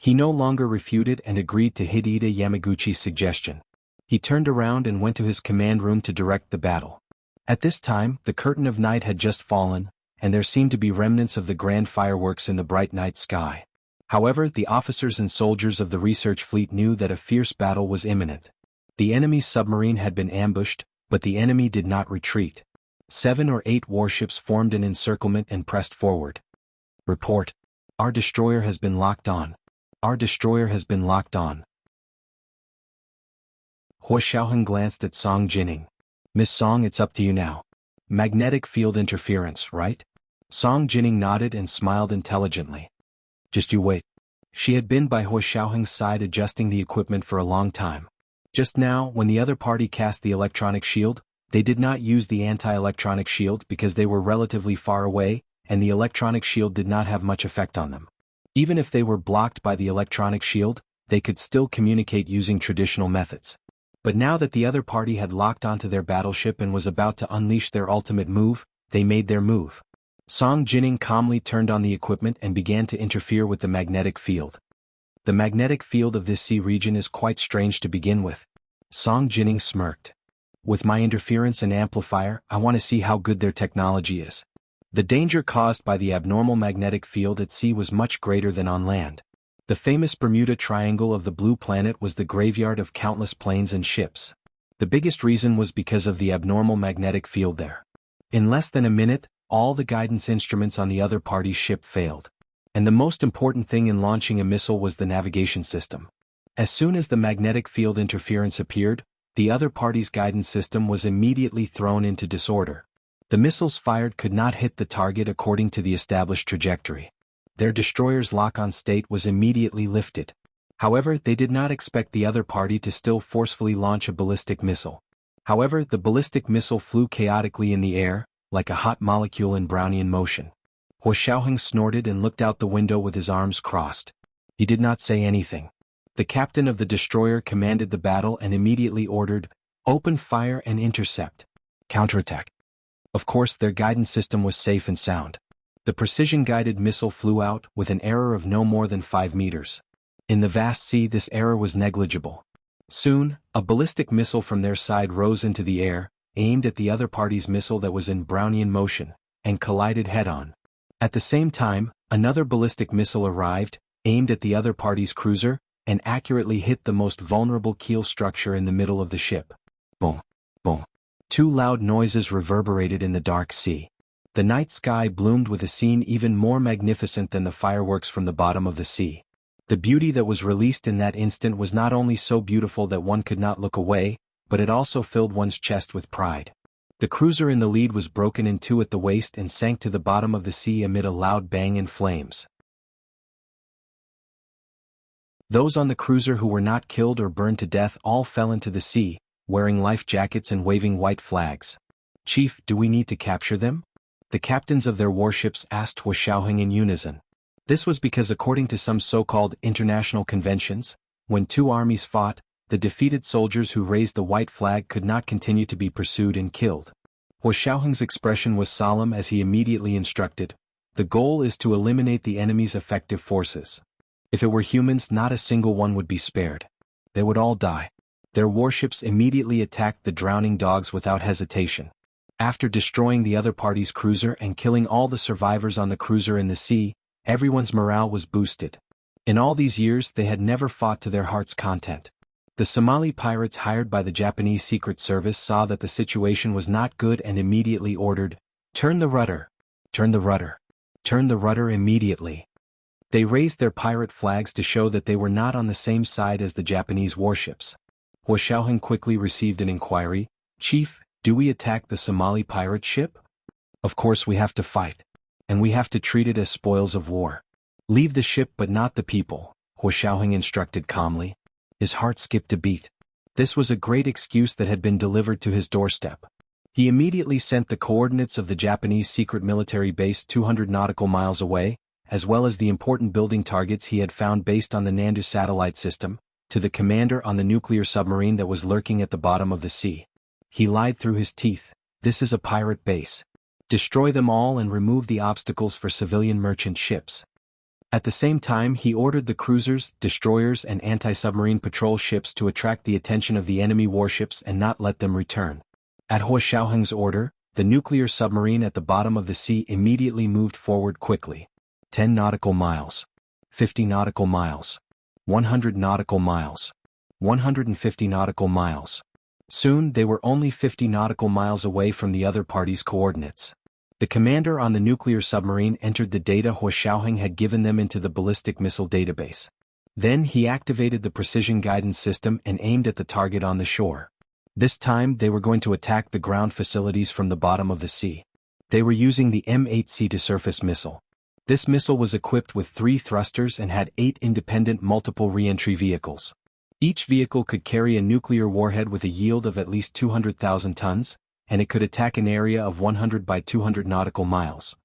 He no longer refuted and agreed to Hidehide Yamaguchi's suggestion. He turned around and went to his command room to direct the battle. At this time, the curtain of night had just fallen, and there seemed to be remnants of the grand fireworks in the bright night sky. However, the officers and soldiers of the research fleet knew that a fierce battle was imminent. The enemy's submarine had been ambushed, but the enemy did not retreat. 7 or 8 warships formed an encirclement and pressed forward. Report. Our destroyer has been locked on. Our destroyer has been locked on. Hua Xiaoheng glanced at Song Jining. Miss Song, it's up to you now. Magnetic field interference, right? Song Jining nodded and smiled intelligently. Just you wait. She had been by Hua Xiaoheng's side adjusting the equipment for a long time. Just now, when the other party cast the electronic shield, they did not use the anti-electronic shield because they were relatively far away, and the electronic shield did not have much effect on them. Even if they were blocked by the electronic shield, they could still communicate using traditional methods. But now that the other party had locked onto their battleship and was about to unleash their ultimate move, they made their move. Song Jining calmly turned on the equipment and began to interfere with the magnetic field. The magnetic field of this sea region is quite strange to begin with. Song Jining smirked. With my interference and amplifier, I want to see how good their technology is. The danger caused by the abnormal magnetic field at sea was much greater than on land. The famous Bermuda Triangle of the Blue Planet was the graveyard of countless planes and ships. The biggest reason was because of the abnormal magnetic field there. In less than a minute, all the guidance instruments on the other party's ship failed. And the most important thing in launching a missile was the navigation system. As soon as the magnetic field interference appeared, the other party's guidance system was immediately thrown into disorder. The missiles fired could not hit the target according to the established trajectory. Their destroyer's lock-on state was immediately lifted. However, they did not expect the other party to still forcefully launch a ballistic missile. However, the ballistic missile flew chaotically in the air, like a hot molecule in Brownian motion. Hua Xiaoheng snorted and looked out the window with his arms crossed. He did not say anything. The captain of the destroyer commanded the battle and immediately ordered, "Open fire and intercept. Counterattack." Of course, their guidance system was safe and sound. The precision-guided missile flew out with an error of no more than 5 meters. In the vast sea, this error was negligible. Soon, a ballistic missile from their side rose into the air, aimed at the other party's missile that was in Brownian motion, and collided head-on. At the same time, another ballistic missile arrived, aimed at the other party's cruiser, and accurately hit the most vulnerable keel structure in the middle of the ship. Boom! Boom! 2 loud noises reverberated in the dark sea. The night sky bloomed with a scene even more magnificent than the fireworks from the bottom of the sea. The beauty that was released in that instant was not only so beautiful that one could not look away, but it also filled one's chest with pride. The cruiser in the lead was broken in 2 at the waist and sank to the bottom of the sea amid a loud bang and flames. Those on the cruiser who were not killed or burned to death all fell into the sea, wearing life jackets and waving white flags. "Chief, do we need to capture them?" The captains of their warships asked Hua Xiaoheng in unison. This was because according to some so-called international conventions, when 2 armies fought, the defeated soldiers who raised the white flag could not continue to be pursued and killed. Hua Xiaoheng's expression was solemn as he immediately instructed, "The goal is to eliminate the enemy's effective forces. If it were humans, not a single one would be spared. They would all die." Their warships immediately attacked the drowning dogs without hesitation. After destroying the other party's cruiser and killing all the survivors on the cruiser in the sea, everyone's morale was boosted. In all these years, they had never fought to their heart's content. The Somali pirates hired by the Japanese Secret Service saw that the situation was not good and immediately ordered, "Turn the rudder! Turn the rudder! Turn the rudder immediately!" They raised their pirate flags to show that they were not on the same side as the Japanese warships. Hua Xiaoheng quickly received an inquiry, "Chief, do we attack the Somali pirate ship?" "Of course we have to fight. And we have to treat it as spoils of war. Leave the ship but not the people," Hua Xiaoheng instructed calmly. His heart skipped a beat. This was a great excuse that had been delivered to his doorstep. He immediately sent the coordinates of the Japanese secret military base 200 nautical miles away, as well as the important building targets he had found based on the Nandu satellite system, to the commander on the nuclear submarine that was lurking at the bottom of the sea. He lied through his teeth. This is a pirate base. Destroy them all and remove the obstacles for civilian merchant ships. At the same time, he ordered the cruisers, destroyers and anti-submarine patrol ships to attract the attention of the enemy warships and not let them return. At Hua Xiaoheng's order, the nuclear submarine at the bottom of the sea immediately moved forward quickly. 10 nautical miles. 50 nautical miles. 100 nautical miles. 150 nautical miles. Soon they were only 50 nautical miles away from the other party's coordinates. The commander on the nuclear submarine entered the data Hua Xiaoheng had given them into the ballistic missile database. Then he activated the precision guidance system and aimed at the target on the shore. This time they were going to attack the ground facilities from the bottom of the sea. They were using the M8 sea-to-surface missile. This missile was equipped with 3 thrusters and had 8 independent multiple re-entry vehicles. Each vehicle could carry a nuclear warhead with a yield of at least 200,000 tons, and it could attack an area of 100 by 200 nautical miles.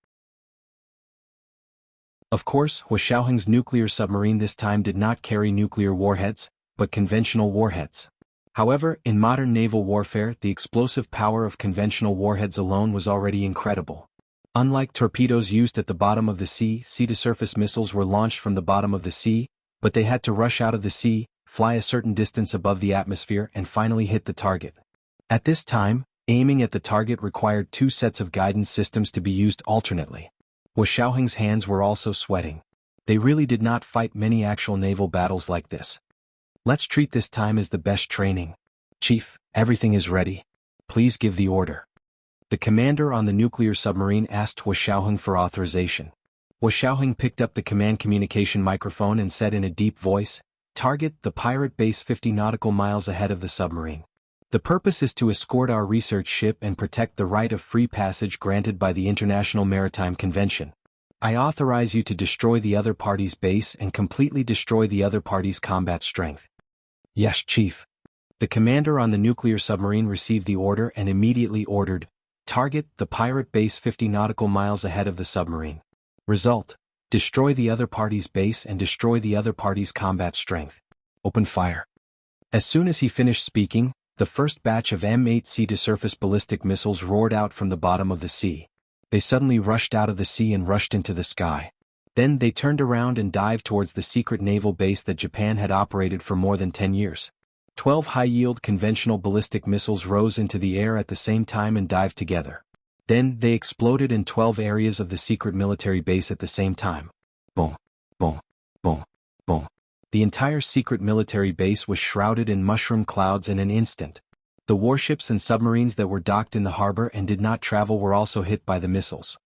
Of course, Hua Xiaoheng's nuclear submarine this time did not carry nuclear warheads, but conventional warheads. However, in modern naval warfare, the explosive power of conventional warheads alone was already incredible. Unlike torpedoes used at the bottom of the sea, sea-to-surface missiles were launched from the bottom of the sea, but they had to rush out of the sea, fly a certain distance above the atmosphere and finally hit the target. At this time, aiming at the target required 2 sets of guidance systems to be used alternately. Hua Xiaoheng's hands were also sweating. They really did not fight many actual naval battles like this. Let's treat this time as the best training. Chief, everything is ready. Please give the order. The commander on the nuclear submarine asked Hua Xiaoheng for authorization. Hua Xiaoheng picked up the command communication microphone and said in a deep voice, "Target the pirate base 50 nautical miles ahead of the submarine. The purpose is to escort our research ship and protect the right of free passage granted by the International Maritime Convention. I authorize you to destroy the other party's base and completely destroy the other party's combat strength." Yes, Chief. The commander on the nuclear submarine received the order and immediately ordered, "Target the pirate base 50 nautical miles ahead of the submarine. Result: destroy the other party's base and destroy the other party's combat strength. Open fire." As soon as he finished speaking, the first batch of M8 sea-to-surface ballistic missiles roared out from the bottom of the sea. They suddenly rushed out of the sea and rushed into the sky. Then they turned around and dived towards the secret naval base that Japan had operated for more than 10 years. 12 high-yield conventional ballistic missiles rose into the air at the same time and dived together. Then they exploded in 12 areas of the secret military base at the same time. Boom, boom, boom, boom. The entire secret military base was shrouded in mushroom clouds in an instant. The warships and submarines that were docked in the harbor and did not travel were also hit by the missiles.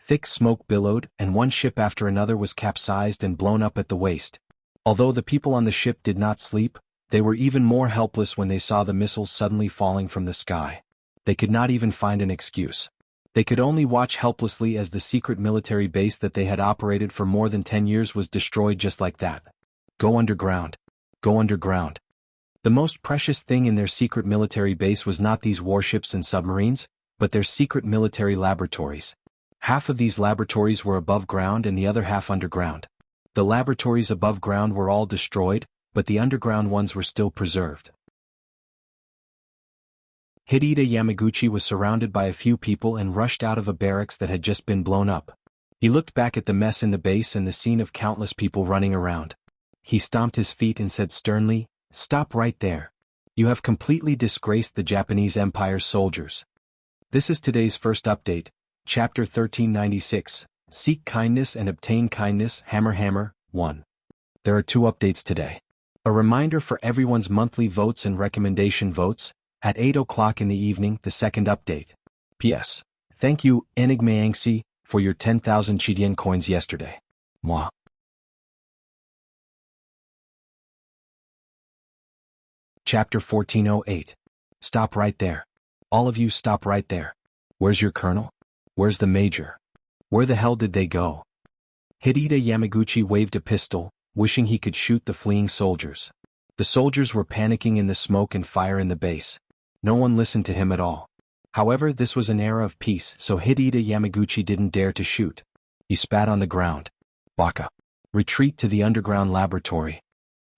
Thick smoke billowed, and one ship after another was capsized and blown up at the waist. Although the people on the ship did not sleep, they were even more helpless when they saw the missiles suddenly falling from the sky. They could not even find an excuse. They could only watch helplessly as the secret military base that they had operated for more than 10 years was destroyed just like that. Go underground. Go underground. The most precious thing in their secret military base was not these warships and submarines, but their secret military laboratories. Half of these laboratories were above ground and the other half underground. The laboratories above ground were all destroyed, but the underground ones were still preserved. Hideta Yamaguchi was surrounded by a few people and rushed out of a barracks that had just been blown up. He looked back at the mess in the base and the scene of countless people running around. He stomped his feet and said sternly, "Stop right there. You have completely disgraced the Japanese Empire's soldiers." This is today's first update, Chapter 1396, Seek Kindness and Obtain Kindness, Hammer Hammer, 1. There are 2 updates today. A reminder for everyone's monthly votes and recommendation votes, at 8 o'clock in the evening, the second update. P.S. Thank you, Enigmayangsi, for your 10,000 Chidian coins yesterday. Mwah. Chapter 1408. Stop right there. All of you stop right there. Where's your colonel? Where's the major? Where the hell did they go? Hideta Yamaguchi waved a pistol, wishing he could shoot the fleeing soldiers. The soldiers were panicking in the smoke and fire in the base. No one listened to him at all. However, this was an era of peace, so Hidehide Yamaguchi didn't dare to shoot. He spat on the ground. Baka. Retreat to the underground laboratory.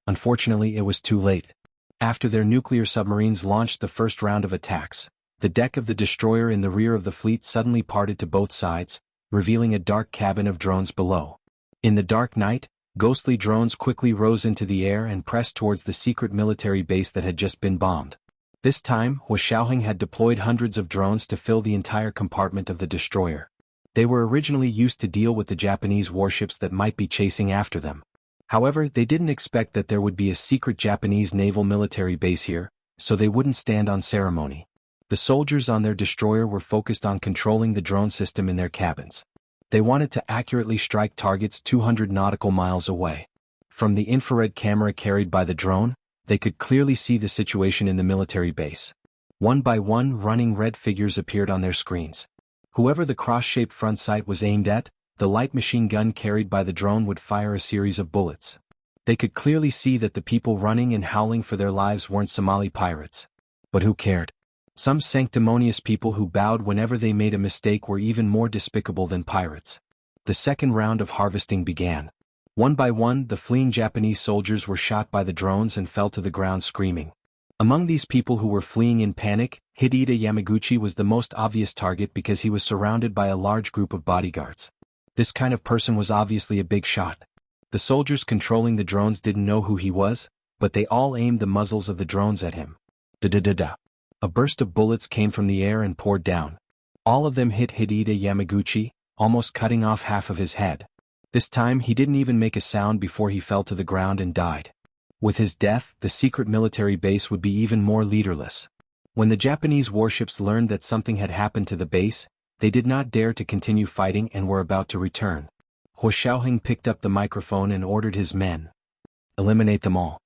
Unfortunately, it was too late. After their nuclear submarines launched the first round of attacks, the deck of the destroyer in the rear of the fleet suddenly parted to both sides, revealing a dark cabin of drones below. In the dark night, ghostly drones quickly rose into the air and pressed towards the secret military base that had just been bombed. This time, Hua Xiaoheng had deployed hundreds of drones to fill the entire compartment of the destroyer. They were originally used to deal with the Japanese warships that might be chasing after them. However, they didn't expect that there would be a secret Japanese naval military base here, so they wouldn't stand on ceremony. The soldiers on their destroyer were focused on controlling the drone system in their cabins. They wanted to accurately strike targets 200 nautical miles away. From the infrared camera carried by the drone, they could clearly see the situation in the military base. One by one, running red figures appeared on their screens. Whoever the cross-shaped front sight was aimed at, the light machine gun carried by the drone would fire a series of bullets. They could clearly see that the people running and howling for their lives weren't Somali pirates. But who cared? Some sanctimonious people who bowed whenever they made a mistake were even more despicable than pirates. The second round of harvesting began. One by one, the fleeing Japanese soldiers were shot by the drones and fell to the ground screaming. Among these people who were fleeing in panic, Hidehide Yamaguchi was the most obvious target because he was surrounded by a large group of bodyguards. This kind of person was obviously a big shot. The soldiers controlling the drones didn't know who he was, but they all aimed the muzzles of the drones at him. Da-da-da-da. A burst of bullets came from the air and poured down. All of them hit Hidehide Yamaguchi, almost cutting off half of his head. This time he didn't even make a sound before he fell to the ground and died. With his death, the secret military base would be even more leaderless. When the Japanese warships learned that something had happened to the base, they did not dare to continue fighting and were about to return. Hua Xiaoheng picked up the microphone and ordered his men. Eliminate them all.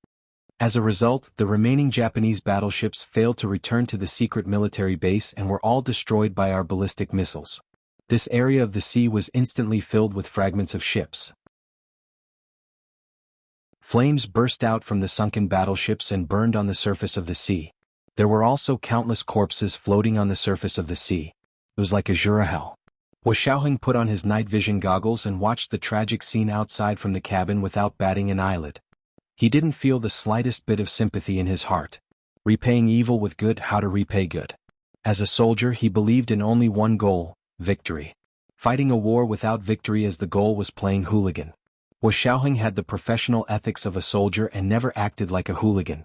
As a result, the remaining Japanese battleships failed to return to the secret military base and were all destroyed by our ballistic missiles. This area of the sea was instantly filled with fragments of ships. Flames burst out from the sunken battleships and burned on the surface of the sea. There were also countless corpses floating on the surface of the sea. It was like a Jura hell. Hua Xiaoheng put on his night vision goggles and watched the tragic scene outside from the cabin without batting an eyelid. He didn't feel the slightest bit of sympathy in his heart. Repaying evil with good, how to repay good. As a soldier, he believed in only one goal, victory. Fighting a war without victory as the goal was playing hooligan. Hua Xiaoheng had the professional ethics of a soldier and never acted like a hooligan.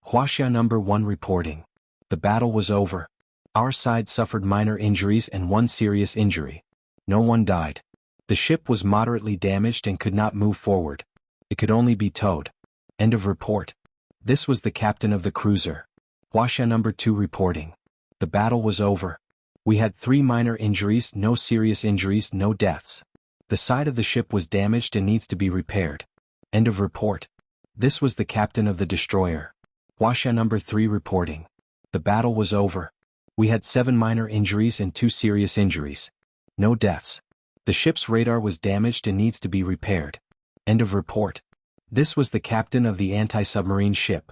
Huaxia No. 1 reporting. The battle was over. Our side suffered minor injuries and one serious injury. No one died. The ship was moderately damaged and could not move forward. It could only be towed. End of report. This was the captain of the cruiser. Huaxia No. 2 reporting. The battle was over. We had 3 minor injuries, no serious injuries, no deaths. The side of the ship was damaged and needs to be repaired. End of report. This was the captain of the destroyer. Huaxia No. 3 reporting. The battle was over. We had 7 minor injuries and 2 serious injuries. No deaths. The ship's radar was damaged and needs to be repaired. End of report. This was the captain of the anti-submarine ship.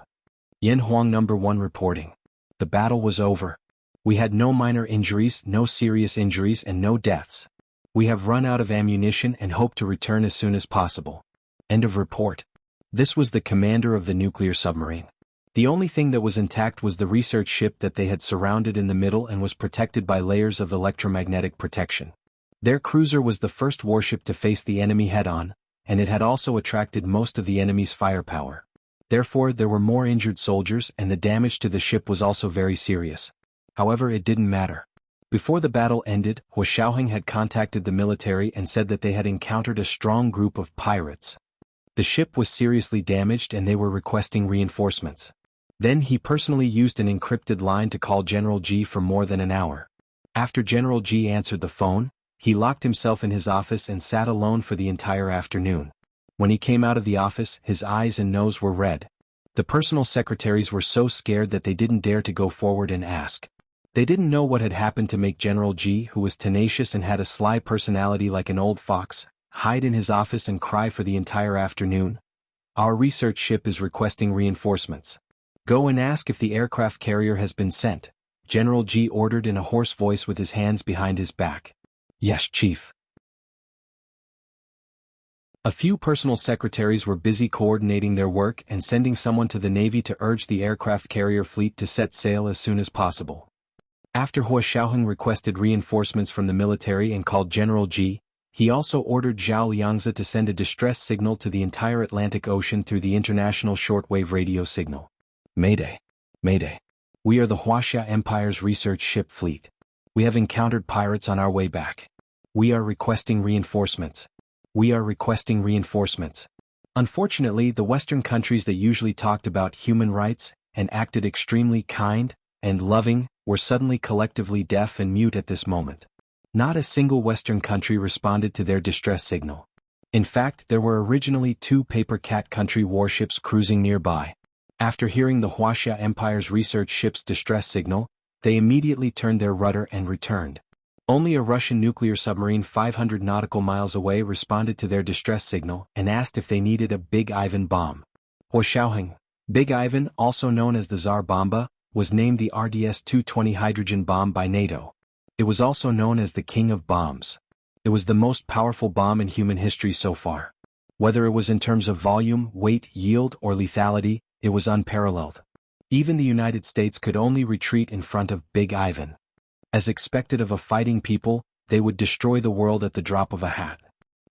Yen Huang No. 1 reporting. The battle was over. We had no minor injuries, no serious injuries and no deaths. We have run out of ammunition and hope to return as soon as possible. End of report. This was the commander of the nuclear submarine. The only thing that was intact was the research ship that they had surrounded in the middle and was protected by layers of electromagnetic protection. Their cruiser was the first warship to face the enemy head-on, and it had also attracted most of the enemy's firepower. Therefore, there were more injured soldiers and the damage to the ship was also very serious. However, it didn't matter. Before the battle ended, Hua Xiaoheng had contacted the military and said that they had encountered a strong group of pirates. The ship was seriously damaged and they were requesting reinforcements. Then he personally used an encrypted line to call General G for more than an hour. After General G answered the phone, he locked himself in his office and sat alone for the entire afternoon. When he came out of the office, his eyes and nose were red. The personal secretaries were so scared that they didn't dare to go forward and ask. They didn't know what had happened to make General G, who was tenacious and had a sly personality like an old fox, hide in his office and cry for the entire afternoon. Our research ship is requesting reinforcements. Go and ask if the aircraft carrier has been sent. General G ordered in a hoarse voice with his hands behind his back. Yes, Chief. A few personal secretaries were busy coordinating their work and sending someone to the Navy to urge the aircraft carrier fleet to set sail as soon as possible. After Hua Xiaoheng requested reinforcements from the military and called General G, he also ordered Zhao Liangzi to send a distress signal to the entire Atlantic Ocean through the international shortwave radio signal. Mayday! Mayday! We are the Huaxia Empire's research ship fleet. We have encountered pirates on our way back. We are requesting reinforcements. We are requesting reinforcements. Unfortunately, the Western countries that usually talked about human rights and acted extremely kind and loving were suddenly collectively deaf and mute at this moment. Not a single Western country responded to their distress signal. In fact, there were originally 2 paper cat country warships cruising nearby. After hearing the Huaxia Empire's research ship's distress signal, they immediately turned their rudder and returned. Only a Russian nuclear submarine 500 nautical miles away responded to their distress signal and asked if they needed a Big Ivan bomb. Hua Xiaoheng, Big Ivan, also known as the Tsar Bomba, was named the RDS-220 hydrogen bomb by NATO. It was also known as the King of Bombs. It was the most powerful bomb in human history so far. Whether it was in terms of volume, weight, yield, or lethality, it was unparalleled. Even the United States could only retreat in front of Big Ivan. As expected of a fighting people, they would destroy the world at the drop of a hat.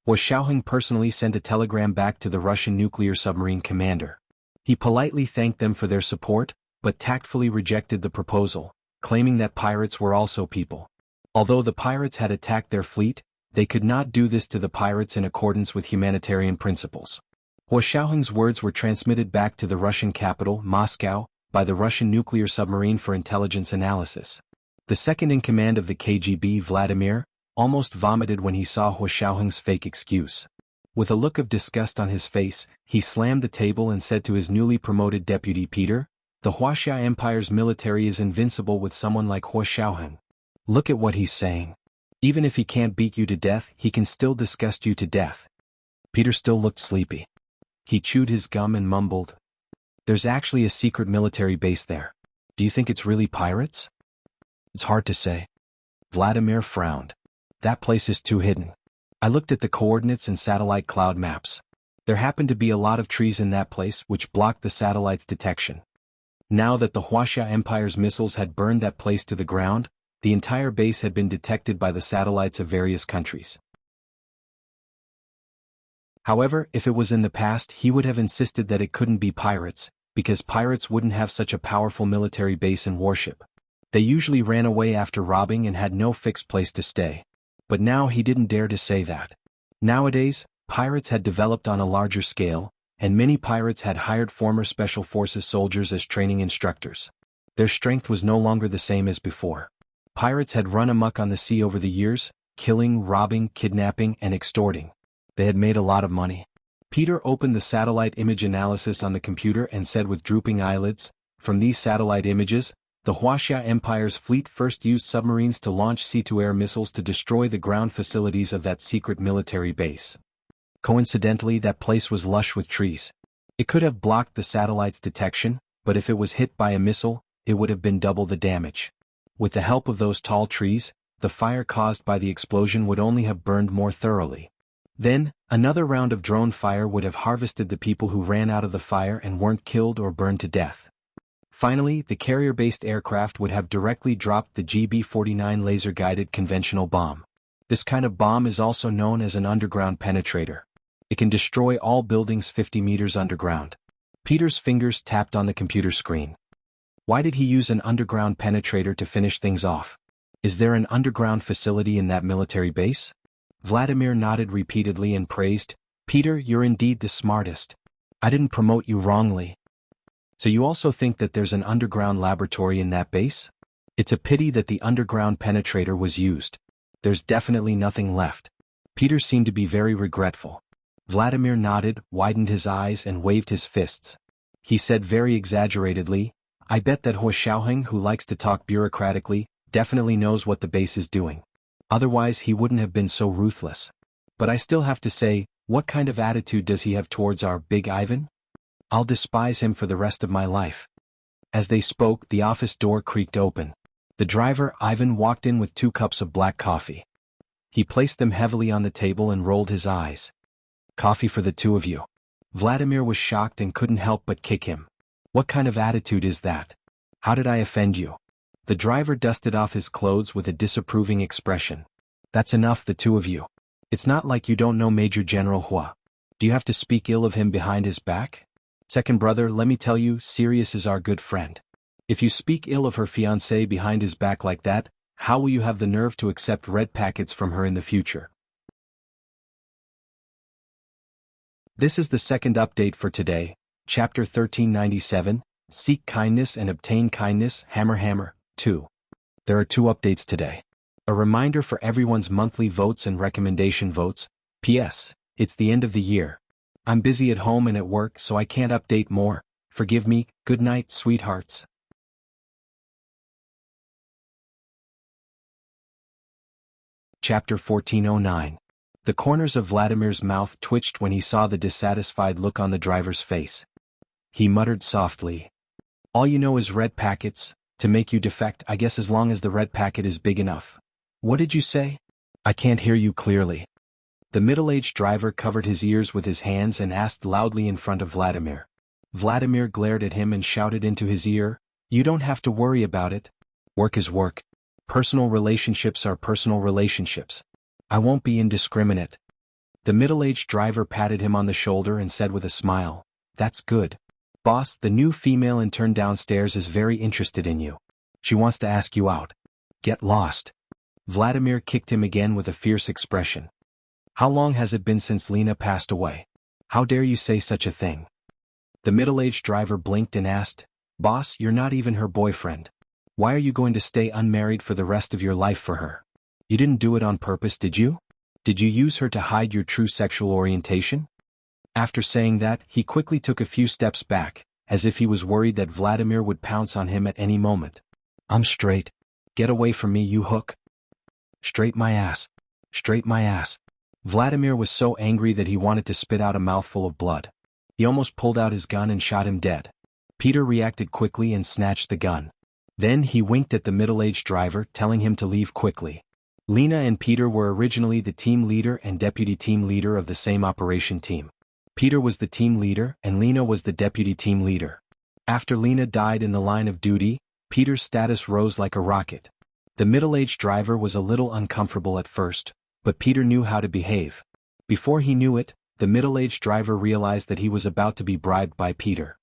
Hua Xiaoheng personally sent a telegram back to the Russian nuclear submarine commander. He politely thanked them for their support, but tactfully rejected the proposal, claiming that pirates were also people. Although the pirates had attacked their fleet, they could not do this to the pirates in accordance with humanitarian principles. Hua Xiaoheng's words were transmitted back to the Russian capital, Moscow, by the Russian nuclear submarine for intelligence analysis. The second-in-command of the KGB, Vladimir, almost vomited when he saw Hua Xiaoheng's fake excuse. With a look of disgust on his face, he slammed the table and said to his newly promoted deputy Peter, "The Huaxia Empire's military is invincible with someone like Hua Xiaoheng. Look at what he's saying. Even if he can't beat you to death, he can still disgust you to death." Peter still looked sleepy. He chewed his gum and mumbled, "There's actually a secret military base there. Do you think it's really pirates?" "It's hard to say." Vladimir frowned. "That place is too hidden. I looked at the coordinates and satellite cloud maps. There happened to be a lot of trees in that place which blocked the satellite's detection. Now that the Huaxia Empire's missiles had burned that place to the ground, the entire base had been detected by the satellites of various countries. However, if it was in the past, he would have insisted that it couldn't be pirates, because pirates wouldn't have such a powerful military base and warship. They usually ran away after robbing and had no fixed place to stay. But now he didn't dare to say that. Nowadays, pirates had developed on a larger scale, and many pirates had hired former Special Forces soldiers as training instructors. Their strength was no longer the same as before. Pirates had run amok on the sea over the years, killing, robbing, kidnapping, and extorting. They had made a lot of money. Peter opened the satellite image analysis on the computer and said with drooping eyelids, "From these satellite images, the Huaxia Empire's fleet first used submarines to launch sea-to-air missiles to destroy the ground facilities of that secret military base. Coincidentally, that place was lush with trees. It could have blocked the satellite's detection, but if it was hit by a missile, it would have been double the damage. With the help of those tall trees, the fire caused by the explosion would only have burned more thoroughly. Then, another round of drone fire would have harvested the people who ran out of the fire and weren't killed or burned to death. Finally, the carrier-based aircraft would have directly dropped the GB-49 laser-guided conventional bomb. This kind of bomb is also known as an underground penetrator. It can destroy all buildings 50 meters underground." Peter's fingers tapped on the computer screen. Why did he use an underground penetrator to finish things off? Is there an underground facility in that military base? Vladimir nodded repeatedly and praised, "Peter, you're indeed the smartest. I didn't promote you wrongly. So you also think that there's an underground laboratory in that base? It's a pity that the underground penetrator was used. There's definitely nothing left." Peter seemed to be very regretful. Vladimir nodded, widened his eyes and waved his fists. He said very exaggeratedly, "I bet that Hua Xiaoheng, who likes to talk bureaucratically, definitely knows what the base is doing. Otherwise he wouldn't have been so ruthless. But I still have to say, what kind of attitude does he have towards our Big Ivan? I'll despise him for the rest of my life." As they spoke, the office door creaked open. The driver, Ivan, walked in with 2 cups of black coffee. He placed them heavily on the table and rolled his eyes. "Coffee for the 2 of you." Vladimir was shocked and couldn't help but kick him. "What kind of attitude is that? How did I offend you?" The driver dusted off his clothes with a disapproving expression. "That's enough, the 2 of you. It's not like you don't know Major General Hua. Do you have to speak ill of him behind his back? Second brother, let me tell you, Sirius is our good friend. If you speak ill of her fiancé behind his back like that, how will you have the nerve to accept red packets from her in the future?" This is the second update for today, Chapter 1397, Seek Kindness and Obtain Kindness, Hammer Hammer, 2. There are 2 updates today. A reminder for everyone's monthly votes and recommendation votes. P.S. It's the end of the year. I'm busy at home and at work, so I can't update more. Forgive me. Good night, sweethearts. Chapter 1409. The corners of Vladimir's mouth twitched when he saw the dissatisfied look on the driver's face. He muttered softly. "All you know is red packets. To make you defect, I guess, as long as the red packet is big enough." "What did you say? I can't hear you clearly." The middle-aged driver covered his ears with his hands and asked loudly in front of Vladimir. Vladimir glared at him and shouted into his ear, "You don't have to worry about it. Work is work. Personal relationships are personal relationships. I won't be indiscriminate." The middle-aged driver patted him on the shoulder and said with a smile, "That's good. Boss, the new female intern downstairs is very interested in you. She wants to ask you out. Get lost." Vladimir kicked him again with a fierce expression. "How long has it been since Lena passed away? How dare you say such a thing?" The middle-aged driver blinked and asked, "Boss, you're not even her boyfriend. Why are you going to stay unmarried for the rest of your life for her? You didn't do it on purpose, did you? Did you use her to hide your true sexual orientation?" After saying that, he quickly took a few steps back, as if he was worried that Vladimir would pounce on him at any moment. "I'm straight. Get away from me, you hook. Straight my ass. Straight my ass." Vladimir was so angry that he wanted to spit out a mouthful of blood. He almost pulled out his gun and shot him dead. Peter reacted quickly and snatched the gun. Then he winked at the middle-aged driver, telling him to leave quickly. Lena and Peter were originally the team leader and deputy team leader of the same operation team. Peter was the team leader and Lena was the deputy team leader. After Lena died in the line of duty, Peter's status rose like a rocket. The middle-aged driver was a little uncomfortable at first, but Peter knew how to behave. Before he knew it, the middle-aged driver realized that he was about to be bribed by Peter.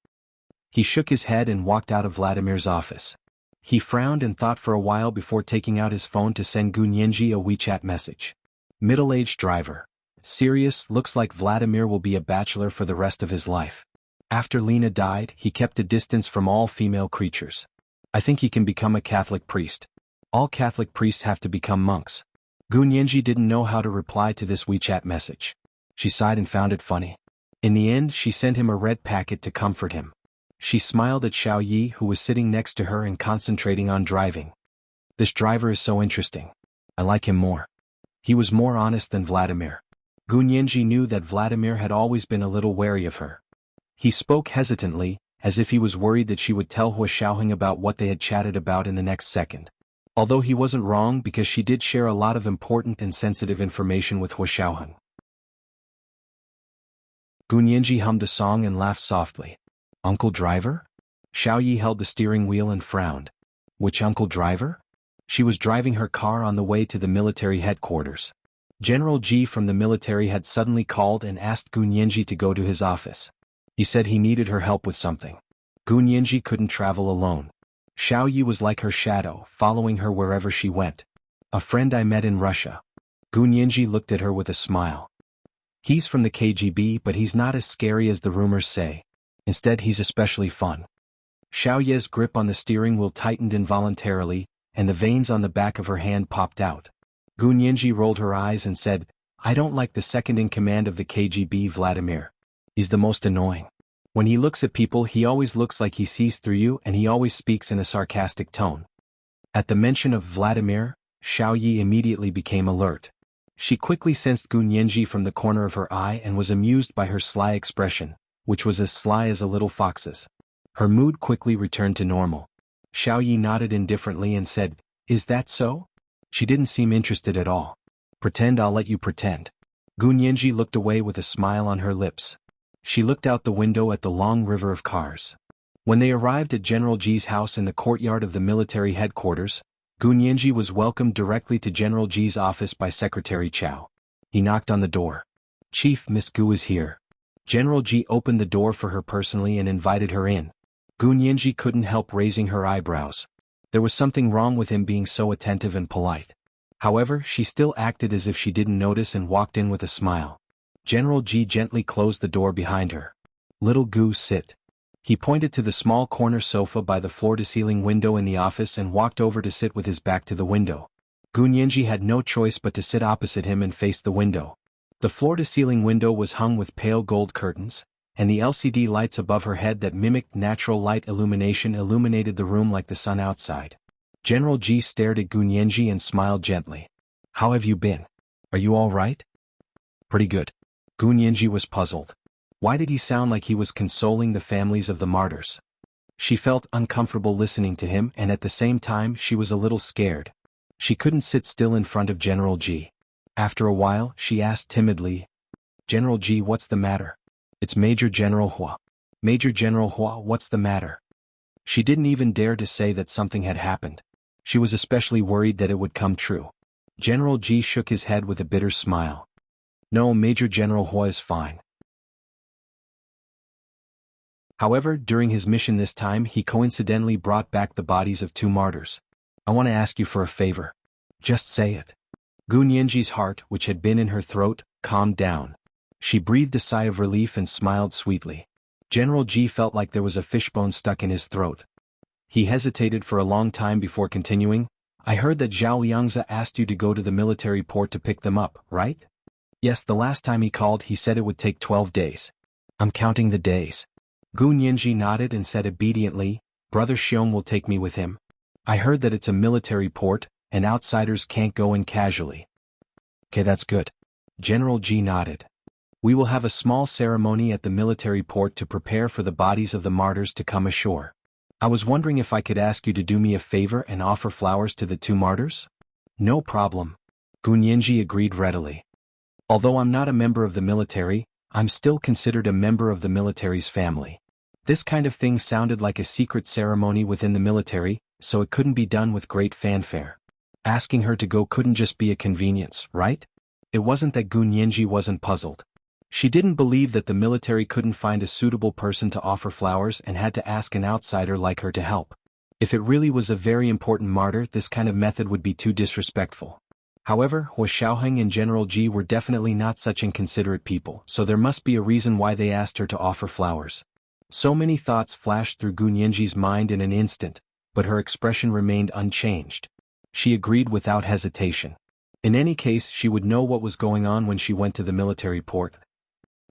He shook his head and walked out of Vladimir's office. He frowned and thought for a while before taking out his phone to send Gunyenji a WeChat message. Middle-aged driver. Serious, looks like Vladimir will be a bachelor for the rest of his life. After Lena died, he kept a distance from all female creatures. I think he can become a Catholic priest. All Catholic priests have to become monks. Gunyenji didn't know how to reply to this WeChat message. She sighed and found it funny. In the end, she sent him a red packet to comfort him. She smiled at Xiao Yi, who was sitting next to her and concentrating on driving. "This driver is so interesting. I like him more. He was more honest than Vladimir." Gunyenji knew that Vladimir had always been a little wary of her. He spoke hesitantly, as if he was worried that she would tell Hua Xiaoheng about what they had chatted about in the next second. Although he wasn't wrong because she did share a lot of important and sensitive information with Hua Xiaoheng. Gunyenji hummed a song and laughed softly. "Uncle Driver?" Xiao Yi held the steering wheel and frowned. "Which Uncle Driver?" She was driving her car on the way to the military headquarters. General Ji from the military had suddenly called and asked Gunyenji to go to his office. He said he needed her help with something. Gunyenji couldn't travel alone. Xiao Yi was like her shadow, following her wherever she went. "A friend I met in Russia." Gunyenji looked at her with a smile. "He's from the KGB, but he's not as scary as the rumors say. Instead, he's especially fun." Xiao Ye's grip on the steering wheel tightened involuntarily, and the veins on the back of her hand popped out. Gunyenji rolled her eyes and said, "I don't like the second-in-command of the KGB, Vladimir. He's the most annoying. When he looks at people, he always looks like he sees through you, and he always speaks in a sarcastic tone." At the mention of Vladimir, Xiao Yi immediately became alert. She quickly sensed Gunyenji from the corner of her eye and was amused by her sly expression, which was as sly as a little fox's. Her mood quickly returned to normal. Xiao Yi nodded indifferently and said, "Is that so?" She didn't seem interested at all. "Pretend I'll let you pretend." Gu Nianji looked away with a smile on her lips. She looked out the window at the long river of cars. When they arrived at General Ji's house in the courtyard of the military headquarters, Gu Nianji was welcomed directly to General Ji's office by Secretary Chao. He knocked on the door. "Chief, Miss Gu is here." General Ji opened the door for her personally and invited her in. Gu Nianji couldn't help raising her eyebrows. There was something wrong with him being so attentive and polite. However, she still acted as if she didn't notice and walked in with a smile. General Ji gently closed the door behind her. "Little Gu, sit." He pointed to the small corner sofa by the floor-to-ceiling window in the office and walked over to sit with his back to the window. Gu Nianji had no choice but to sit opposite him and face the window. The floor-to-ceiling window was hung with pale gold curtains, and the LCD lights above her head that mimicked natural light illumination illuminated the room like the sun outside. General Ji stared at Gu Nianji and smiled gently. "How have you been? Are you all right?" "Pretty good." Gu Nianji was puzzled. Why did he sound like he was consoling the families of the martyrs? She felt uncomfortable listening to him, and at the same time she was a little scared. She couldn't sit still in front of General Ji. After a while, she asked timidly, "General Ji, what's the matter?" "It's Major General Hua." "Major General Hua, what's the matter?" She didn't even dare to say that something had happened. She was especially worried that it would come true. General Ji shook his head with a bitter smile. "No, Major General Hua is fine." However, during his mission this time he coincidentally brought back the bodies of 2 martyrs. "I want to ask you for a favor." "Just say it." Gu Nianji's heart, which had been in her throat, calmed down. She breathed a sigh of relief and smiled sweetly. General Ji felt like there was a fishbone stuck in his throat. He hesitated for a long time before continuing. "I heard that Zhao Liangza asked you to go to the military port to pick them up, right?" "Yes, the last time he called he said it would take 12 days. I'm counting the days." Gu Nianji nodded and said obediently, "Brother Xiong will take me with him. I heard that it's a military port, and outsiders can't go in casually." "Okay, that's good." General Ji nodded. "We will have a small ceremony at the military port to prepare for the bodies of the martyrs to come ashore. I was wondering if I could ask you to do me a favor and offer flowers to the 2 martyrs?" "No problem." Gu Nianji agreed readily. "Although I'm not a member of the military, I'm still considered a member of the military's family. This kind of thing sounded like a secret ceremony within the military, so it couldn't be done with great fanfare. Asking her to go couldn't just be a convenience, right?" It wasn't that Gu Nianji wasn't puzzled. She didn't believe that the military couldn't find a suitable person to offer flowers and had to ask an outsider like her to help. If it really was a very important martyr, this kind of method would be too disrespectful. However, Hua Xiaoheng and General Ji were definitely not such inconsiderate people, so there must be a reason why they asked her to offer flowers. So many thoughts flashed through Gu Nianji's mind in an instant, but her expression remained unchanged. She agreed without hesitation. In any case, she would know what was going on when she went to the military port.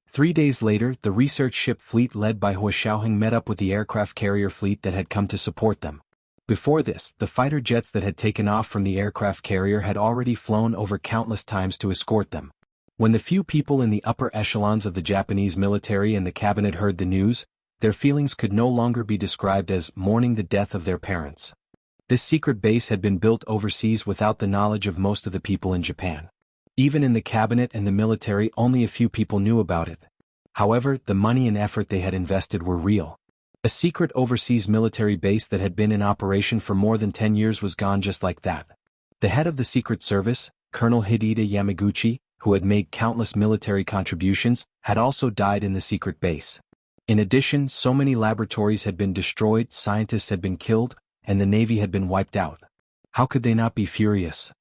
3 days later, the research ship fleet led by Hua Xiaoheng met up with the aircraft carrier fleet that had come to support them. Before this, the fighter jets that had taken off from the aircraft carrier had already flown over countless times to escort them. When the few people in the upper echelons of the Japanese military and the cabinet heard the news, their feelings could no longer be described as mourning the death of their parents. This secret base had been built overseas without the knowledge of most of the people in Japan. Even in the cabinet and the military, only a few people knew about it. However, the money and effort they had invested were real. A secret overseas military base that had been in operation for more than 10 years was gone just like that. The head of the Secret Service, Colonel Hideta Yamaguchi, who had made countless military contributions, had also died in the secret base. In addition, so many laboratories had been destroyed, scientists had been killed, and the Navy had been wiped out. How could they not be furious?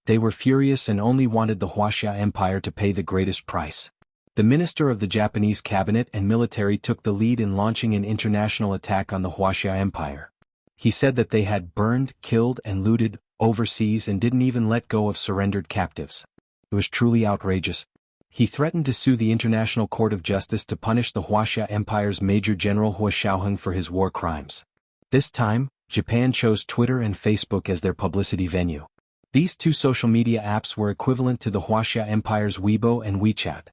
They were furious and only wanted the Huaxia Empire to pay the greatest price. The minister of the Japanese cabinet and military took the lead in launching an international attack on the Huaxia Empire. He said that they had burned, killed, and looted overseas and didn't even let go of surrendered captives. It was truly outrageous. He threatened to sue the International Court of Justice to punish the Huaxia Empire's Major General Hua Xiaoheng for his war crimes. This time, Japan chose Twitter and Facebook as their publicity venue. These 2 social media apps were equivalent to the Huaxia Empire's Weibo and WeChat.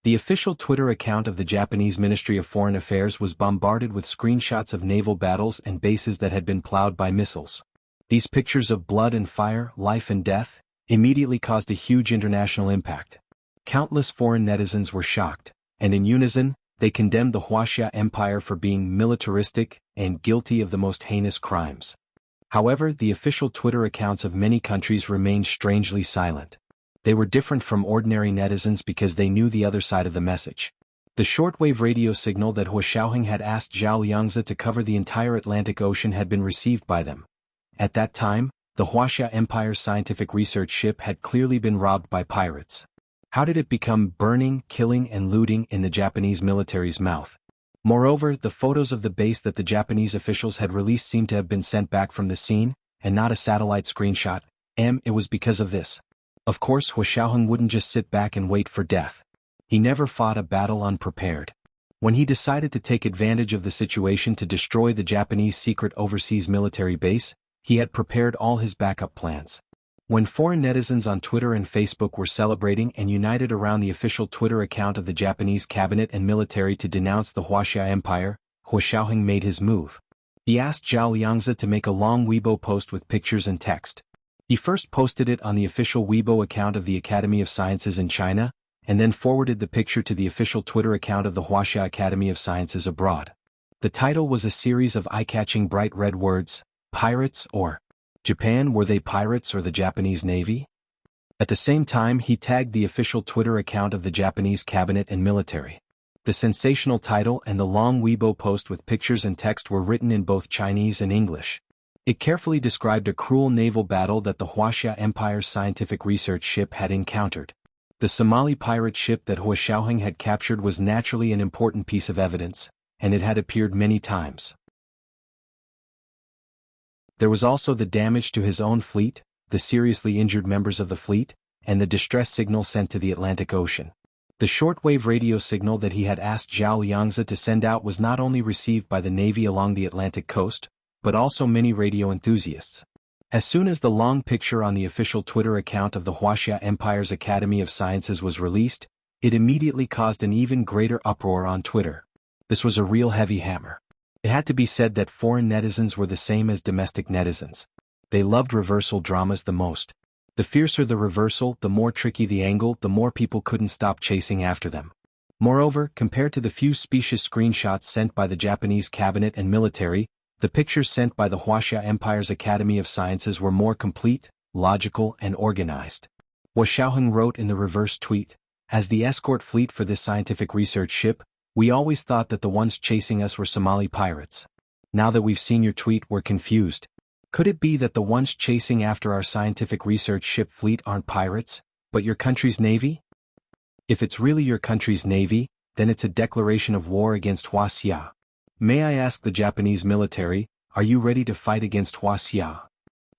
The official Twitter account of the Japanese Ministry of Foreign Affairs was bombarded with screenshots of naval battles and bases that had been plowed by missiles. These pictures of blood and fire, life and death, immediately caused a huge international impact. Countless foreign netizens were shocked, and in unison, they condemned the Wuxia Empire for being militaristic and guilty of the most heinous crimes. However, the official Twitter accounts of many countries remained strangely silent. They were different from ordinary netizens because they knew the other side of the message. The shortwave radio signal that Hua Xiaoheng had asked Zhao Liangzi to cover the entire Atlantic Ocean had been received by them. At that time, the Wuxia Empire's scientific research ship had clearly been robbed by pirates. How did it become burning, killing and looting in the Japanese military's mouth? Moreover, the photos of the base that the Japanese officials had released seemed to have been sent back from the scene, and not a satellite screenshot. It was because of this. Of course, Hua Xiaoheng wouldn't just sit back and wait for death. He never fought a battle unprepared. When he decided to take advantage of the situation to destroy the Japanese secret overseas military base, he had prepared all his backup plans. When foreign netizens on Twitter and Facebook were celebrating and united around the official Twitter account of the Japanese cabinet and military to denounce the Wuxia Empire, Hua Xiaoheng made his move. He asked Zhao Liangzi to make a long Weibo post with pictures and text. He first posted it on the official Weibo account of the Academy of Sciences in China, and then forwarded the picture to the official Twitter account of the Wuxia Academy of Sciences abroad. The title was a series of eye-catching bright red words, pirates or Japan. Were they pirates or the Japanese Navy? At the same time, he tagged the official Twitter account of the Japanese cabinet and military. The sensational title and the long Weibo post with pictures and text were written in both Chinese and English. It carefully described a cruel naval battle that the Wuxia Empire's scientific research ship had encountered. The Somali pirate ship that Hua Xiaoheng had captured was naturally an important piece of evidence, and it had appeared many times. There was also the damage to his own fleet, the seriously injured members of the fleet, and the distress signal sent to the Atlantic Ocean. The shortwave radio signal that he had asked Zhao Liangzi to send out was not only received by the Navy along the Atlantic coast, but also many radio enthusiasts. As soon as the long picture on the official Twitter account of the Wuxia Empire's Academy of Sciences was released, it immediately caused an even greater uproar on Twitter. This was a real heavy hammer. It had to be said that foreign netizens were the same as domestic netizens. They loved reversal dramas the most. The fiercer the reversal, the more tricky the angle, the more people couldn't stop chasing after them. Moreover, compared to the few specious screenshots sent by the Japanese cabinet and military, the pictures sent by the Wuxia Empire's Academy of Sciences were more complete, logical, and organized. Hua Xiaoheng wrote in the reverse tweet, "As the escort fleet for this scientific research ship, we always thought that the ones chasing us were Somali pirates. Now that we've seen your tweet, we're confused. Could it be that the ones chasing after our scientific research ship fleet aren't pirates, but your country's navy? If it's really your country's navy, then it's a declaration of war against Wuxia. May I ask the Japanese military, are you ready to fight against Wuxia?"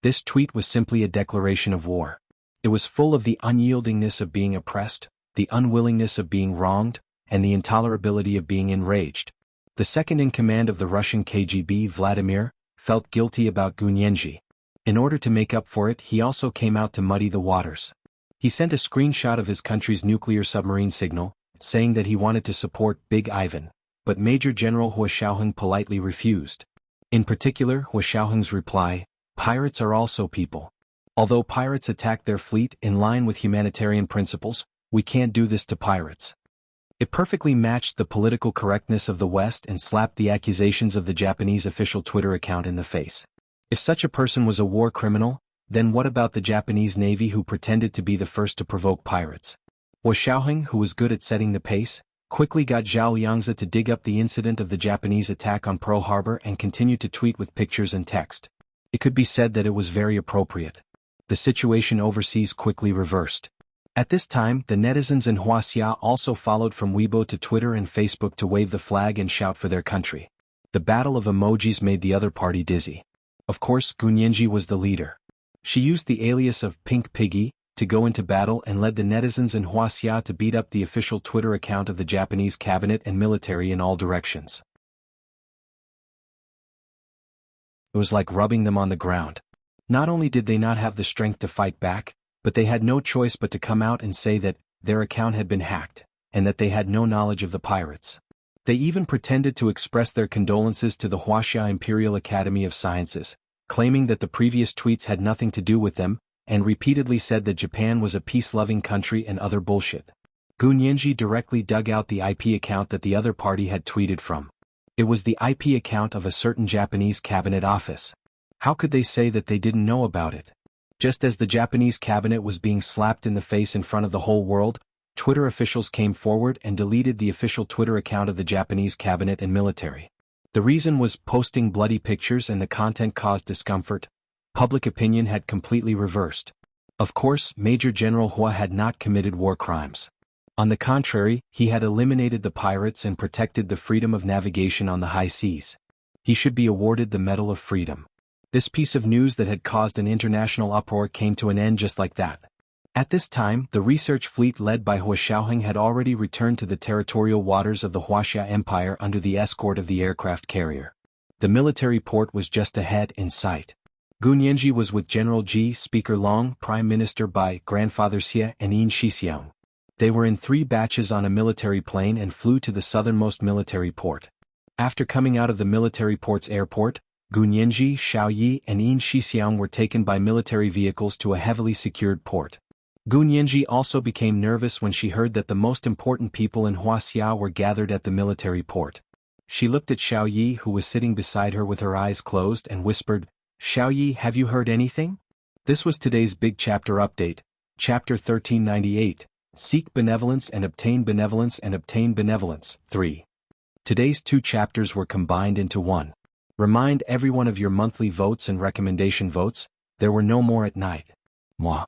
This tweet was simply a declaration of war. It was full of the unyieldingness of being oppressed, the unwillingness of being wronged, and the intolerability of being enraged. The second-in-command of the Russian KGB, Vladimir, felt guilty about Gunyenji. In order to make up for it, he also came out to muddy the waters. He sent a screenshot of his country's nuclear submarine signal, saying that he wanted to support Big Ivan, but Major General Hua Xiaoheng politely refused. In particular, Hua Xiaoheng's reply, "Pirates are also people. Although pirates attack their fleet in line with humanitarian principles, we can't do this to pirates." It perfectly matched the political correctness of the West and slapped the accusations of the Japanese official Twitter account in the face. If such a person was a war criminal, then what about the Japanese Navy who pretended to be the first to provoke pirates? Hua Xiaoheng, who was good at setting the pace, quickly got Zhao Liangzi to dig up the incident of the Japanese attack on Pearl Harbor and continued to tweet with pictures and text. It could be said that it was very appropriate. The situation overseas quickly reversed. At this time, the netizens in Wuxia also followed from Weibo to Twitter and Facebook to wave the flag and shout for their country. The battle of emojis made the other party dizzy. Of course, Gunyenji was the leader. She used the alias of Pink Piggy to go into battle and led the netizens in Wuxia to beat up the official Twitter account of the Japanese cabinet and military in all directions. It was like rubbing them on the ground. Not only did they not have the strength to fight back, but they had no choice but to come out and say that their account had been hacked. and that they had no knowledge of the pirates. They even pretended to express their condolences to the Wuxia Imperial Academy of Sciences, claiming that the previous tweets had nothing to do with them, and repeatedly said that Japan was a peace-loving country and other bullshit. Gunyenji directly dug out the IP account that the other party had tweeted from. It was the IP account of a certain Japanese cabinet office. How could they say that they didn't know about it? Just as the Japanese cabinet was being slapped in the face in front of the whole world, Twitter officials came forward and deleted the official Twitter account of the Japanese cabinet and military. The reason was posting bloody pictures and the content caused discomfort. Public opinion had completely reversed. Of course, Major General Hua had not committed war crimes. On the contrary, he had eliminated the pirates and protected the freedom of navigation on the high seas. He should be awarded the Medal of Freedom. This piece of news that had caused an international uproar came to an end just like that. At this time, the research fleet led by Hua Xiaoheng had already returned to the territorial waters of the Huaxia Empire under the escort of the aircraft carrier. The military port was just ahead in sight. Gunyenji was with General Ji, Speaker Long, Prime Minister Bai, Grandfather Xie, and Yin Shixiang. They were in 3 batches on a military plane and flew to the southernmost military port. After coming out of the military port's airport, Gunyenji, Xiaoyi, and Yin Shixiang were taken by military vehicles to a heavily secured port. Gunyenji also became nervous when she heard that the most important people in Huaxia were gathered at the military port. She looked at Xiaoyi, who was sitting beside her with her eyes closed, and whispered, "Xiaoyi, have you heard anything?" This was today's big chapter update, Chapter 1398. Seek benevolence and obtain benevolence and obtain benevolence. 3. Today's 2 chapters were combined into one. Remind everyone of your monthly votes and recommendation votes. There were no more at night. Moi.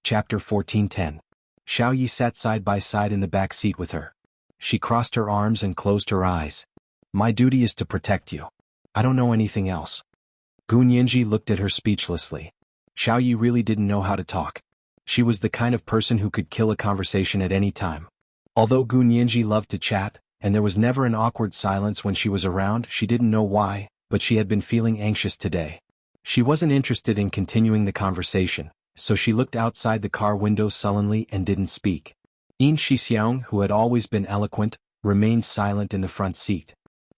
Chapter 1410. Xiaoyi sat side by side in the back seat with her. She crossed her arms and closed her eyes. My duty is to protect you. I don't know anything else. Gunyenji looked at her speechlessly. Xiaoyi really didn't know how to talk. She was the kind of person who could kill a conversation at any time. Although Gunyenji loved to chat, and there was never an awkward silence when she was around, she didn't know why, but she had been feeling anxious today. She wasn't interested in continuing the conversation, so she looked outside the car window sullenly and didn't speak. Yin Shixiang, who had always been eloquent, remained silent in the front seat.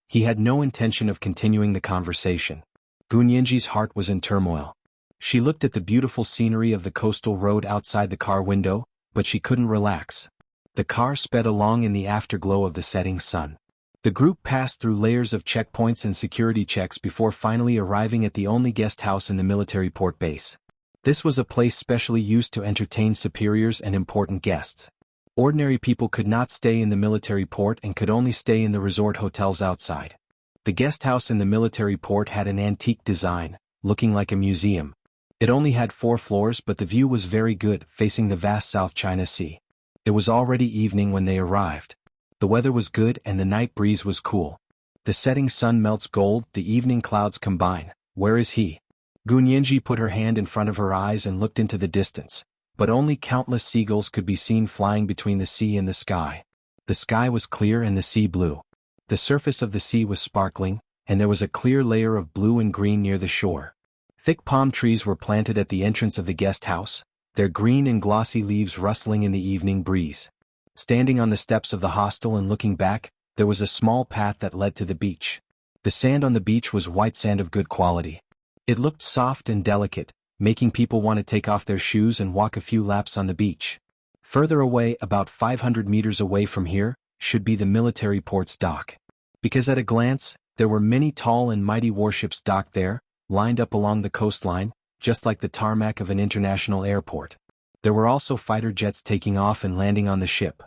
He had no intention of continuing the conversation. Gunyenji's heart was in turmoil. She looked at the beautiful scenery of the coastal road outside the car window, but she couldn't relax. The car sped along in the afterglow of the setting sun. The group passed through layers of checkpoints and security checks before finally arriving at the only guest house in the military port base. This was a place specially used to entertain superiors and important guests. Ordinary people could not stay in the military port and could only stay in the resort hotels outside. The guest house in the military port had an antique design, looking like a museum. It only had 4 floors, but the view was very good, facing the vast South China Sea. It was already evening when they arrived. The weather was good and the night breeze was cool. The setting sun melts gold, the evening clouds combine. Where is he? Gunyenji put her hand in front of her eyes and looked into the distance, but only countless seagulls could be seen flying between the sea and the sky. The sky was clear and the sea blue. The surface of the sea was sparkling, and there was a clear layer of blue and green near the shore. Thick palm trees were planted at the entrance of the guest house, their green and glossy leaves rustling in the evening breeze. Standing on the steps of the hostel and looking back, there was a small path that led to the beach. The sand on the beach was white sand of good quality. It looked soft and delicate, making people want to take off their shoes and walk a few laps on the beach. Further away, about 500 meters away from here, should be the military port's dock. Because at a glance, there were many tall and mighty warships docked there, lined up along the coastline, just like the tarmac of an international airport. There were also fighter jets taking off and landing on the ship.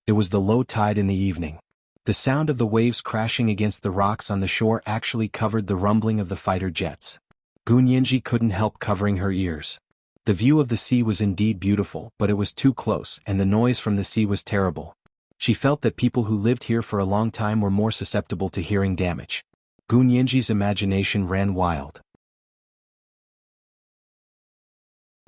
It was the low tide in the evening. The sound of the waves crashing against the rocks on the shore actually covered the rumbling of the fighter jets. Gunyenji couldn't help covering her ears. The view of the sea was indeed beautiful, but it was too close, and the noise from the sea was terrible. She felt that people who lived here for a long time were more susceptible to hearing damage. Gunyenji's imagination ran wild.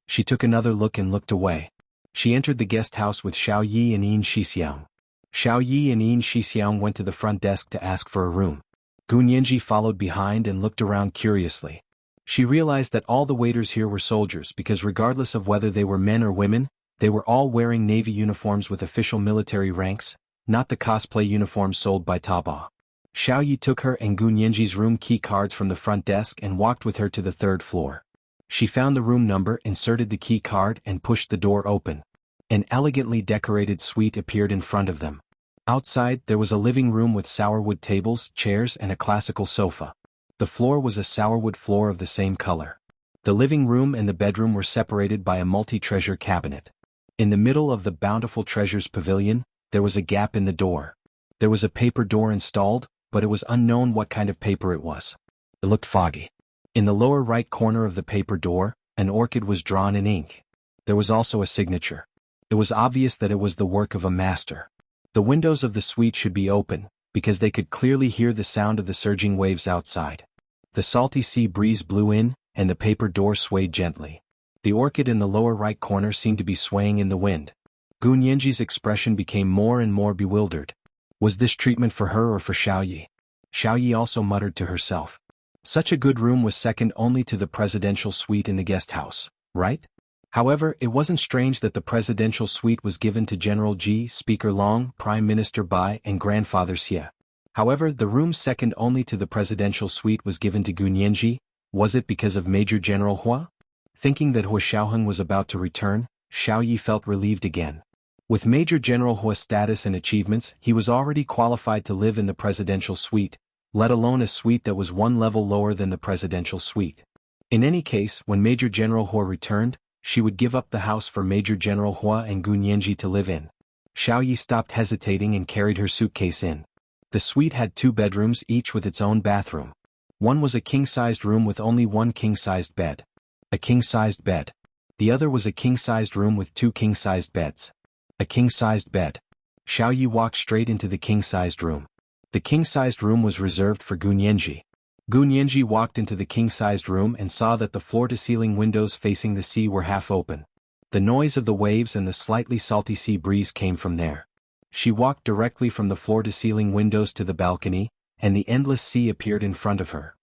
She took another look and looked away. She entered the guest house with Xiaoyi and Yin Shixiang. Xiaoyi and Yin Shixiang went to the front desk to ask for a room. Gunyenji followed behind and looked around curiously. She realized that all the waiters here were soldiers because regardless of whether they were men or women, they were all wearing Navy uniforms with official military ranks, not the cosplay uniforms sold by Taobao. Xiao Yi took her and Gu Nianji's room key cards from the front desk and walked with her to the third floor. She found the room number, inserted the key card and pushed the door open. An elegantly decorated suite appeared in front of them. Outside, there was a living room with sourwood tables, chairs and a classical sofa. The floor was a sourwood floor of the same color. The living room and the bedroom were separated by a multi-treasure cabinet. In the middle of the bountiful treasures pavilion, there was a gap in the door. There was a paper door installed, but it was unknown what kind of paper it was. It looked foggy. In the lower right corner of the paper door, an orchid was drawn in ink. There was also a signature. It was obvious that it was the work of a master. The windows of the suite should be open, because they could clearly hear the sound of the surging waves outside. The salty sea breeze blew in, and the paper door swayed gently. The orchid in the lower right corner seemed to be swaying in the wind. Gu Nianji's expression became more and more bewildered. Was this treatment for her or for Xiao Yi? Xiao Yi also muttered to herself. Such a good room was second only to the presidential suite in the guest house, right? However, it wasn't strange that the presidential suite was given to General Ji, Speaker Long, Prime Minister Bai and Grandfather Xie. However, the room second only to the presidential suite was given to Gu Nianji. Was it because of Major General Hua? Thinking that Hua Xiaoheng was about to return, Xiao Yi felt relieved again. With Major General Hua's status and achievements, he was already qualified to live in the presidential suite, let alone a suite that was one level lower than the presidential suite. In any case, when Major General Hua returned, she would give up the house for Major General Hua and Gu Nianji to live in. Xiao Yi stopped hesitating and carried her suitcase in. The suite had 2 bedrooms each with its own bathroom. One was a king-sized room with only one king-sized bed. A king-sized bed. The other was a king-sized room with 2 king-sized beds. A king-sized bed. Xiao Yi walked straight into the king-sized room. The king-sized room was reserved for Gu Nianji. Gu Nianji walked into the king-sized room and saw that the floor-to-ceiling windows facing the sea were half open. The noise of the waves and the slightly salty sea breeze came from there. She walked directly from the floor-to-ceiling windows to the balcony, and the endless sea appeared in front of her.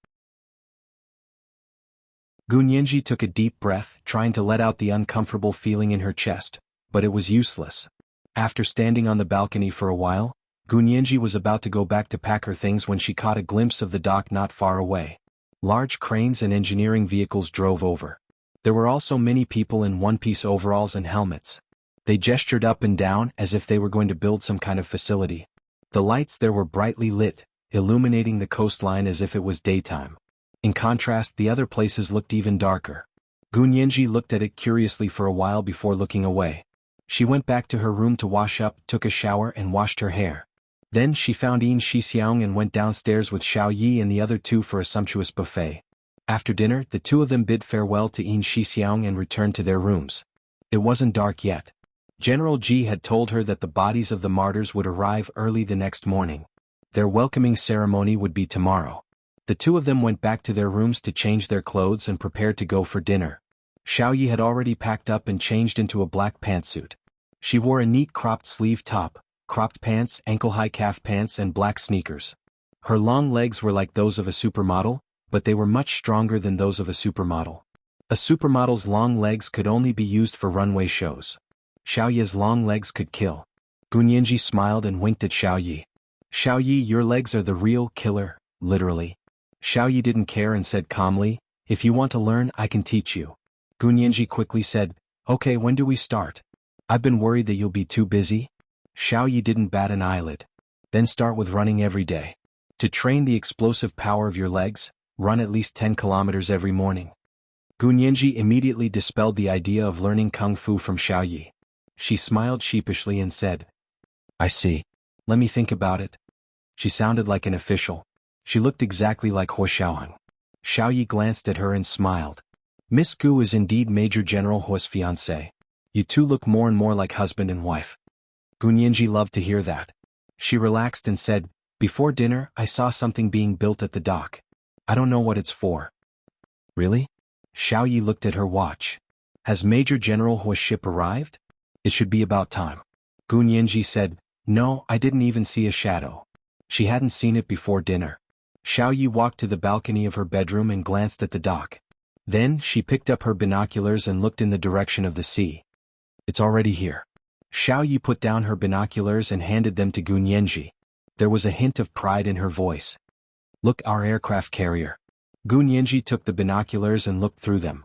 Gu Nianji took a deep breath, trying to let out the uncomfortable feeling in her chest, but it was useless. After standing on the balcony for a while, Gu Nianji was about to go back to pack her things when she caught a glimpse of the dock not far away. Large cranes and engineering vehicles drove over. There were also many people in one-piece overalls and helmets. They gestured up and down as if they were going to build some kind of facility. The lights there were brightly lit, illuminating the coastline as if it was daytime. In contrast, the other places looked even darker. Gu Nianji looked at it curiously for a while before looking away. She went back to her room to wash up, took a shower and washed her hair. Then she found Yin Shixiang and went downstairs with Xiao Yi and the other 2 for a sumptuous buffet. After dinner, the 2 of them bid farewell to Yin Shixiang and returned to their rooms. It wasn't dark yet. General Ji had told her that the bodies of the martyrs would arrive early the next morning. Their welcoming ceremony would be tomorrow. The 2 of them went back to their rooms to change their clothes and prepared to go for dinner. Xiao Yi had already packed up and changed into a black pantsuit. She wore a neat cropped sleeve top, cropped pants, ankle-high calf pants and black sneakers. Her long legs were like those of a supermodel, but they were much stronger than those of a supermodel. A supermodel's long legs could only be used for runway shows. Xiao Yi's long legs could kill. Gu Nianji smiled and winked at Xiao Yi. Xiao Yi, your legs are the real killer, literally. Xiao Yi didn't care and said calmly, if you want to learn, I can teach you. Gu Nianji quickly said, okay, when do we start? I've been worried that you'll be too busy. Xiao Yi didn't bat an eyelid. Then start with running every day. To train the explosive power of your legs, run at least 10 kilometers every morning. Gu Nianji immediately dispelled the idea of learning kung fu from Xiao Yi. She smiled sheepishly and said, I see. Let me think about it. She sounded like an official. She looked exactly like Hua Xiaoheng. Xiao Yi glanced at her and smiled. Miss Gu is indeed Major General Hua's fiancée. You 2 look more and more like husband and wife. Gu Nianji loved to hear that. She relaxed and said, before dinner, I saw something being built at the dock. I don't know what it's for. Really? Xiao Yi looked at her watch. Has Major General Hua's ship arrived? It should be about time. Gu Nianji said, no, I didn't even see a shadow. She hadn't seen it before dinner. Xiao Yi walked to the balcony of her bedroom and glanced at the dock. Then, she picked up her binoculars and looked in the direction of the sea. It's already here. Xiao Yi put down her binoculars and handed them to Gun Yanji. There was a hint of pride in her voice. Look, our aircraft carrier. Gun Yanji took the binoculars and looked through them.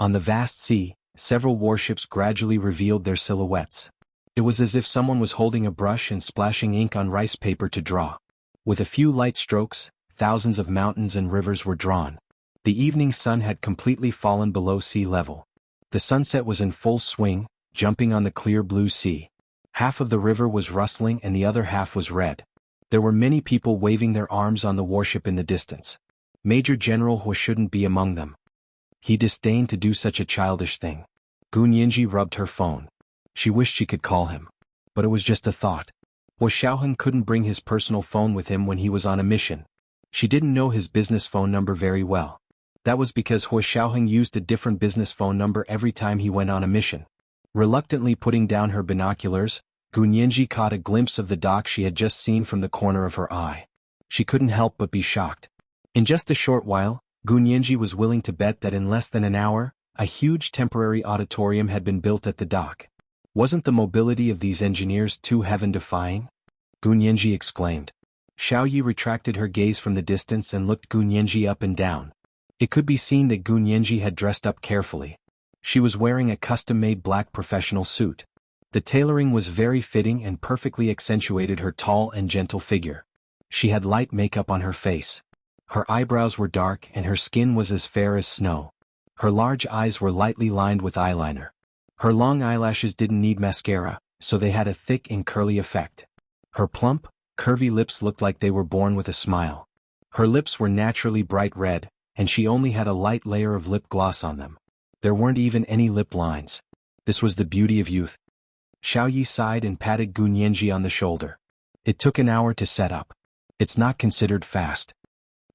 On the vast sea, several warships gradually revealed their silhouettes. It was as if someone was holding a brush and splashing ink on rice paper to draw. With a few light strokes, thousands of mountains and rivers were drawn. The evening sun had completely fallen below sea level. The sunset was in full swing, jumping on the clear blue sea. Half of the river was rustling and the other half was red. There were many people waving their arms on the warship in the distance. Major General Hua shouldn't be among them. He disdained to do such a childish thing. Gun Yanji rubbed her phone. She wished she could call him. But it was just a thought. Hua Xiaoheng couldn't bring his personal phone with him when he was on a mission. She didn't know his business phone number very well. That was because Hua Xiaoheng used a different business phone number every time he went on a mission. Reluctantly putting down her binoculars, Gun Yanji caught a glimpse of the dock she had just seen from the corner of her eye. She couldn't help but be shocked. In just a short while, Gun Yanji was willing to bet that in less than an hour, a huge temporary auditorium had been built at the dock. Wasn't the mobility of these engineers too heaven-defying? Gun Yanji exclaimed. Xiao Yi retracted her gaze from the distance and looked Gun Yanji up and down. It could be seen that Gun Yanji had dressed up carefully. She was wearing a custom-made black professional suit. The tailoring was very fitting and perfectly accentuated her tall and gentle figure. She had light makeup on her face. Her eyebrows were dark and her skin was as fair as snow. Her large eyes were lightly lined with eyeliner. Her long eyelashes didn't need mascara, so they had a thick and curly effect. Her plump, curvy lips looked like they were born with a smile. Her lips were naturally bright red, and she only had a light layer of lip gloss on them. There weren't even any lip lines. This was the beauty of youth. Xiao Yi sighed and patted Gun Yanji on the shoulder. It took an hour to set up. It's not considered fast.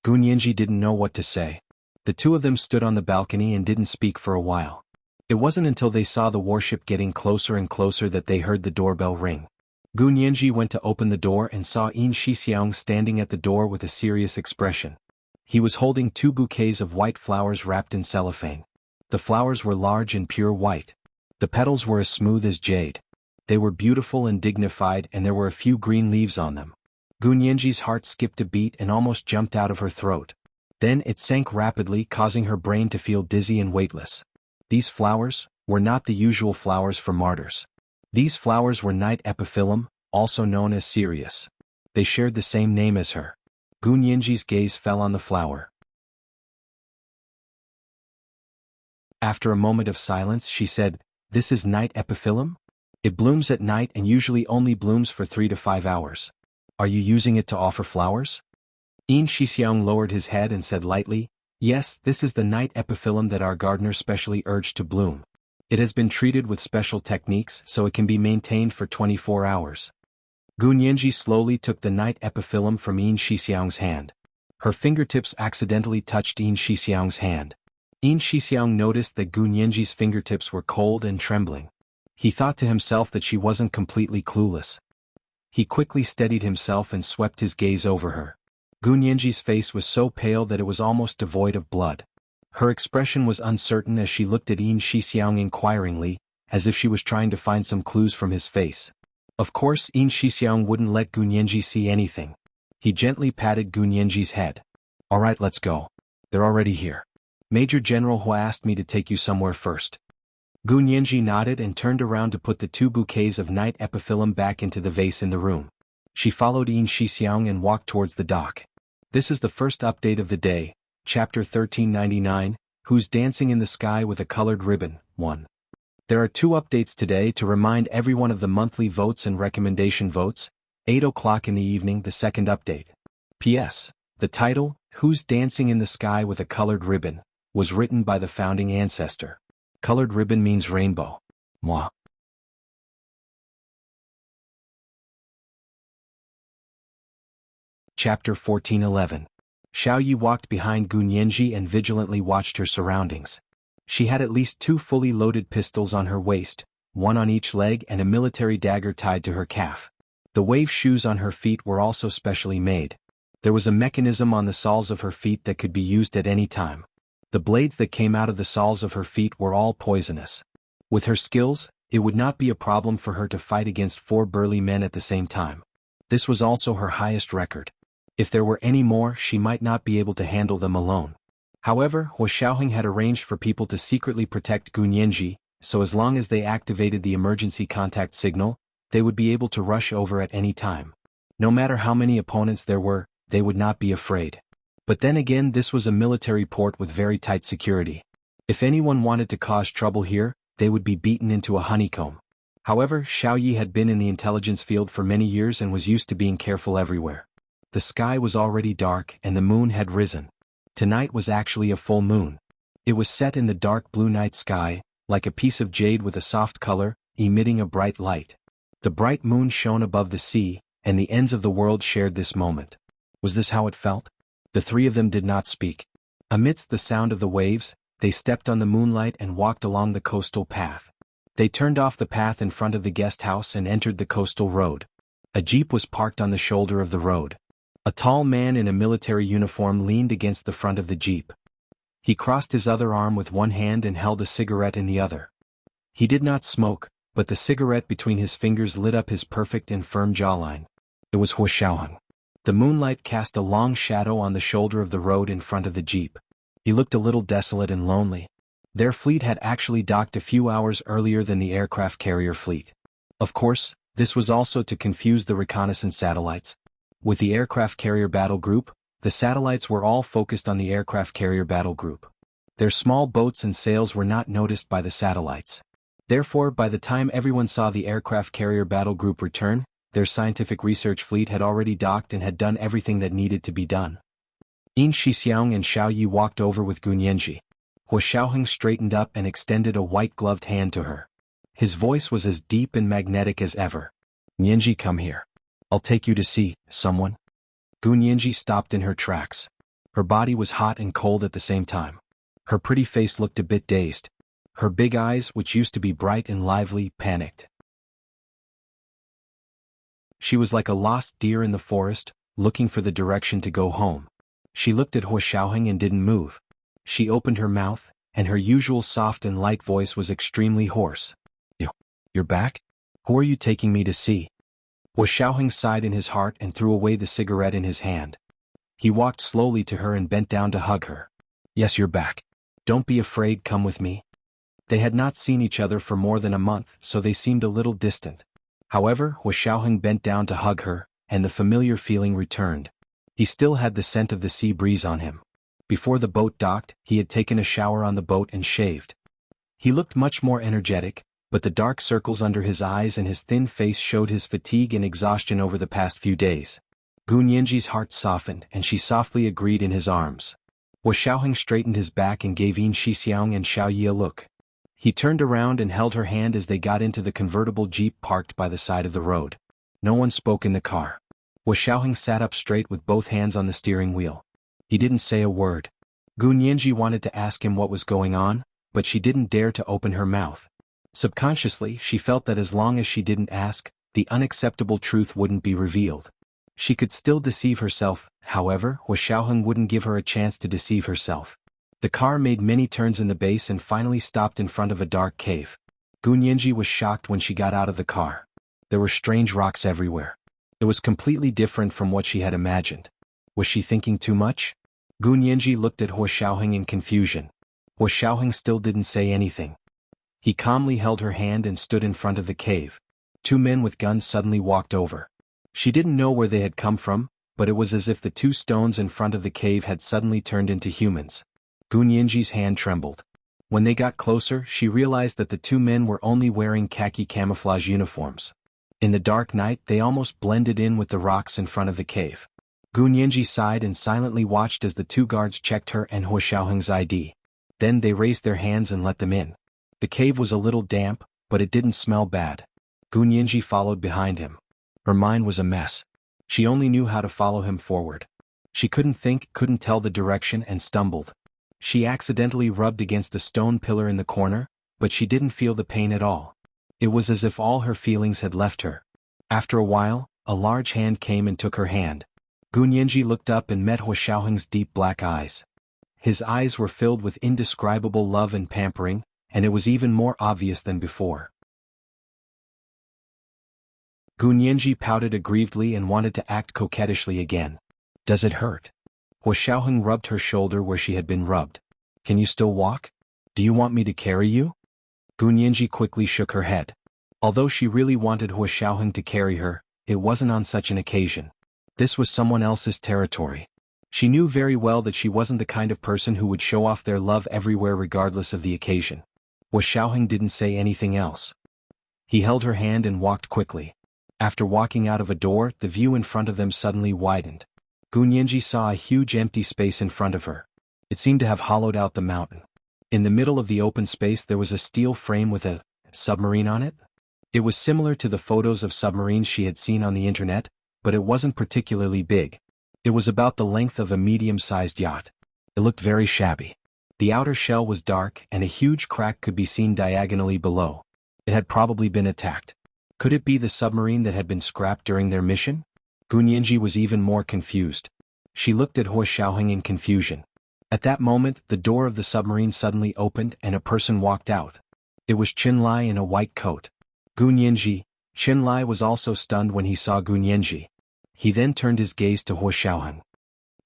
Gun Yanji didn't know what to say. The two of them stood on the balcony and didn't speak for a while. It wasn't until they saw the warship getting closer and closer that they heard the doorbell ring. Gun Yanji went to open the door and saw Yin Shixiang standing at the door with a serious expression. He was holding 2 bouquets of white flowers wrapped in cellophane. The flowers were large and pure white. The petals were as smooth as jade. They were beautiful and dignified, and there were a few green leaves on them. Gun Yanji's heart skipped a beat and almost jumped out of her throat. Then it sank rapidly, causing her brain to feel dizzy and weightless. These flowers were not the usual flowers for martyrs. These flowers were Night Epiphyllum, also known as Sirius. They shared the same name as her. Gun Yanji's gaze fell on the flower. After a moment of silence, she said, "This is Night Epiphyllum? It blooms at night and usually only blooms for 3 to 5 hours. Are you using it to offer flowers?" Yin Shixiang lowered his head and said lightly, "Yes, this is the night epiphyllum that our gardener specially urged to bloom. It has been treated with special techniques so it can be maintained for 24 hours. Gun Yanji slowly took the night epiphyllum from Yin Shixiang's hand. Her fingertips accidentally touched Yin Shixiang's hand. Yin Shixiang noticed that Gun Yanji's fingertips were cold and trembling. He thought to himself that she wasn't completely clueless. He quickly steadied himself and swept his gaze over her. Gun Yanji's face was so pale that it was almost devoid of blood. Her expression was uncertain as she looked at Yin Shixiang inquiringly, as if she was trying to find some clues from his face. Of course, Yin Shixiang wouldn't let Gun Yanji see anything. He gently patted Gun Yanji's head. "All right, let's go. They're already here. Major General Hua asked me to take you somewhere first." Gun Yanji nodded and turned around to put the 2 bouquets of night epiphyllum back into the vase in the room. She followed Yin Shixiang and walked towards the dock. This is the first update of the day, Chapter 1399, Who's Dancing in the Sky with a Colored Ribbon, 1. There are 2 updates today to remind everyone of the monthly votes and recommendation votes, 8 o'clock in the evening the second update. P.S. The title, Who's Dancing in the Sky with a Colored Ribbon, was written by the founding ancestor. Colored ribbon means rainbow. Moi. Chapter 1411. Xiao Yi walked behind Gun Yanji and vigilantly watched her surroundings. She had at least 2 fully loaded pistols on her waist, 1 on each leg and a military dagger tied to her calf. The wave shoes on her feet were also specially made. There was a mechanism on the soles of her feet that could be used at any time. The blades that came out of the soles of her feet were all poisonous. With her skills, it would not be a problem for her to fight against 4 burly men at the same time. This was also her highest record. If there were any more, she might not be able to handle them alone. However, Hua Xiaoheng had arranged for people to secretly protect Gu Nianji, so as long as they activated the emergency contact signal, they would be able to rush over at any time. No matter how many opponents there were, they would not be afraid. But then again, this was a military port with very tight security. If anyone wanted to cause trouble here, they would be beaten into a honeycomb. However, Xiao Yi had been in the intelligence field for many years and was used to being careful everywhere. The sky was already dark and the moon had risen. Tonight was actually a full moon. It was set in the dark blue night sky, like a piece of jade with a soft color, emitting a bright light. The bright moon shone above the sea, and the ends of the world shared this moment. Was this how it felt? The 3 of them did not speak. Amidst the sound of the waves, they stepped on the moonlight and walked along the coastal path. They turned off the path in front of the guest house and entered the coastal road. A jeep was parked on the shoulder of the road. A tall man in a military uniform leaned against the front of the jeep. He crossed his other arm with one hand and held a cigarette in the other. He did not smoke, but the cigarette between his fingers lit up his perfect and firm jawline. It was Hua Xiaoheng. The moonlight cast a long shadow on the shoulder of the road in front of the jeep. He looked a little desolate and lonely. Their fleet had actually docked a few hours earlier than the aircraft carrier fleet. Of course, this was also to confuse the reconnaissance satellites. With the aircraft carrier battle group, the satellites were all focused on the aircraft carrier battle group. Their small boats and sails were not noticed by the satellites. Therefore, by the time everyone saw the aircraft carrier battle group return, their scientific research fleet had already docked and had done everything that needed to be done. Yin Shixiang and Xiao Yi walked over with Gu Nianji. Hua Xiaoheng straightened up and extended a white-gloved hand to her. His voice was as deep and magnetic as ever. "Nianji, come here. I'll take you to see someone." Gu Nianji stopped in her tracks. Her body was hot and cold at the same time. Her pretty face looked a bit dazed. Her big eyes, which used to be bright and lively, panicked. She was like a lost deer in the forest, looking for the direction to go home. She looked at Hua Xiaoheng and didn't move. She opened her mouth, and her usual soft and light voice was extremely hoarse. You're back? Who are you taking me to see?" Hua Xiaoheng sighed in his heart and threw away the cigarette in his hand. He walked slowly to her and bent down to hug her. "Yes, you're back. Don't be afraid, come with me." They had not seen each other for more than a month, so they seemed a little distant. However, Hua Xiaoheng bent down to hug her, and the familiar feeling returned. He still had the scent of the sea breeze on him. Before the boat docked, he had taken a shower on the boat and shaved. He looked much more energetic, but the dark circles under his eyes and his thin face showed his fatigue and exhaustion over the past few days. Gu Nianji's heart softened and she softly agreed in his arms. Hua Xiaoheng straightened his back and gave Yin Shixiang and Xiao Yi a look. He turned around and held her hand as they got into the convertible jeep parked by the side of the road. No one spoke in the car. Hua Xiaoheng sat up straight with both hands on the steering wheel. He didn't say a word. Gu Nianji wanted to ask him what was going on, but she didn't dare to open her mouth. Subconsciously, she felt that as long as she didn't ask, the unacceptable truth wouldn't be revealed. She could still deceive herself, however, Hua Xiaoheng wouldn't give her a chance to deceive herself. The car made many turns in the base and finally stopped in front of a dark cave. Gu Nianji was shocked when she got out of the car. There were strange rocks everywhere. It was completely different from what she had imagined. Was she thinking too much? Gu Nianji looked at Hua Xiaoheng in confusion. Hua Xiaoheng still didn't say anything. He calmly held her hand and stood in front of the cave. 2 men with guns suddenly walked over. She didn't know where they had come from, but it was as if the 2 stones in front of the cave had suddenly turned into humans. Gu Nianji's hand trembled. When they got closer, she realized that the 2 men were only wearing khaki camouflage uniforms. In the dark night, they almost blended in with the rocks in front of the cave. Gu Nianji sighed and silently watched as the 2 guards checked her and Hua Xiaoheng's ID. Then they raised their hands and let them in. The cave was a little damp, but it didn't smell bad. Gu Nianji followed behind him. Her mind was a mess. She only knew how to follow him forward. She couldn't think, couldn't tell the direction, and stumbled. She accidentally rubbed against a stone pillar in the corner, but she didn't feel the pain at all. It was as if all her feelings had left her. After a while, a large hand came and took her hand. Gu Nianji looked up and met Hua Xiaoheng's deep black eyes. His eyes were filled with indescribable love and pampering, and it was even more obvious than before. Gu Nianji pouted aggrievedly and wanted to act coquettishly again. Does it hurt? Hua Xiaoheng rubbed her shoulder where she had been rubbed. Can you still walk? Do you want me to carry you? Gu Nianji quickly shook her head. Although she really wanted Hua Xiaoheng to carry her, it wasn't on such an occasion. This was someone else's territory. She knew very well that she wasn't the kind of person who would show off their love everywhere regardless of the occasion. Hua Xiaoheng didn't say anything else. He held her hand and walked quickly. After walking out of a door, the view in front of them suddenly widened. Gu Nianji saw a huge empty space in front of her. It seemed to have hollowed out the mountain. In the middle of the open space there was a steel frame with a submarine on it. It was similar to the photos of submarines she had seen on the internet, but it wasn't particularly big. It was about the length of a medium-sized yacht. It looked very shabby. The outer shell was dark and a huge crack could be seen diagonally below. It had probably been attacked. Could it be the submarine that had been scrapped during their mission? Gu Nianji was even more confused. She looked at Hua Xiaoheng in confusion. At that moment, the door of the submarine suddenly opened and a person walked out. It was Qinlai in a white coat. Gu Nianji. Qinlai was also stunned when he saw Gu Nianji. He then turned his gaze to Hua Xiaoheng.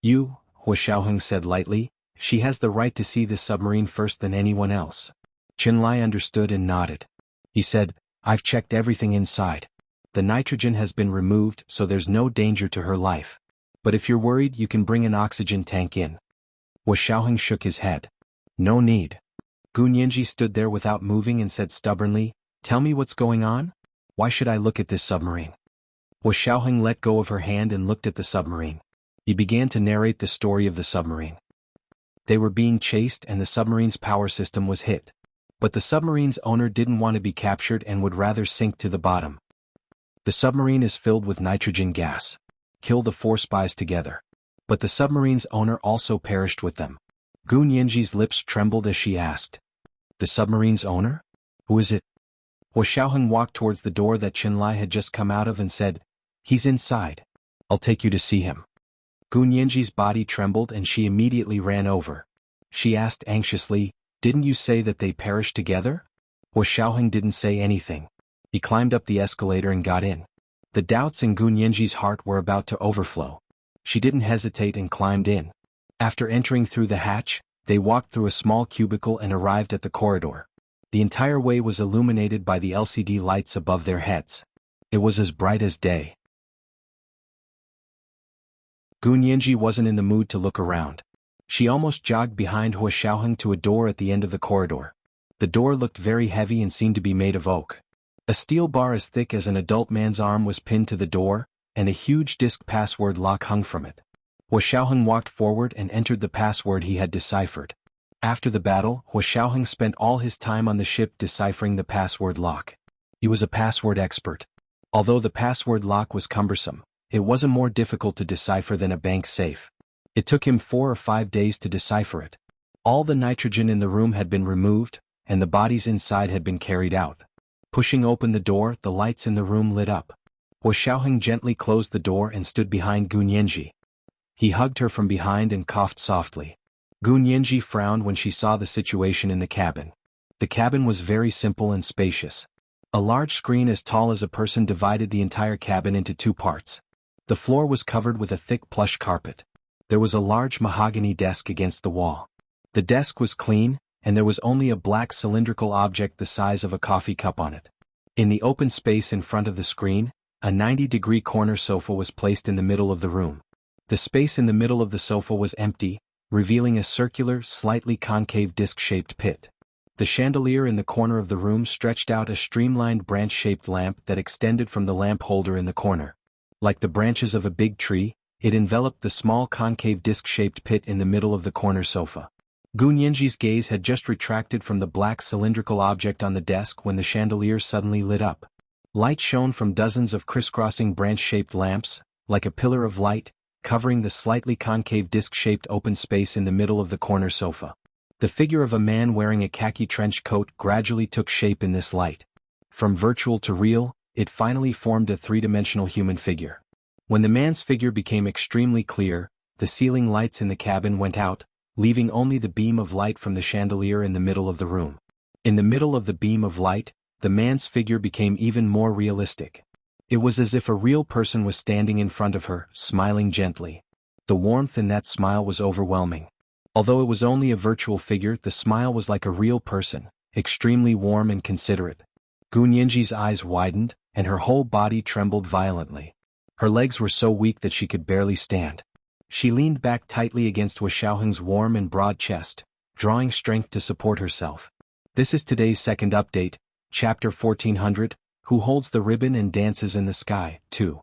You, Hua Xiaoheng said lightly, she has the right to see this submarine first than anyone else. Qinlai understood and nodded. He said, I've checked everything inside. The nitrogen has been removed so there's no danger to her life. But if you're worried you can bring an oxygen tank in. Hua Xiaoheng shook his head. No need. Gu Nianji stood there without moving and said stubbornly, Tell me what's going on? Why should I look at this submarine? Hua Xiaoheng let go of her hand and looked at the submarine. He began to narrate the story of the submarine. They were being chased and the submarine's power system was hit. But the submarine's owner didn't want to be captured and would rather sink to the bottom. The submarine is filled with nitrogen gas. Kill the 4 spies together. But the submarine's owner also perished with them. Gu Nianji's lips trembled as she asked. The submarine's owner? Who is it? Hua Xiaoheng walked towards the door that Qinlai had just come out of and said, He's inside. I'll take you to see him. Gu Nianji's body trembled and she immediately ran over. She asked anxiously, Didn't you say that they perished together? Hua Xiaoheng didn't say anything. He climbed up the escalator and got in. The doubts in Gu Nianji's heart were about to overflow. She didn't hesitate and climbed in. After entering through the hatch, they walked through a small cubicle and arrived at the corridor. The entire way was illuminated by the LCD lights above their heads. It was as bright as day. Gu Nianji wasn't in the mood to look around. She almost jogged behind Hua Xiaoheng to a door at the end of the corridor. The door looked very heavy and seemed to be made of oak. A steel bar as thick as an adult man's arm was pinned to the door, and a huge disc password lock hung from it. Hua Xiaoheng walked forward and entered the password he had deciphered. After the battle, Hua Xiaoheng spent all his time on the ship deciphering the password lock. He was a password expert. Although the password lock was cumbersome, it wasn't more difficult to decipher than a bank safe. It took him 4 or 5 days to decipher it. All the nitrogen in the room had been removed, and the bodies inside had been carried out. Pushing open the door, the lights in the room lit up. Hua Xiaoheng gently closed the door and stood behind Gu Nianji. He hugged her from behind and coughed softly. Gu Nianji frowned when she saw the situation in the cabin. The cabin was very simple and spacious. A large screen as tall as a person divided the entire cabin into 2 parts. The floor was covered with a thick plush carpet. There was a large mahogany desk against the wall. The desk was clean, and there was only a black cylindrical object the size of a coffee cup on it. In the open space in front of the screen, a 90-degree corner sofa was placed in the middle of the room. The space in the middle of the sofa was empty, revealing a circular, slightly concave disc-shaped pit. The chandelier in the corner of the room stretched out a streamlined branch-shaped lamp that extended from the lamp holder in the corner. Like the branches of a big tree, it enveloped the small concave disc-shaped pit in the middle of the corner sofa. Gu Nianji's gaze had just retracted from the black cylindrical object on the desk when the chandelier suddenly lit up. Light shone from dozens of crisscrossing branch-shaped lamps, like a pillar of light, covering the slightly concave disc-shaped open space in the middle of the corner sofa. The figure of a man wearing a khaki trench coat gradually took shape in this light. From virtual to real, it finally formed a 3-dimensional human figure. When the man's figure became extremely clear, the ceiling lights in the cabin went out, leaving only the beam of light from the chandelier in the middle of the room. In the middle of the beam of light, the man's figure became even more realistic. It was as if a real person was standing in front of her, smiling gently. The warmth in that smile was overwhelming. Although it was only a virtual figure, the smile was like a real person, extremely warm and considerate. Gu Nianji's eyes widened, and her whole body trembled violently. Her legs were so weak that she could barely stand. She leaned back tightly against Wu Xiaoheng's warm and broad chest, drawing strength to support herself. This is today's second update, Chapter 1400, Who Holds the Ribbon and Dances in the Sky, 2.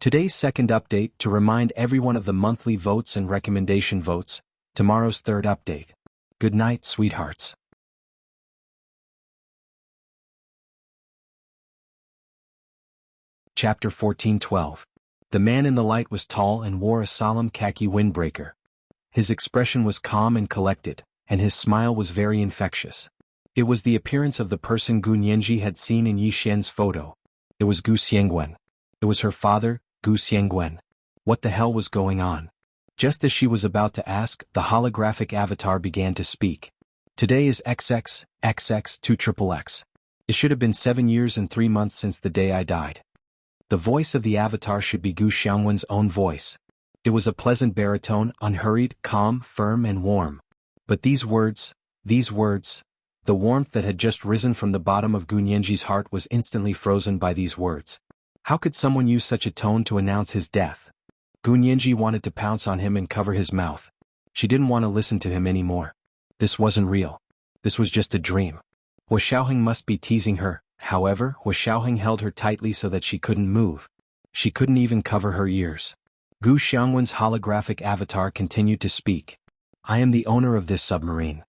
Today's second update to remind everyone of the monthly votes and recommendation votes, tomorrow's third update. Good night, sweethearts. Chapter 1412. The man in the light was tall and wore a solemn khaki windbreaker. His expression was calm and collected, and his smile was very infectious. It was the appearance of the person Gu Nianji had seen in Yi Xian's photo. It was Gu Xiangguan. It was her father, Gu Xiangguan. What the hell was going on? Just as she was about to ask, the holographic avatar began to speak. Today is XX, XX 2XXX. It should have been 7 years and 3 months since the day I died. The voice of the avatar should be Gu Xiangguan's own voice. It was a pleasant baritone, unhurried, calm, firm and warm. But these words, the warmth that had just risen from the bottom of Gu Nianji's heart was instantly frozen by these words. How could someone use such a tone to announce his death? Gu Nianji wanted to pounce on him and cover his mouth. She didn't want to listen to him anymore. This wasn't real. This was just a dream. Wu Xiaoheng must be teasing her. However, Wu Xiaoheng held her tightly so that she couldn't move. She couldn't even cover her ears. Gu Xiangguan's holographic avatar continued to speak. I am the owner of this submarine.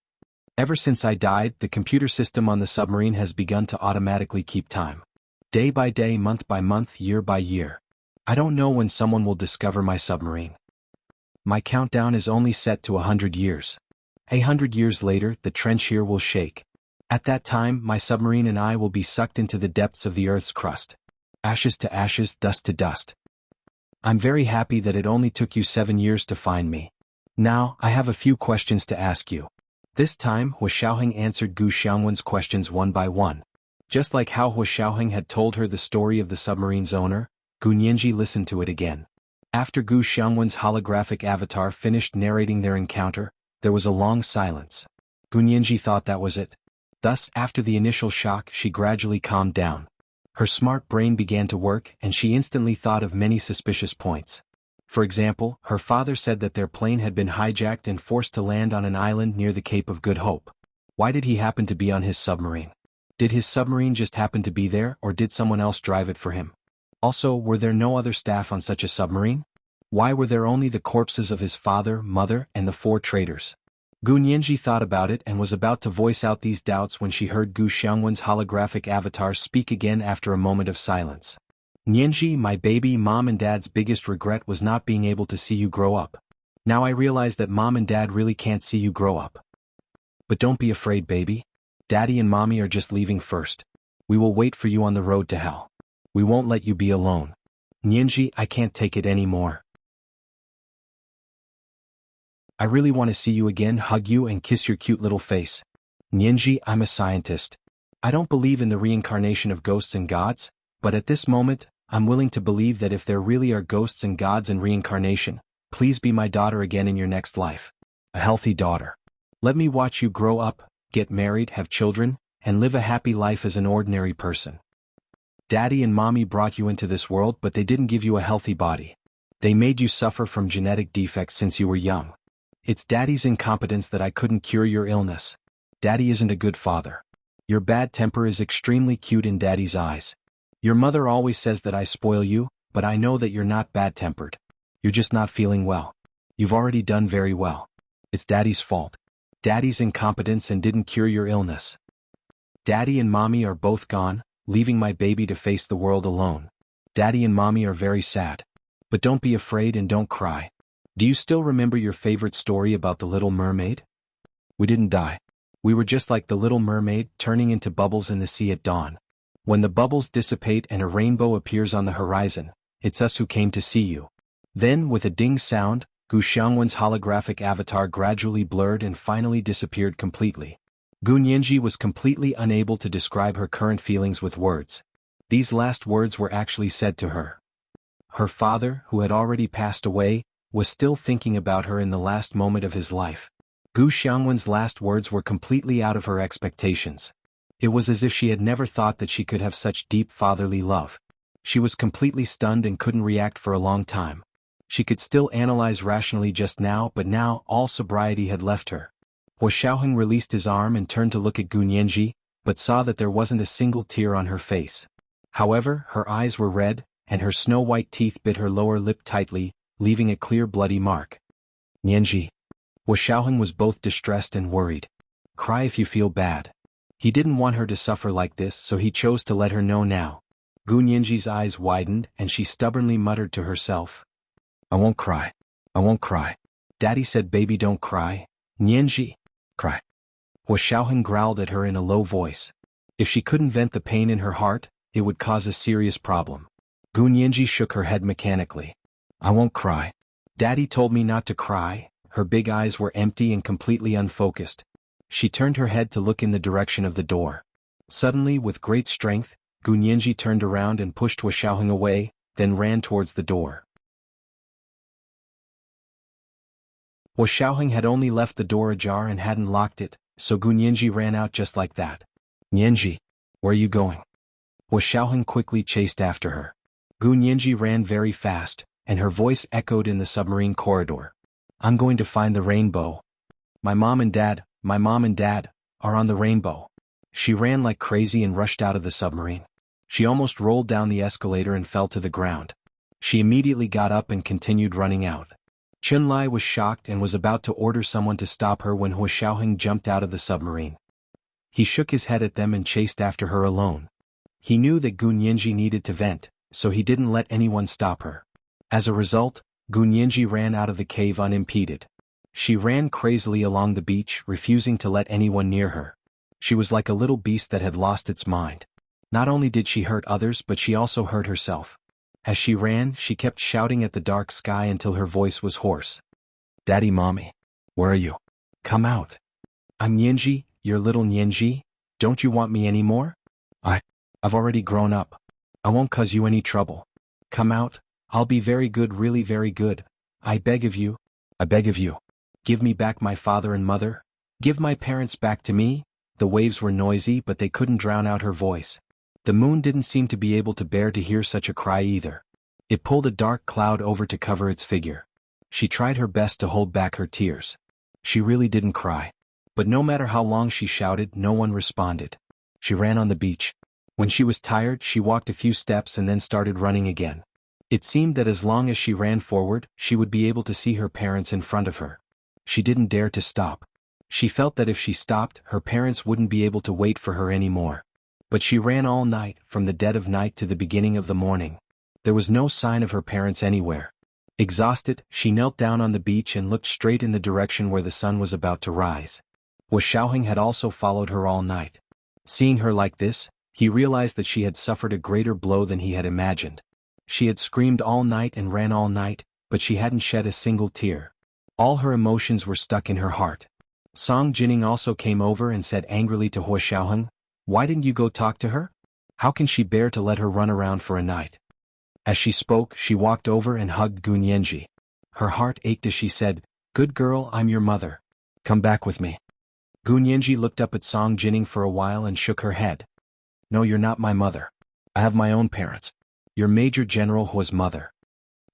Ever since I died, the computer system on the submarine has begun to automatically keep time. Day by day, month by month, year by year. I don't know when someone will discover my submarine. My countdown is only set to 100 years. 100 years later, the trench here will shake. At that time, my submarine and I will be sucked into the depths of the Earth's crust. Ashes to ashes, dust to dust. I'm very happy that it only took you 7 years to find me. Now, I have a few questions to ask you. This time, Wu Xiaoheng answered Gu Xiangguan's questions one by one. Just like how Wu Xiaoheng had told her the story of the submarine's owner, Gu Nianji listened to it again. After Gu Xiangguan's holographic avatar finished narrating their encounter, there was a long silence. Gu Nianji thought that was it. Thus, after the initial shock, she gradually calmed down. Her smart brain began to work, and she instantly thought of many suspicious points. For example, her father said that their plane had been hijacked and forced to land on an island near the Cape of Good Hope. Why did he happen to be on his submarine? Did his submarine just happen to be there, or did someone else drive it for him? Also, were there no other staff on such a submarine? Why were there only the corpses of his father, mother, and the 4 traitors? Gu Nianji thought about it and was about to voice out these doubts when she heard Gu Xiangguan's holographic avatar speak again after a moment of silence. Nianji, my baby, Mom and Dad's biggest regret was not being able to see you grow up. Now I realize that Mom and Dad really can't see you grow up. But don't be afraid, baby. Daddy and Mommy are just leaving first. We will wait for you on the road to hell. We won't let you be alone. Nianji, I can't take it anymore. I really want to see you again, hug you and kiss your cute little face. Nianji, I'm a scientist. I don't believe in the reincarnation of ghosts and gods, but at this moment, I'm willing to believe that if there really are ghosts and gods and reincarnation, please be my daughter again in your next life. A healthy daughter. Let me watch you grow up, get married, have children, and live a happy life as an ordinary person. Daddy and Mommy brought you into this world, but they didn't give you a healthy body. They made you suffer from genetic defects since you were young. It's Daddy's incompetence that I couldn't cure your illness. Daddy isn't a good father. Your bad temper is extremely cute in Daddy's eyes. Your mother always says that I spoil you, but I know that you're not bad-tempered. You're just not feeling well. You've already done very well. It's Daddy's fault. Daddy's incompetence and didn't cure your illness. Daddy and Mommy are both gone, leaving my baby to face the world alone. Daddy and Mommy are very sad. But don't be afraid and don't cry. Do you still remember your favorite story about the Little Mermaid? We didn't die. We were just like the Little Mermaid, turning into bubbles in the sea at dawn. When the bubbles dissipate and a rainbow appears on the horizon, it's us who came to see you. Then, with a ding sound, Gu Xiangwen's holographic avatar gradually blurred and finally disappeared completely. Gu Nianji was completely unable to describe her current feelings with words. These last words were actually said to her. Her father, who had already passed away, was still thinking about her in the last moment of his life. Gu Xiangwen's last words were completely out of her expectations. It was as if she had never thought that she could have such deep fatherly love. She was completely stunned and couldn't react for a long time. She could still analyze rationally just now, but now all sobriety had left her. Hua Xiaoheng released his arm and turned to look at Gu Nianji, but saw that there wasn't a single tear on her face. However, her eyes were red, and her snow-white teeth bit her lower lip tightly, leaving a clear bloody mark. Nianji. Hua Xiaoheng was both distressed and worried. Cry if you feel bad. He didn't want her to suffer like this, so he chose to let her know now. Gu Nianji's eyes widened and she stubbornly muttered to herself. I won't cry. I won't cry. Daddy said baby don't cry. Nianji. Cry. Hua Xiaoheng growled at her in a low voice. If she couldn't vent the pain in her heart, it would cause a serious problem. Gu Nianji shook her head mechanically. I won't cry. Daddy told me not to cry. Her big eyes were empty and completely unfocused. She turned her head to look in the direction of the door. Suddenly, with great strength, Gu Nianji turned around and pushed Hua Xiaoheng away, then ran towards the door. Hua Xiaoheng had only left the door ajar and hadn't locked it, so Gu Nianji ran out just like that. Nianji, where are you going? Hua Xiaoheng quickly chased after her. Gu Nianji ran very fast, and her voice echoed in the submarine corridor. I'm going to find the rainbow. My mom and dad are on the rainbow. She ran like crazy and rushed out of the submarine. She almost rolled down the escalator and fell to the ground. She immediately got up and continued running out. Chunlai was shocked and was about to order someone to stop her when Hua Xiaoheng jumped out of the submarine. He shook his head at them and chased after her alone. He knew that Gu Nianji needed to vent, so he didn't let anyone stop her. As a result, Gu Nianji ran out of the cave unimpeded. She ran crazily along the beach, refusing to let anyone near her. She was like a little beast that had lost its mind. Not only did she hurt others, but she also hurt herself. As she ran, she kept shouting at the dark sky until her voice was hoarse. Daddy, Mommy, where are you? Come out. I'm Nianji, your little Nianji. Don't you want me anymore? I've already grown up. I won't cause you any trouble. Come out. I'll be very good, really very good. I beg of you. I beg of you. Give me back my father and mother. Give my parents back to me. The waves were noisy, but they couldn't drown out her voice. The moon didn't seem to be able to bear to hear such a cry either. It pulled a dark cloud over to cover its figure. She tried her best to hold back her tears. She really didn't cry. But no matter how long she shouted, no one responded. She ran on the beach. When she was tired, she walked a few steps and then started running again. It seemed that as long as she ran forward, she would be able to see her parents in front of her. She didn't dare to stop. She felt that if she stopped, her parents wouldn't be able to wait for her anymore. But she ran all night, from the dead of night to the beginning of the morning. There was no sign of her parents anywhere. Exhausted, she knelt down on the beach and looked straight in the direction where the sun was about to rise. Hua Xiaoheng had also followed her all night. Seeing her like this, he realized that she had suffered a greater blow than he had imagined. She had screamed all night and ran all night, but she hadn't shed a single tear. All her emotions were stuck in her heart. Song Jining also came over and said angrily to Hua Xiaoheng, "Why didn't you go talk to her? How can she bear to let her run around for a night?" As she spoke, she walked over and hugged Gu Nianji. Her heart ached as she said, "Good girl, I'm your mother. Come back with me." Gu Nianji looked up at Song Jining for a while and shook her head. "No, you're not my mother. I have my own parents. You're Major General Hua's mother."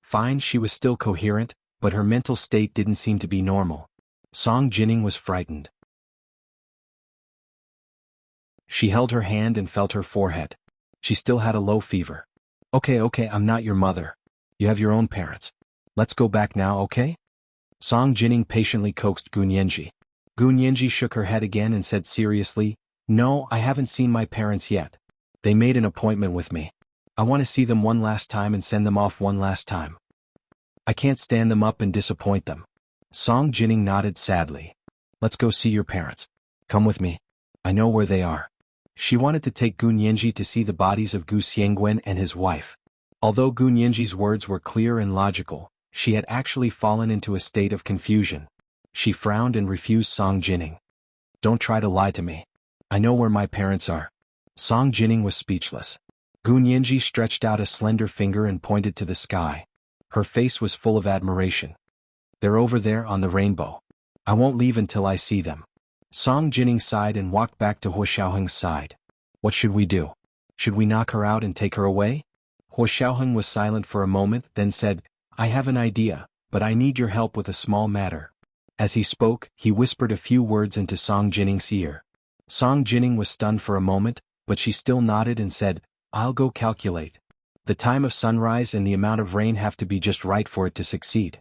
Fine, she was still coherent, but her mental state didn't seem to be normal. Song Jining was frightened. She held her hand and felt her forehead. She still had a low fever. Okay, I'm not your mother. You have your own parents. Let's go back now, okay?" Song Jining patiently coaxed Gu Nianji. Gu Nianji shook her head again and said seriously, "No, I haven't seen my parents yet. They made an appointment with me. I want to see them one last time and send them off one last time. I can't stand them up and disappoint them." Song Jining nodded sadly. "Let's go see your parents. Come with me. I know where they are." She wanted to take Gu Nianji to see the bodies of Gu Xiangwen and his wife. Although Gu Nianji's words were clear and logical, she had actually fallen into a state of confusion. She frowned and refused Song Jining. "Don't try to lie to me. I know where my parents are." Song Jining was speechless. Gu Nianji stretched out a slender finger and pointed to the sky. Her face was full of admiration. "They're over there on the rainbow. I won't leave until I see them." Song Jining sighed and walked back to Huo Xiaoheng's side. "What should we do? Should we knock her out and take her away?" Huo Xiaoheng was silent for a moment, then said, "I have an idea, but I need your help with a small matter." As he spoke, he whispered a few words into Song Jining's ear. Song Jining was stunned for a moment, but she still nodded and said, "I'll go calculate. The time of sunrise and the amount of rain have to be just right for it to succeed."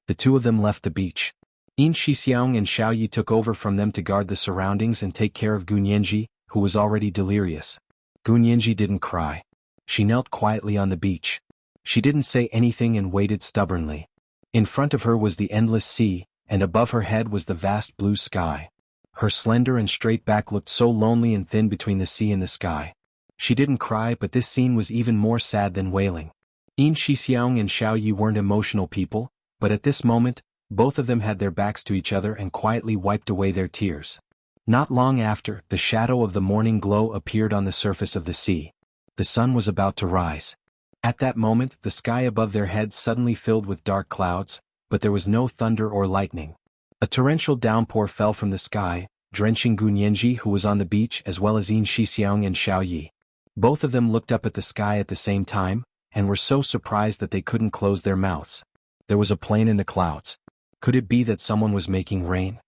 The two of them left the beach. Yin Shixiang and Xiao Yi took over from them to guard the surroundings and take care of Gu Nianji, who was already delirious. Gu Nianji didn't cry. She knelt quietly on the beach. She didn't say anything and waited stubbornly. In front of her was the endless sea, and above her head was the vast blue sky. Her slender and straight back looked so lonely and thin between the sea and the sky. She didn't cry, but this scene was even more sad than wailing. Yin Shixiang and Xiao Yi weren't emotional people, but at this moment, both of them had their backs to each other and quietly wiped away their tears. Not long after, the shadow of the morning glow appeared on the surface of the sea. The sun was about to rise. At that moment, the sky above their heads suddenly filled with dark clouds, but there was no thunder or lightning. A torrential downpour fell from the sky, drenching Gu Nianji, who was on the beach, as well as Yin Shixiang and Xiao Yi. Both of them looked up at the sky at the same time, and were so surprised that they couldn't close their mouths. There was a plane in the clouds. Could it be that someone was making rain?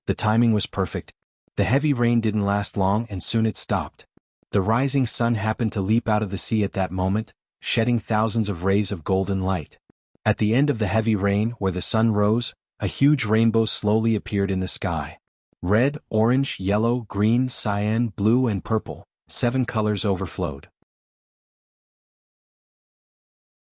The timing was perfect. The heavy rain didn't last long and soon it stopped. The rising sun happened to leap out of the sea at that moment, shedding thousands of rays of golden light. At the end of the heavy rain, where the sun rose, a huge rainbow slowly appeared in the sky. Red, orange, yellow, green, cyan, blue and purple, 7 colors overflowed.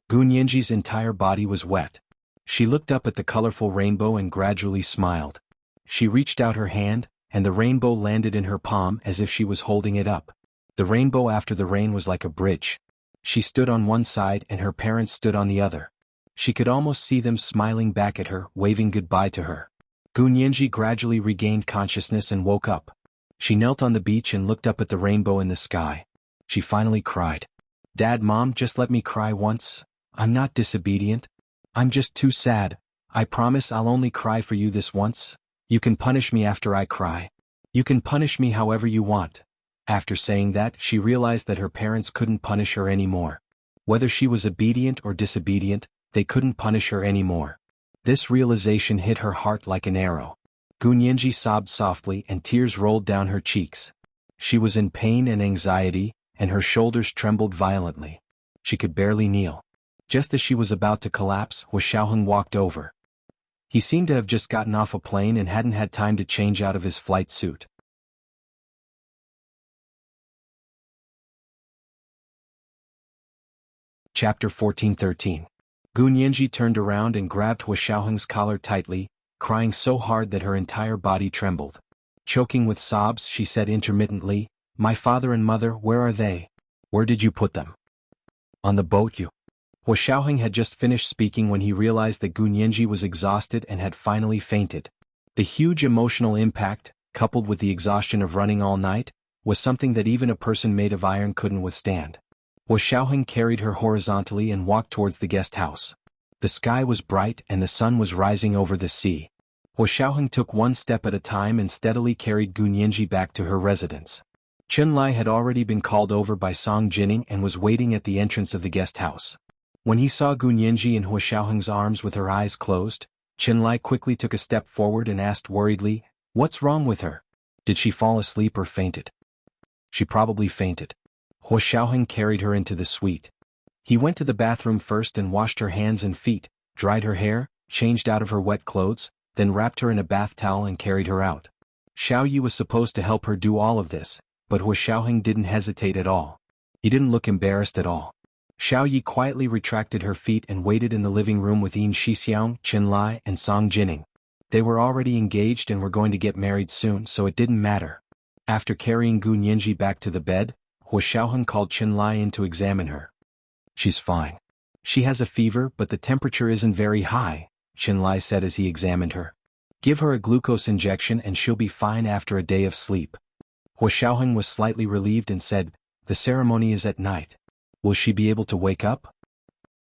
Gu Nianji's entire body was wet. She looked up at the colorful rainbow and gradually smiled. She reached out her hand, and the rainbow landed in her palm as if she was holding it up. The rainbow after the rain was like a bridge. She stood on one side and her parents stood on the other. She could almost see them smiling back at her, waving goodbye to her. Gu Nianji gradually regained consciousness and woke up. She knelt on the beach and looked up at the rainbow in the sky. She finally cried. "Dad, Mom, just let me cry once. I'm not disobedient. I'm just too sad. I promise I'll only cry for you this once. You can punish me after I cry. You can punish me however you want." After saying that, she realized that her parents couldn't punish her anymore. Whether she was obedient or disobedient, they couldn't punish her anymore. This realization hit her heart like an arrow. Gu Nianji sobbed softly and tears rolled down her cheeks. She was in pain and anxiety, and her shoulders trembled violently. She could barely kneel. Just as she was about to collapse, Huo Xiaoheng walked over. He seemed to have just gotten off a plane and hadn't had time to change out of his flight suit. Chapter 14-13. Gu Nianji turned around and grabbed Huo Xiaoheng's collar tightly, crying so hard that her entire body trembled. Choking with sobs, she said intermittently, "My father and mother, where are they? Where did you put them?" "On the boat, you." Huo Xiaoheng had just finished speaking when he realized that Gu Nianji was exhausted and had finally fainted. The huge emotional impact, coupled with the exhaustion of running all night, was something that even a person made of iron couldn't withstand. Huo Xiaoheng carried her horizontally and walked towards the guest house. The sky was bright and the sun was rising over the sea. Huo Xiaoheng took one step at a time and steadily carried Gu Nianji back to her residence. Chunlai had already been called over by Song Jining and was waiting at the entrance of the guest house. When he saw Gu Nianji in Huo Xiaoheng's arms with her eyes closed, Chunlai quickly took a step forward and asked worriedly, "What's wrong with her? Did she fall asleep or fainted?" "She probably fainted." Huo Xiaoheng carried her into the suite. He went to the bathroom first and washed her hands and feet, dried her hair, changed out of her wet clothes, then wrapped her in a bath towel and carried her out. Xiao Yi was supposed to help her do all of this, but Huo Xiaoheng didn't hesitate at all. He didn't look embarrassed at all. Xiao Yi quietly retracted her feet and waited in the living room with Yin Shixiang, Chunlai, and Song Jining. They were already engaged and were going to get married soon, so it didn't matter. After carrying Gu Nianji back to the bed, Hua Xiaoheng called Chen Lai in to examine her. She's fine. She has a fever but the temperature isn't very high, Chen Lai said as he examined her. Give her a glucose injection and she'll be fine after a day of sleep. Hua Xiaoheng was slightly relieved and said, the ceremony is at night. Will she be able to wake up?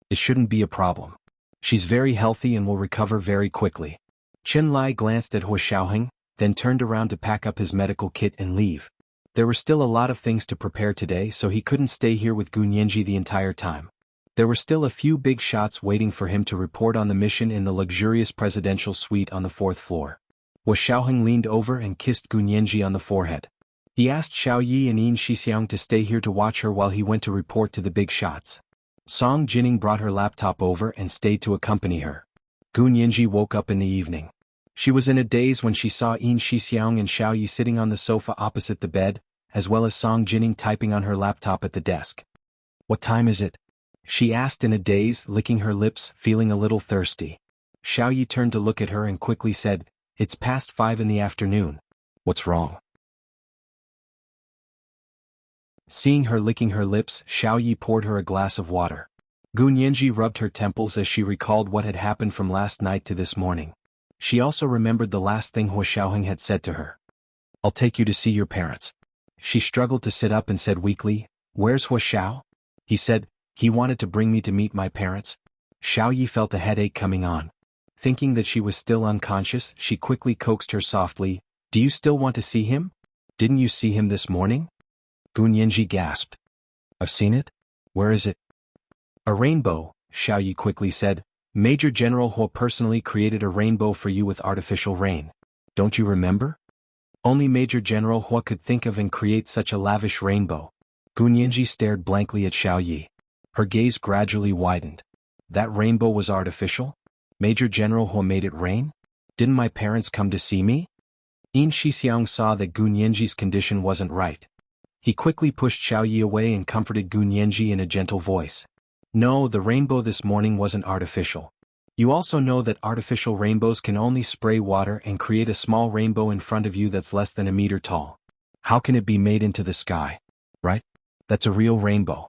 It shouldn't be a problem. She's very healthy and will recover very quickly. Chen Lai glanced at Hua Xiaoheng, then turned around to pack up his medical kit and leave. There were still a lot of things to prepare today so he couldn't stay here with Gu Nianji the entire time. There were still a few big shots waiting for him to report on the mission in the luxurious presidential suite on the 4th floor. Hua Xiaoheng leaned over and kissed Gu Nianji on the forehead. He asked Xiao Yi and Yin Shixiang to stay here to watch her while he went to report to the big shots. Song Jining brought her laptop over and stayed to accompany her. Gu Nianji woke up in the evening. She was in a daze when she saw Yin Shixiang and Xiao Yi sitting on the sofa opposite the bed, as well as Song Jining typing on her laptop at the desk. What time is it? She asked in a daze, licking her lips, feeling a little thirsty. Xiao Yi turned to look at her and quickly said, it's past 5 in the afternoon. What's wrong? Seeing her licking her lips, Xiao Yi poured her a glass of water. Gu Nianji rubbed her temples as she recalled what had happened from last night to this morning. She also remembered the last thing Hua Xiaoheng had said to her. I'll take you to see your parents. She struggled to sit up and said weakly, where's Hua Xiao? He said, he wanted to bring me to meet my parents. Xiao Yi felt a headache coming on. Thinking that she was still unconscious, she quickly coaxed her softly, do you still want to see him? Didn't you see him this morning? Gu Nianji gasped. I've seen it? Where is it? A rainbow, Xiao Yi quickly said. Major General Hua personally created a rainbow for you with artificial rain. Don't you remember? Only Major General Hua could think of and create such a lavish rainbow. Gu Nianji stared blankly at Xiao Yi. Her gaze gradually widened. That rainbow was artificial? Major General Hua made it rain? Didn't my parents come to see me? Yin Shixiang saw that Gu Nianji's condition wasn't right. He quickly pushed Xiao Yi away and comforted Gu Nianji in a gentle voice. No, the rainbow this morning wasn't artificial. You also know that artificial rainbows can only spray water and create a small rainbow in front of you that's less than a meter tall. How can it be made into the sky? Right? That's a real rainbow.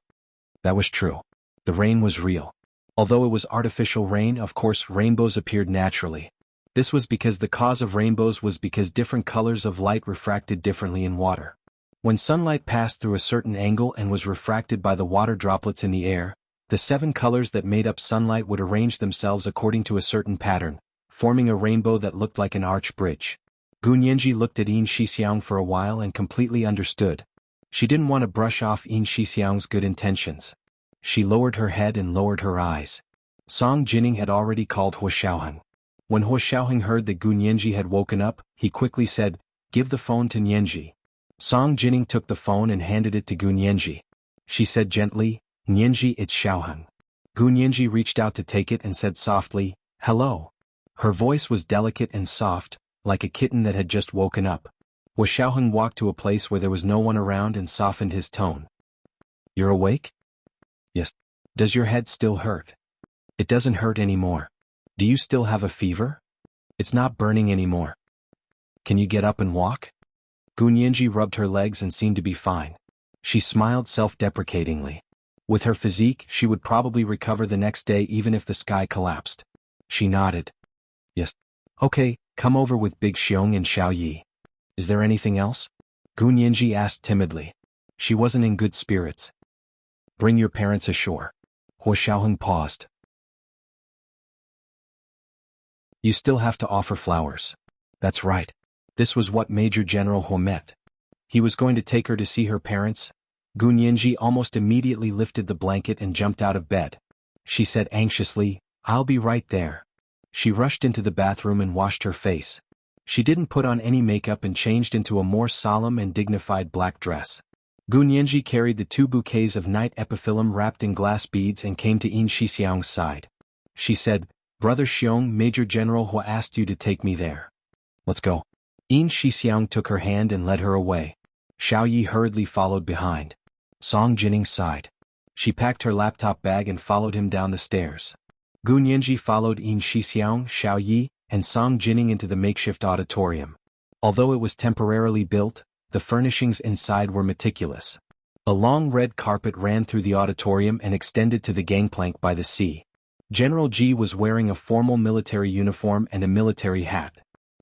That was true. The rain was real. Although it was artificial rain, of course rainbows appeared naturally. This was because the cause of rainbows was because different colors of light refracted differently in water. When sunlight passed through a certain angle and was refracted by the water droplets in the air, the 7 colors that made up sunlight would arrange themselves according to a certain pattern, forming a rainbow that looked like an arch bridge. Gu Nianji looked at Yin Shixiang for a while and completely understood. She didn't want to brush off Yin Shixiang's good intentions. She lowered her head and lowered her eyes. Song Jining had already called Hua Xiaoheng. When Hua Xiaoheng heard that Gu Nianji had woken up, he quickly said, give the phone to Nianji. Song Jining took the phone and handed it to Gu Nianji. She said gently, Nianji, it's Xiaoheng. Gu Nianji reached out to take it and said softly, hello. Her voice was delicate and soft, like a kitten that had just woken up. Hua Xiaoheng walked to a place where there was no one around and softened his tone. You're awake? Yes. Does your head still hurt? It doesn't hurt anymore. Do you still have a fever? It's not burning anymore. Can you get up and walk? Gu Nianji rubbed her legs and seemed to be fine. She smiled self-deprecatingly. With her physique, she would probably recover the next day even if the sky collapsed. She nodded. Yes. Okay, come over with Big Xiong and Xiao Yi. Is there anything else? Gu Nianji asked timidly. She wasn't in good spirits. Bring your parents ashore. Hua Xiaoheng paused. You still have to offer flowers. That's right. This was what Major General Hua meant. He was going to take her to see her parents. Gu Nianji almost immediately lifted the blanket and jumped out of bed. She said anxiously, I'll be right there. She rushed into the bathroom and washed her face. She didn't put on any makeup and changed into a more solemn and dignified black dress. Gu Nianji carried the 2 bouquets of night epiphyllum wrapped in glass beads and came to Yin Shixiang's side. She said, Brother Xiong, Major General Hua asked you to take me there. Let's go. Yin Shixiang took her hand and led her away. Xiao Yi hurriedly followed behind. Song Jining sighed. She packed her laptop bag and followed him down the stairs. Gu Nianji followed Yin Shixiang, Xiao Yi, and Song Jining into the makeshift auditorium. Although it was temporarily built, the furnishings inside were meticulous. A long red carpet ran through the auditorium and extended to the gangplank by the sea. General G was wearing a formal military uniform and a military hat.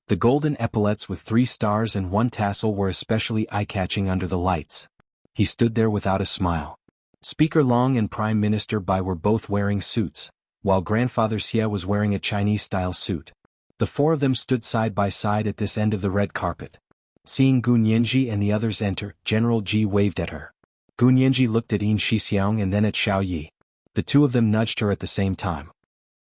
The golden epaulets with 3 stars and 1 tassel were especially eye-catching under the lights. He stood there without a smile. Speaker Long and Prime Minister Bai were both wearing suits, while Grandfather Xie was wearing a Chinese-style suit. The 4 of them stood side by side at this end of the red carpet. Seeing Gu Nianji and the others enter, General Ji waved at her. Gu Nianji looked at Yin Shixiang and then at Xiao Yi. The 2 of them nudged her at the same time.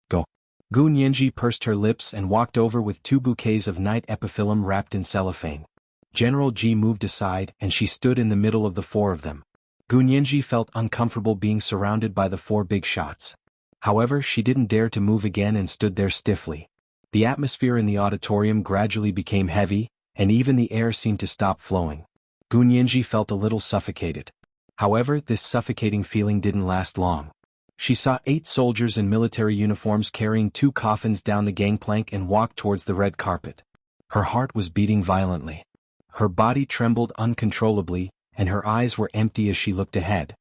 Go. Gu Nianji pursed her lips and walked over with 2 bouquets of night epiphyllum wrapped in cellophane. General Ji moved aside and she stood in the middle of the 4 of them. Gu Nianji felt uncomfortable being surrounded by the 4 big shots. However, she didn't dare to move again and stood there stiffly. The atmosphere in the auditorium gradually became heavy, and even the air seemed to stop flowing. Gu Nianji felt a little suffocated. However, this suffocating feeling didn't last long. She saw 8 soldiers in military uniforms carrying 2 coffins down the gangplank and walk towards the red carpet. Her heart was beating violently. Her body trembled uncontrollably, and her eyes were empty as she looked ahead.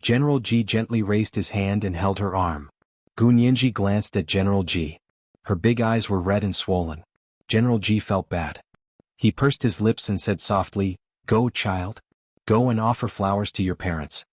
General Ji gently raised his hand and held her arm. Gu Nianji glanced at General Ji. Her big eyes were red and swollen. General Ji felt bad. He pursed his lips and said softly, "Go, child. Go and offer flowers to your parents."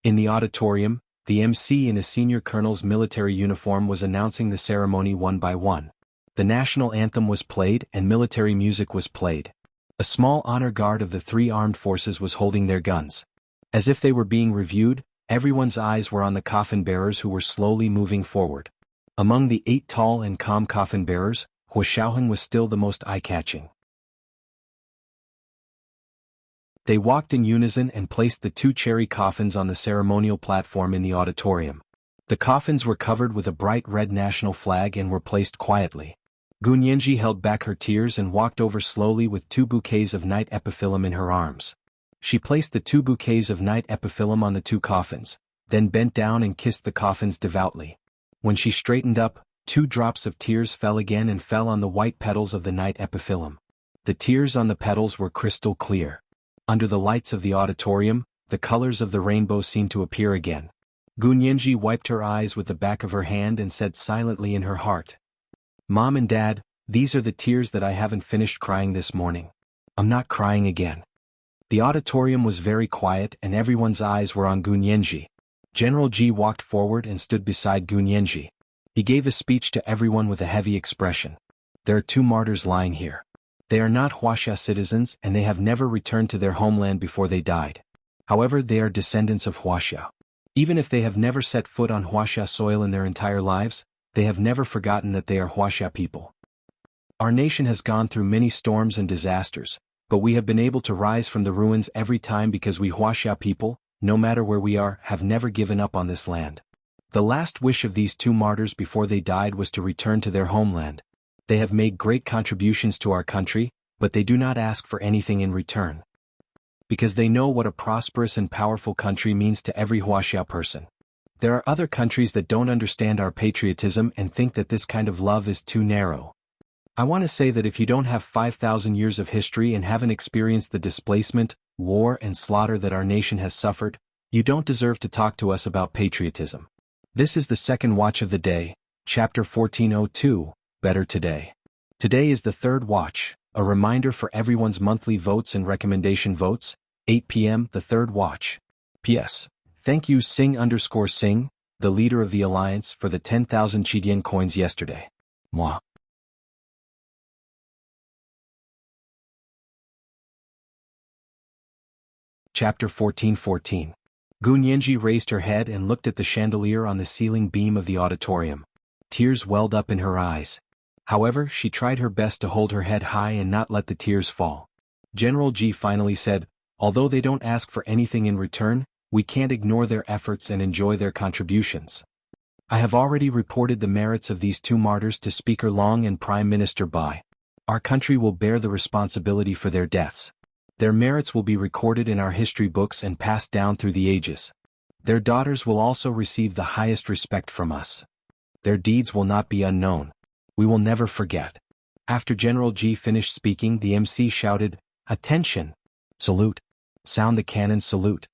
In the auditorium, the MC in a senior colonel's military uniform was announcing the ceremony one by one. The national anthem was played and military music was played. A small honor guard of the 3 armed forces was holding their guns. As if they were being reviewed, everyone's eyes were on the coffin bearers who were slowly moving forward. Among the 8 tall and calm coffin bearers, Hua Xiaoheng was still the most eye-catching. They walked in unison and placed the 2 cherry coffins on the ceremonial platform in the auditorium. The coffins were covered with a bright red national flag and were placed quietly. Gu Nianji held back her tears and walked over slowly with 2 bouquets of night epiphyllum in her arms. She placed the 2 bouquets of night epiphyllum on the 2 coffins, then bent down and kissed the coffins devoutly. When she straightened up, 2 drops of tears fell again and fell on the white petals of the night epiphyllum. The tears on the petals were crystal clear. Under the lights of the auditorium, the colors of the rainbow seemed to appear again. Gu Nianji wiped her eyes with the back of her hand and said silently in her heart, "Mom and Dad, these are the tears that I haven't finished crying this morning. I'm not crying again." The auditorium was very quiet and everyone's eyes were on Gu Nianji. General Ji walked forward and stood beside Gu Nianji. He gave a speech to everyone with a heavy expression. "There are 2 martyrs lying here. They are not Huaxia citizens and they have never returned to their homeland before they died. However, they are descendants of Huaxia. Even if they have never set foot on Huaxia soil in their entire lives, they have never forgotten that they are Huaxia people. Our nation has gone through many storms and disasters, but we have been able to rise from the ruins every time because we Huaxia people, no matter where we are, have never given up on this land." The last wish of these 2 martyrs before they died was to return to their homeland. They have made great contributions to our country, but they do not ask for anything in return. Because they know what a prosperous and powerful country means to every Huaxia person. There are other countries that don't understand our patriotism and think that this kind of love is too narrow. I want to say that if you don't have 5,000 years of history and haven't experienced the displacement, war and slaughter that our nation has suffered, you don't deserve to talk to us about patriotism. This is the second watch of the day, chapter 1402, Better Today. Today is the third watch, a reminder for everyone's monthly votes and recommendation votes, 8 p.m. the third watch. P.S. Thank you Sing_Sing, the leader of the alliance, for the 10,000 Chidian coins yesterday. Mwah. Chapter 1414. Gu Nianji raised her head and looked at the chandelier on the ceiling beam of the auditorium. Tears welled up in her eyes. However, she tried her best to hold her head high and not let the tears fall. General Ji finally said, "Although they don't ask for anything in return, we can't ignore their efforts and enjoy their contributions. I have already reported the merits of these 2 martyrs to Speaker Long and Prime Minister Bai. Our country will bear the responsibility for their deaths. Their merits will be recorded in our history books and passed down through the ages. Their daughters will also receive the highest respect from us. Their deeds will not be unknown. We will never forget." After General Ji finished speaking, the MC shouted, "Attention! Salute. Sound the cannon salute.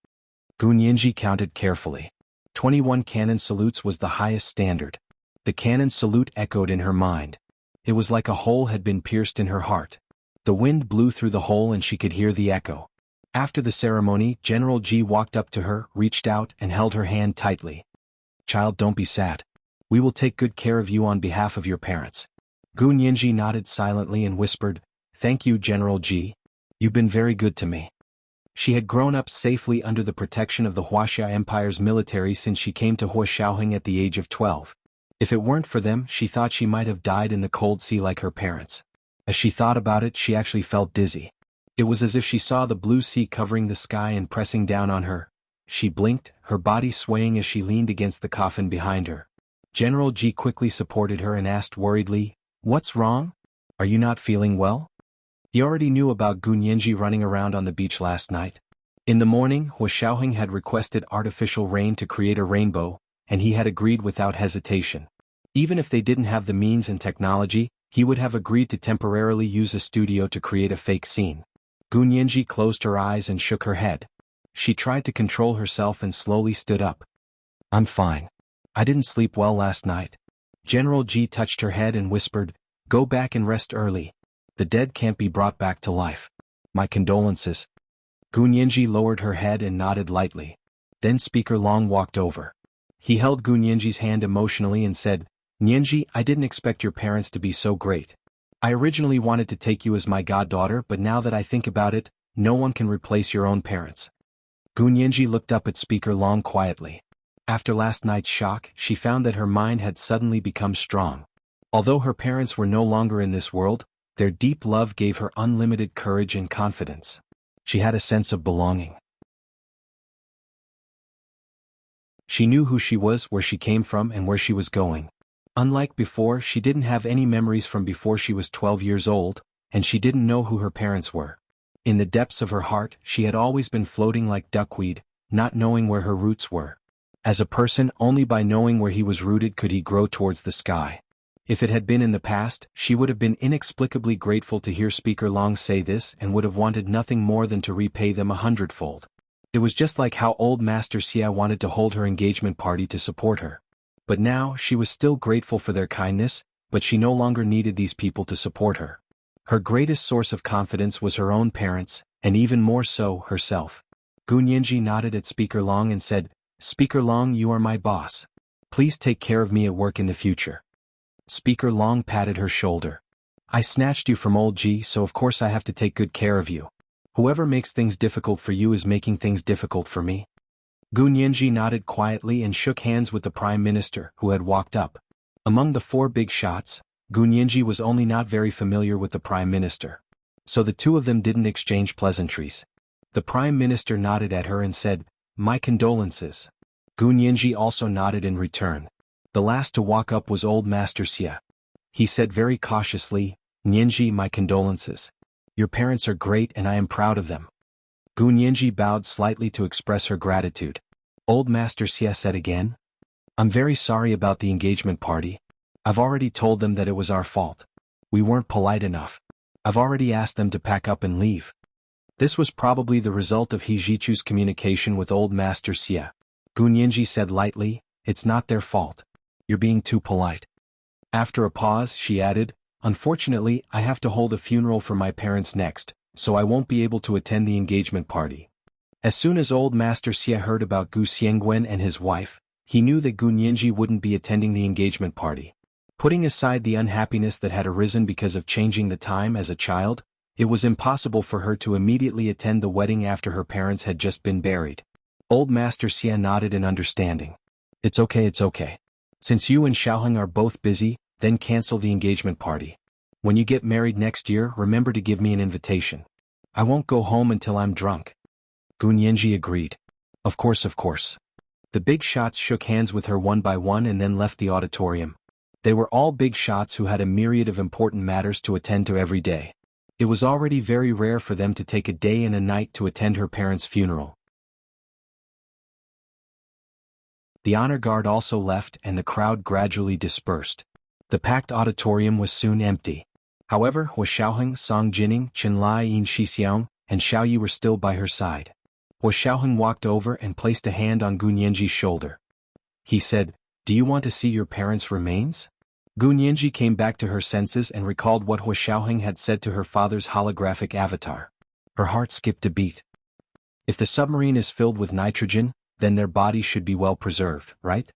Gu Nianji counted carefully. 21 cannon salutes was the highest standard. The cannon salute echoed in her mind. It was like a hole had been pierced in her heart. The wind blew through the hole and she could hear the echo. After the ceremony, General Ji walked up to her, reached out, and held her hand tightly. Child, don't be sad. We will take good care of you on behalf of your parents. Gu Nianji nodded silently and whispered, Thank you, General Ji. You've been very good to me. She had grown up safely under the protection of the Wuxia Empire's military since she came to Xiaoheng at the age of 12. If it weren't for them, she thought she might have died in the cold sea like her parents. As she thought about it, she actually felt dizzy. It was as if she saw the blue sea covering the sky and pressing down on her. She blinked, her body swaying as she leaned against the coffin behind her. General Ji quickly supported her and asked worriedly, What's wrong? Are you not feeling well? He already knew about Gu Nianji running around on the beach last night. In the morning, Xiaoheng had requested artificial rain to create a rainbow, and he had agreed without hesitation. Even if they didn't have the means and technology, he would have agreed to temporarily use a studio to create a fake scene. Gu Nianji closed her eyes and shook her head. She tried to control herself and slowly stood up. I'm fine. I didn't sleep well last night. General Ji touched her head and whispered, Go back and rest early. The dead can't be brought back to life. My condolences. Gu Nianji lowered her head and nodded lightly. Then Speaker Long walked over. He held Gu Nianji's hand emotionally and said, Nianji, I didn't expect your parents to be so great. I originally wanted to take you as my goddaughter, but now that I think about it, no one can replace your own parents. Gu Nianji looked up at Speaker Long quietly. After last night's shock, she found that her mind had suddenly become strong. Although her parents were no longer in this world, their deep love gave her unlimited courage and confidence. She had a sense of belonging. She knew who she was, where she came from, and where she was going. Unlike before, she didn't have any memories from before she was 12 years old, and she didn't know who her parents were. In the depths of her heart, she had always been floating like duckweed, not knowing where her roots were. As a person, only by knowing where he was rooted could he grow towards the sky. If it had been in the past, she would have been inexplicably grateful to hear Speaker Long say this and would have wanted nothing more than to repay them 100-fold. It was just like how old Master Xia wanted to hold her engagement party to support her. But now, she was still grateful for their kindness, but she no longer needed these people to support her. Her greatest source of confidence was her own parents, and even more so, herself. Gu Nianji nodded at Speaker Long and said, Speaker Long, you are my boss. Please take care of me at work in the future. Speaker Long patted her shoulder. I snatched you from old G, so of course I have to take good care of you. Whoever makes things difficult for you is making things difficult for me. Gu Nianji nodded quietly and shook hands with the Prime Minister, who had walked up. Among the 4 big shots, Gu Nianji was only not very familiar with the Prime Minister. So the two of them didn't exchange pleasantries. The Prime Minister nodded at her and said, My condolences. Gu Nianji also nodded in return. The last to walk up was old Master Xia. He said very cautiously, Nianji, my condolences. Your parents are great and I am proud of them. Gu Nianji bowed slightly to express her gratitude. Old Master Xia said again, I'm very sorry about the engagement party. I've already told them that it was our fault. We weren't polite enough. I've already asked them to pack up and leave. This was probably the result of He Jichu's communication with old Master Xia. Gu Nianji said lightly, It's not their fault. You're being too polite. After a pause, she added, Unfortunately, I have to hold a funeral for my parents next, so I won't be able to attend the engagement party. As soon as old Master Xia heard about Gu Xiangwen and his wife, he knew that Gu Nianji wouldn't be attending the engagement party. Putting aside the unhappiness that had arisen because of changing the time as a child, it was impossible for her to immediately attend the wedding after her parents had just been buried. Old Master Xia nodded in understanding. It's okay. Since you and Xiaoheng are both busy, then cancel the engagement party. When you get married next year, remember to give me an invitation. I won't go home until I'm drunk. Gu Nianji agreed. Of course. The big shots shook hands with her one by one and then left the auditorium. They were all big shots who had a myriad of important matters to attend to every day. It was already very rare for them to take a day and a night to attend her parents' funeral. The honor guard also left and the crowd gradually dispersed. The packed auditorium was soon empty. However, Xiaoheng, Song Jining, Chen Lai Yin Shixiang, and Xiaoyi were still by her side. Hua Xiaoheng walked over and placed a hand on Gu Nianji's shoulder. He said, "Do you want to see your parents' remains?" Gu Nianji came back to her senses and recalled what Hua Xiaoheng had said to her father's holographic avatar. Her heart skipped a beat. If the submarine is filled with nitrogen, then their bodies should be well preserved, right?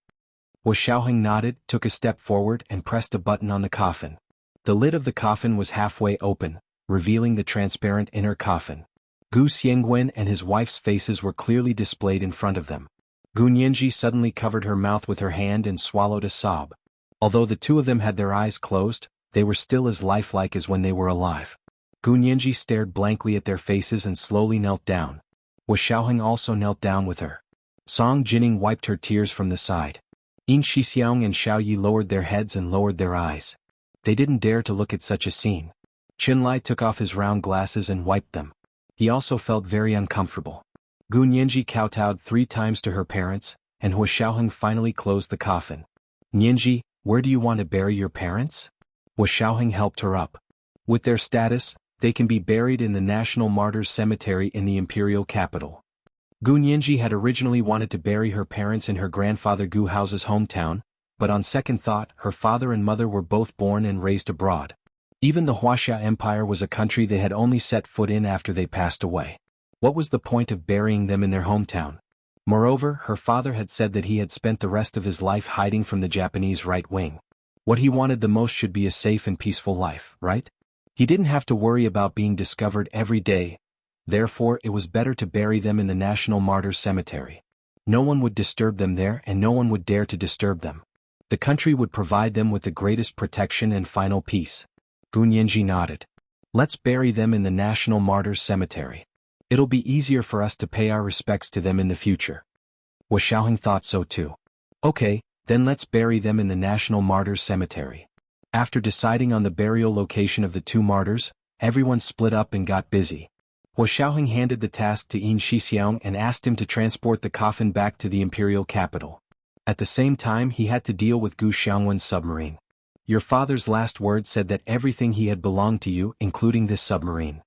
Hua Xiaoheng nodded, took a step forward and pressed a button on the coffin. The lid of the coffin was halfway open, revealing the transparent inner coffin. Gu Xiangwen and his wife's faces were clearly displayed in front of them. Gu Nianji suddenly covered her mouth with her hand and swallowed a sob. Although the two of them had their eyes closed, they were still as lifelike as when they were alive. Gu Nianji stared blankly at their faces and slowly knelt down. Hua Xiaoheng also knelt down with her. Song Jining wiped her tears from the side. Yin Shixiang and Xiaoyi lowered their heads and lowered their eyes. They didn't dare to look at such a scene. Qinlai took off his round glasses and wiped them. He also felt very uncomfortable. Gu Nianji kowtowed 3 times to her parents, and Hua Xiaoheng finally closed the coffin. "Nianji, where do you want to bury your parents?" Hua Xiaoheng helped her up. "With their status, they can be buried in the National Martyrs Cemetery in the imperial capital." Gu Nianji had originally wanted to bury her parents in her grandfather Gu Hao's hometown, but on second thought, her father and mother were both born and raised abroad. Even the Huaxia Empire was a country they had only set foot in after they passed away. What was the point of burying them in their hometown? Moreover, her father had said that he had spent the rest of his life hiding from the Japanese right wing. What he wanted the most should be a safe and peaceful life, right? He didn't have to worry about being discovered every day. Therefore, it was better to bury them in the National Martyrs Cemetery. No one would disturb them there and no one would dare to disturb them. The country would provide them with the greatest protection and final peace. Gu Nianji nodded. "Let's bury them in the National Martyrs Cemetery. It'll be easier for us to pay our respects to them in the future." Hua Xiaoheng thought so too. "Okay, then let's bury them in the National Martyrs Cemetery." After deciding on the burial location of the 2 martyrs, everyone split up and got busy. Hua Xiaoheng handed the task to Yin Shixiang and asked him to transport the coffin back to the imperial capital. At the same time, he had to deal with Gu Xiangwen's submarine. "Your father's last words said that everything he had belonged to you, including this submarine."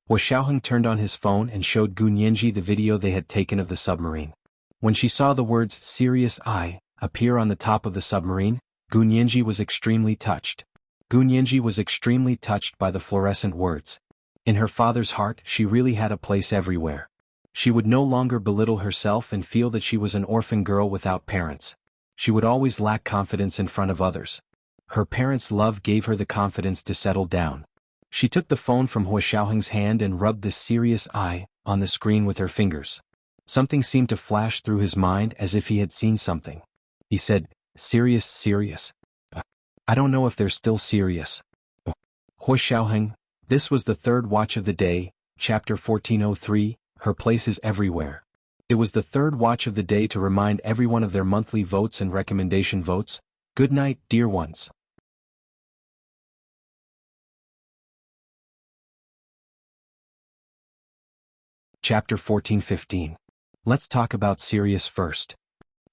Hua Xiaoheng turned on his phone and showed Gu Nianji the video they had taken of the submarine. When she saw the words "Serious I" appear on the top of the submarine, Gu Nianji was extremely touched. Gu Nianji was extremely touched by the fluorescent words. In her father's heart, she really had a place everywhere. She would no longer belittle herself and feel that she was an orphan girl without parents. She would always lack confidence in front of others. Her parents' love gave her the confidence to settle down. She took the phone from Hua Xiaoheng's hand and rubbed the "Serious I" on the screen with her fingers. Something seemed to flash through his mind as if he had seen something. He said, "Serious, serious. I don't know if they're still serious." Hua Xiaoheng, this was the 3rd watch of the day, chapter 1403, her place is everywhere. It was the 3rd watch of the day to remind everyone of their monthly votes and recommendation votes. Good night, dear ones. Chapter 1415. Let's talk about Sirius first.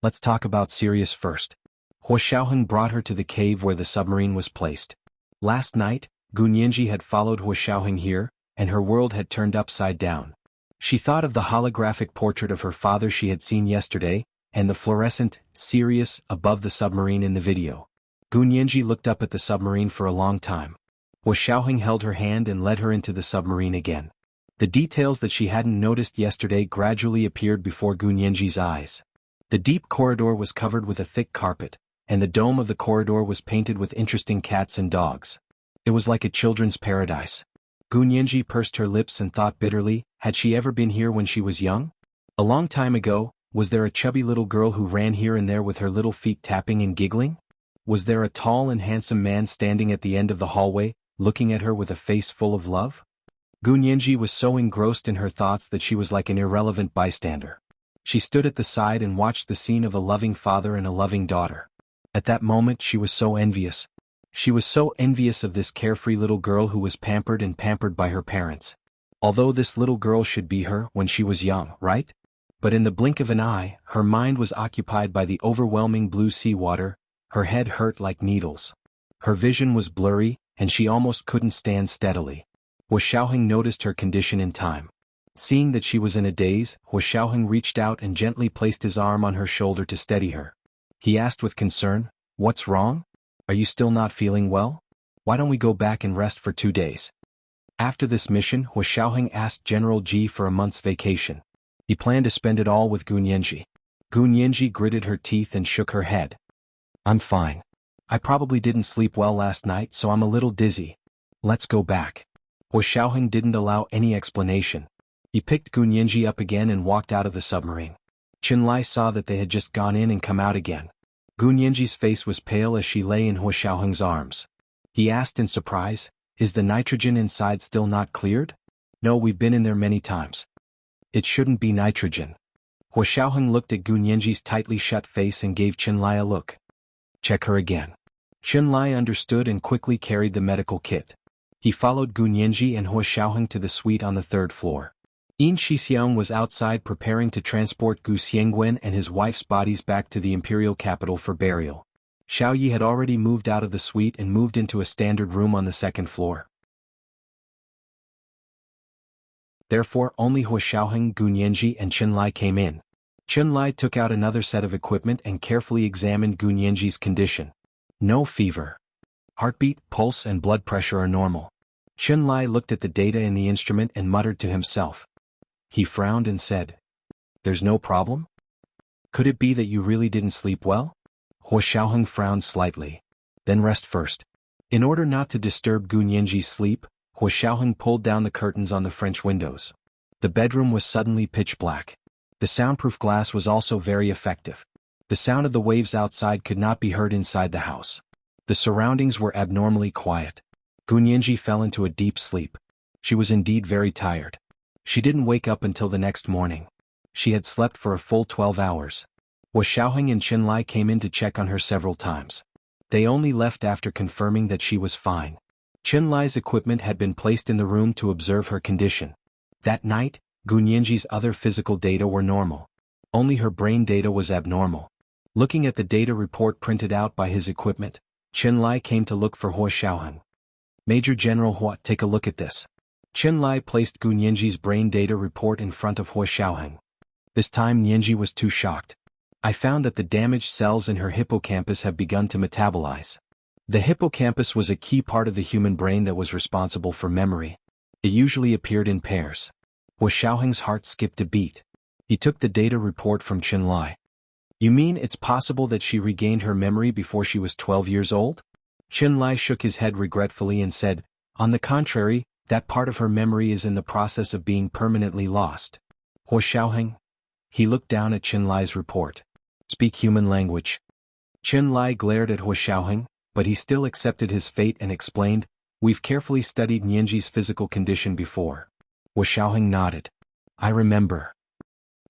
Let's talk about Sirius first. Hua Xiaoheng brought her to the cave where the submarine was placed. Last night, Gu Nianji had followed Hua Xiaoheng here, and her world had turned upside down. She thought of the holographic portrait of her father she had seen yesterday, and the fluorescent "Sirius" above the submarine in the video. Gu Nianji looked up at the submarine for a long time. Hua Xiaoheng held her hand and led her into the submarine again. The details that she hadn't noticed yesterday gradually appeared before Gu Nianji's eyes. The deep corridor was covered with a thick carpet, and the dome of the corridor was painted with interesting cats and dogs. It was like a children's paradise. Gu Nianji pursed her lips and thought bitterly, had she ever been here when she was young? A long time ago, was there a chubby little girl who ran here and there with her little feet tapping and giggling? Was there a tall and handsome man standing at the end of the hallway, looking at her with a face full of love? Gu Nianji was so engrossed in her thoughts that she was like an irrelevant bystander. She stood at the side and watched the scene of a loving father and a loving daughter. At that moment she was so envious. She was so envious of this carefree little girl who was pampered by her parents. Although this little girl should be her when she was young, right? But in the blink of an eye, her mind was occupied by the overwhelming blue sea water, her head hurt like needles. Her vision was blurry, and she almost couldn't stand steadily. Hua Xiaoheng noticed her condition in time. Seeing that she was in a daze, Hua Xiaoheng reached out and gently placed his arm on her shoulder to steady her. He asked with concern, "What's wrong? Are you still not feeling well? Why don't we go back and rest for 2 days?" After this mission, Hua Xiaoheng asked General Ji for a month's vacation. He planned to spend it all with Gun Yanji. Gun Yanji gritted her teeth and shook her head. "I'm fine. I probably didn't sleep well last night, so I'm a little dizzy. Let's go back." Hua Xiaoheng didn't allow any explanation. He picked Gun Yanji up again and walked out of the submarine. Qinlai saw that they had just gone in and come out again. Gun Yanji's face was pale as she lay in Hua Xiaoheng's arms. He asked in surprise, "Is the nitrogen inside still not cleared?" "No, we've been in there many times. It shouldn't be nitrogen." Hua Xiaoheng looked at Gun Yanji's tightly shut face and gave Qinlai a look. "Check her again." Qinlai understood and quickly carried the medical kit. He followed Gun Yanji and Hua Xiaoheng to the suite on the 3rd floor. Yin Shixiang was outside preparing to transport Gu Xiangwen and his wife's bodies back to the imperial capital for burial. Xiao Yi had already moved out of the suite and moved into a standard room on the 2nd floor. Therefore, only Hua Xiaoheng, Gun Yanji, and Qinlai came in. Qinlai took out another set of equipment and carefully examined Gun Yanji's condition. No fever. Heartbeat, pulse, and blood pressure are normal. Qinlai looked at the data in the instrument and muttered to himself. He frowned and said, "There's no problem? Could it be that you really didn't sleep well?" Hua Xiaoheng frowned slightly. "Then rest first." In order not to disturb Gun Yanji's sleep, Hua Xiaoheng pulled down the curtains on the French windows. The bedroom was suddenly pitch black. The soundproof glass was also very effective. The sound of the waves outside could not be heard inside the house. The surroundings were abnormally quiet. Gun Yanji fell into a deep sleep. She was indeed very tired. She didn't wake up until the next morning. She had slept for a full 12 hours. Hua Xiaoheng and Qinlai came in to check on her several times. They only left after confirming that she was fine. Qinlai's equipment had been placed in the room to observe her condition. That night, Gun Yanji's other physical data were normal. Only her brain data was abnormal. Looking at the data report printed out by his equipment, Qinlai came to look for Hua Xiaoheng. "Major General Hua, take a look at this." Qinlai placed Gun Yanji's brain data report in front of Hua Xiaoheng. This time Yanji was too shocked. "I found that the damaged cells in her hippocampus have begun to metabolize." The hippocampus was a key part of the human brain that was responsible for memory. It usually appeared in pairs. Hua Xiaoheng's heart skipped a beat. He took the data report from Qinlai. "You mean it's possible that she regained her memory before she was 12 years old?" Qinlai shook his head regretfully and said, "On the contrary, that part of her memory is in the process of being permanently lost." Hua Xiaoheng? He looked down at Qinlai's report. "Speak human language." Qinlai glared at Hua Xiaoheng, but he still accepted his fate and explained, "We've carefully studied Yanji's physical condition before." Hua Xiaoheng nodded. "I remember.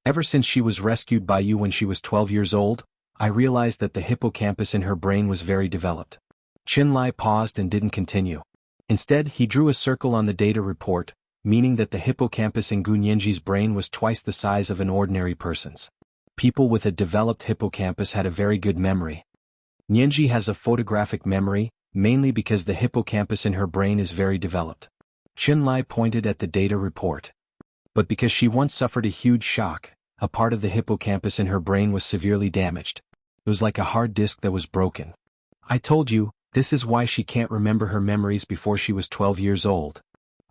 Ever since she was rescued by you when she was 12 years old, I realized that the hippocampus in her brain was very developed." Qinlai paused and didn't continue. Instead, he drew a circle on the data report, meaning that the hippocampus in Gun Yanji's brain was twice the size of an ordinary person's. People with a developed hippocampus had a very good memory. Yanji has a photographic memory, mainly because the hippocampus in her brain is very developed. Qinlai pointed at the data report. But because she once suffered a huge shock, a part of the hippocampus in her brain was severely damaged. It was like a hard disk that was broken. "I told you, this is why she can't remember her memories before she was 12 years old."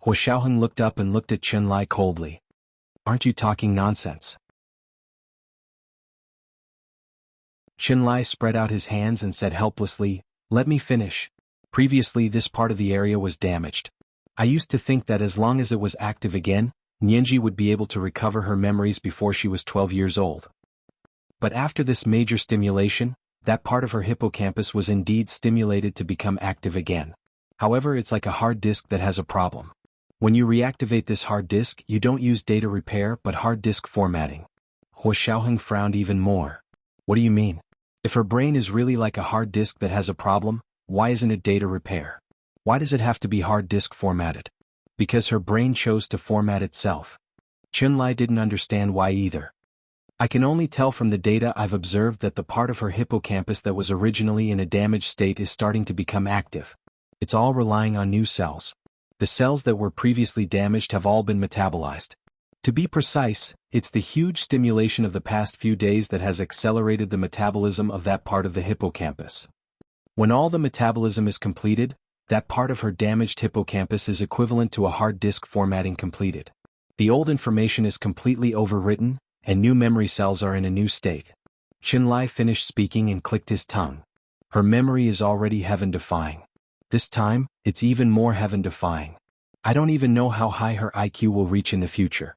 Hua Xiaoheng looked up and looked at Qinlai coldly. "Aren't you talking nonsense?" Qinlai spread out his hands and said helplessly, "Let me finish. Previously this part of the area was damaged. I used to think that as long as it was active again, Nianji would be able to recover her memories before she was 12 years old. But after this major stimulation, that part of her hippocampus was indeed stimulated to become active again. However, it's like a hard disk that has a problem. When you reactivate this hard disk, you don't use data repair but hard disk formatting." Hua Xiaoheng frowned even more. "What do you mean? If her brain is really like a hard disk that has a problem, why isn't it data repair? Why does it have to be hard disk formatted?" "Because her brain chose to format itself." Qinlai didn't understand why either. "I can only tell from the data I've observed that the part of her hippocampus that was originally in a damaged state is starting to become active. It's all relying on new cells. The cells that were previously damaged have all been metabolized. To be precise, it's the huge stimulation of the past few days that has accelerated the metabolism of that part of the hippocampus. When all the metabolism is completed, that part of her damaged hippocampus is equivalent to a hard disk formatting completed. The old information is completely overwritten, and new memory cells are in a new state. Qinlai finished speaking and clicked his tongue. Her memory is already heaven-defying. This time, it's even more heaven-defying. I don't even know how high her IQ will reach in the future.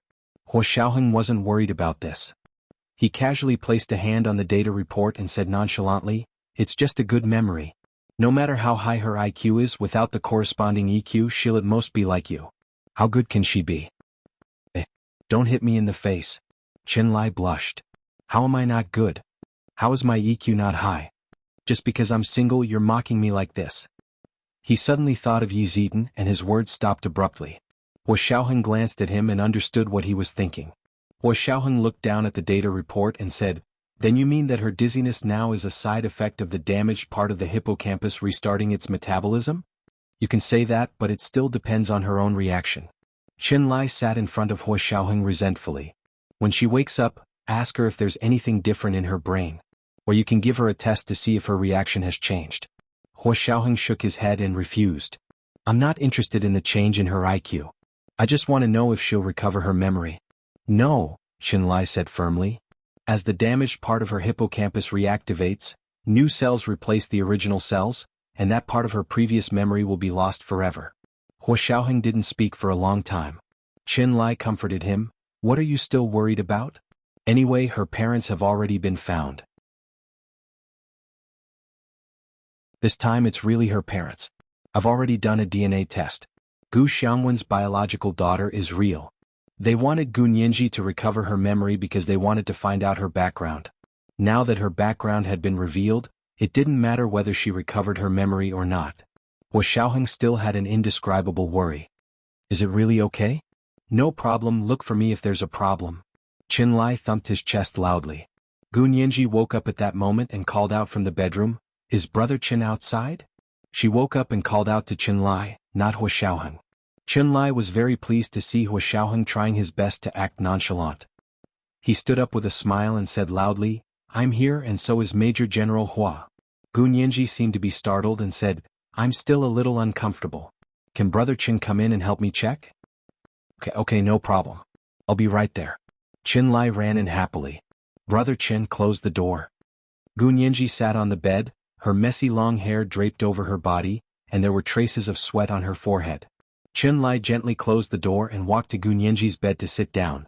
Huo Xiaoheng wasn't worried about this. He casually placed a hand on the data report and said nonchalantly, "It's just a good memory. No matter how high her IQ is, without the corresponding EQ, she'll at most be like you. How good can she be?" Don't hit me in the face. Qinlai blushed. How am I not good? How is my EQ not high? Just because I'm single, you're mocking me like this. He suddenly thought of Yi Zitan, and his words stopped abruptly. Huo Xiaoheng glanced at him and understood what he was thinking. Huo Xiaoheng looked down at the data report and said, "Then you mean that her dizziness now is a side effect of the damaged part of the hippocampus restarting its metabolism?" "You can say that, but it still depends on her own reaction." Qinlai sat in front of Huo Xiaoheng resentfully. "When she wakes up, ask her if there's anything different in her brain. Or you can give her a test to see if her reaction has changed." Huo Xiaoheng shook his head and refused. "I'm not interested in the change in her IQ. I just want to know if she'll recover her memory." "No," Qinlai said firmly. "As the damaged part of her hippocampus reactivates, new cells replace the original cells, and that part of her previous memory will be lost forever." Huo Xiaoheng didn't speak for a long time. Qinlai comforted him. "What are you still worried about? Anyway, her parents have already been found. This time it's really her parents. I've already done a DNA test. Gu Xiangwen's biological daughter is real. They wanted Gu Nianji to recover her memory because they wanted to find out her background. Now that her background had been revealed, it didn't matter whether she recovered her memory or not. Huo Xiaoheng still had an indescribable worry. "Is it really okay?" "No problem, look for me if there's a problem." Qinlai thumped his chest loudly. Gu Nianji woke up at that moment and called out from the bedroom, "Is Brother Qin outside?" She woke up and called out to Qinlai, not Huo Xiaoheng. Qinlai was very pleased to see Huo Xiaoheng trying his best to act nonchalant. He stood up with a smile and said loudly, "I'm here and so is Major General Hua." Gu Nianji seemed to be startled and said, "I'm still a little uncomfortable. Can Brother Qin come in and help me check?" Okay, no problem. I'll be right there." Qinlai ran in happily. Brother Qin closed the door. Gu Nianji sat on the bed, her messy long hair draped over her body, and there were traces of sweat on her forehead. Qinlai gently closed the door and walked to Gu Nianji's bed to sit down.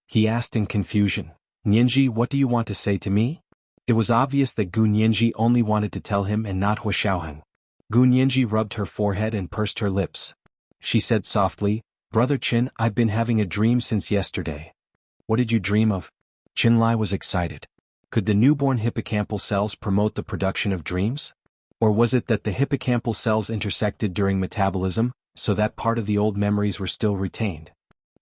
He asked in confusion, "Nianji, what do you want to say to me?" It was obvious that Gu Nianji only wanted to tell him and not Huo Xiaoheng. Gu Nianji rubbed her forehead and pursed her lips. She said softly, "Brother Qin, I've been having a dream since yesterday." "What did you dream of?" Qinlai was excited. Could the newborn hippocampal cells promote the production of dreams? Or was it that the hippocampal cells intersected during metabolism, so that part of the old memories were still retained?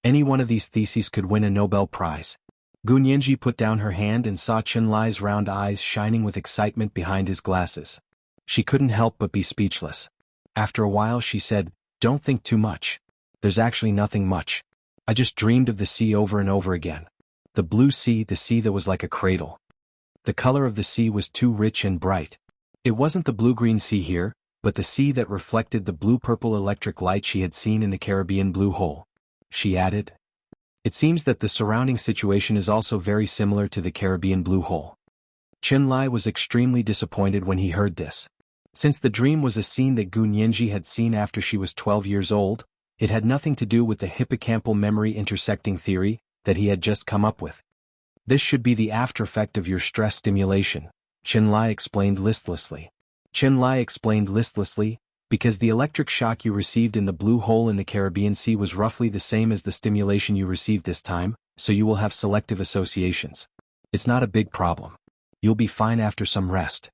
Any one of these theses could win a Nobel Prize. Gu Nianji put down her hand and saw Qinlai's round eyes shining with excitement behind his glasses. She couldn't help but be speechless. After a while she said, "Don't think too much. There's actually nothing much. I just dreamed of the sea over and over again. The blue sea, the sea that was like a cradle. The color of the sea was too rich and bright. It wasn't the blue-green sea here, but the sea that reflected the blue-purple electric light she had seen in the Caribbean blue hole." She added, "It seems that the surrounding situation is also very similar to the Caribbean blue hole." Qinlai was extremely disappointed when he heard this. Since the dream was a scene that Gu Nianji had seen after she was 12 years old, it had nothing to do with the hippocampal memory intersecting theory that he had just come up with. "This should be the after-effect of your stress stimulation," Qinlai explained listlessly. Because the electric shock you received in the blue hole in the Caribbean Sea was roughly the same as the stimulation you received this time, so you will have selective associations. It's not a big problem. You'll be fine after some rest."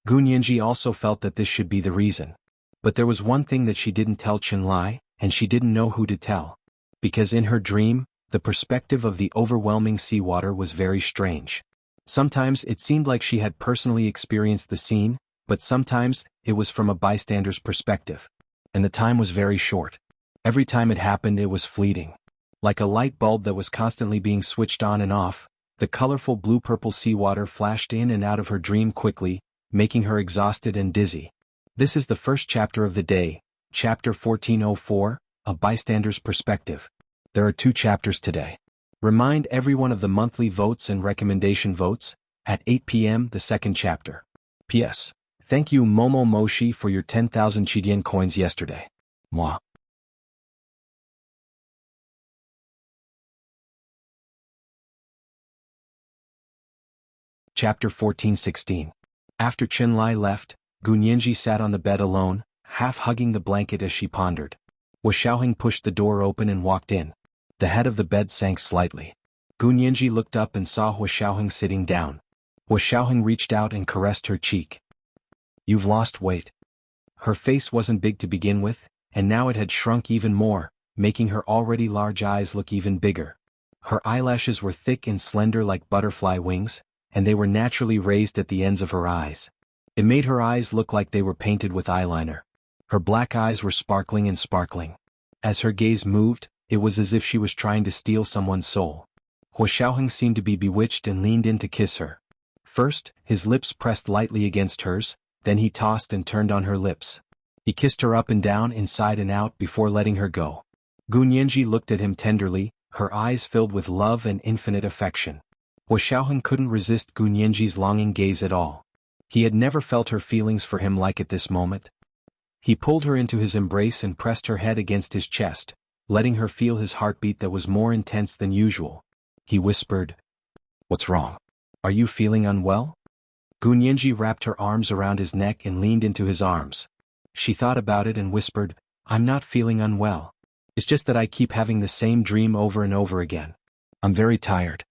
Gu Nianji also felt that this should be the reason. But there was one thing that she didn't tell Qinlai, and she didn't know who to tell. Because in her dream, the perspective of the overwhelming seawater was very strange. Sometimes it seemed like she had personally experienced the scene, but sometimes, it was from a bystander's perspective. And the time was very short. Every time it happened it was fleeting. Like a light bulb that was constantly being switched on and off, the colorful blue-purple seawater flashed in and out of her dream quickly, making her exhausted and dizzy. This is the first chapter of the day, chapter 1404, A Bystander's Perspective. There are 2 chapters today. Remind everyone of the monthly votes and recommendation votes, at 8 p.m. the second chapter. P.S. Thank you Momo Moshi for your 10,000 Chidien coins yesterday. Mwah. Chapter 1416. After Chenlai left, Gunyanji sat on the bed alone, half hugging the blanket as she pondered. Wuxiaoheng pushed the door open and walked in. The head of the bed sank slightly. Gunyanji looked up and saw Wuxiaoheng sitting down. Wuxiaoheng reached out and caressed her cheek. You've lost weight. Her face wasn't big to begin with, and now it had shrunk even more, making her already large eyes look even bigger. Her eyelashes were thick and slender like butterfly wings, and they were naturally raised at the ends of her eyes. It made her eyes look like they were painted with eyeliner. Her black eyes were sparkling and sparkling. As her gaze moved, it was as if she was trying to steal someone's soul. Wuxiaoheng seemed to be bewitched and leaned in to kiss her. First, his lips pressed lightly against hers, then he tossed and turned on her lips. He kissed her up and down, inside and out before letting her go. Gunyanji looked at him tenderly, her eyes filled with love and infinite affection. Wuxiaoheng couldn't resist Gunyanji's longing gaze at all. He had never felt her feelings for him like at this moment. He pulled her into his embrace and pressed her head against his chest, letting her feel his heartbeat that was more intense than usual. He whispered, "What's wrong? Are you feeling unwell?" Gunyanji wrapped her arms around his neck and leaned into his arms. She thought about it and whispered, "I'm not feeling unwell. It's just that I keep having the same dream over and over again. I'm very tired."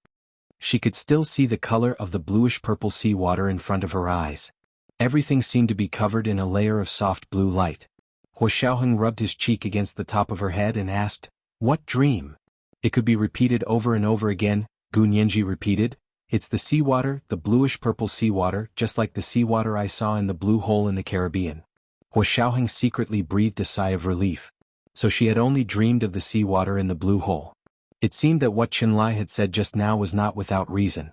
She could still see the color of the bluish-purple seawater in front of her eyes. Everything seemed to be covered in a layer of soft blue light. Wuxiaoheng rubbed his cheek against the top of her head and asked, "What dream?" "It could be repeated over and over again," Gunyanji repeated. "It's the seawater, the bluish-purple seawater, just like the seawater I saw in the blue hole in the Caribbean." Wuxiaoheng secretly breathed a sigh of relief. So she had only dreamed of the seawater in the blue hole. It seemed that what Chenlai had said just now was not without reason.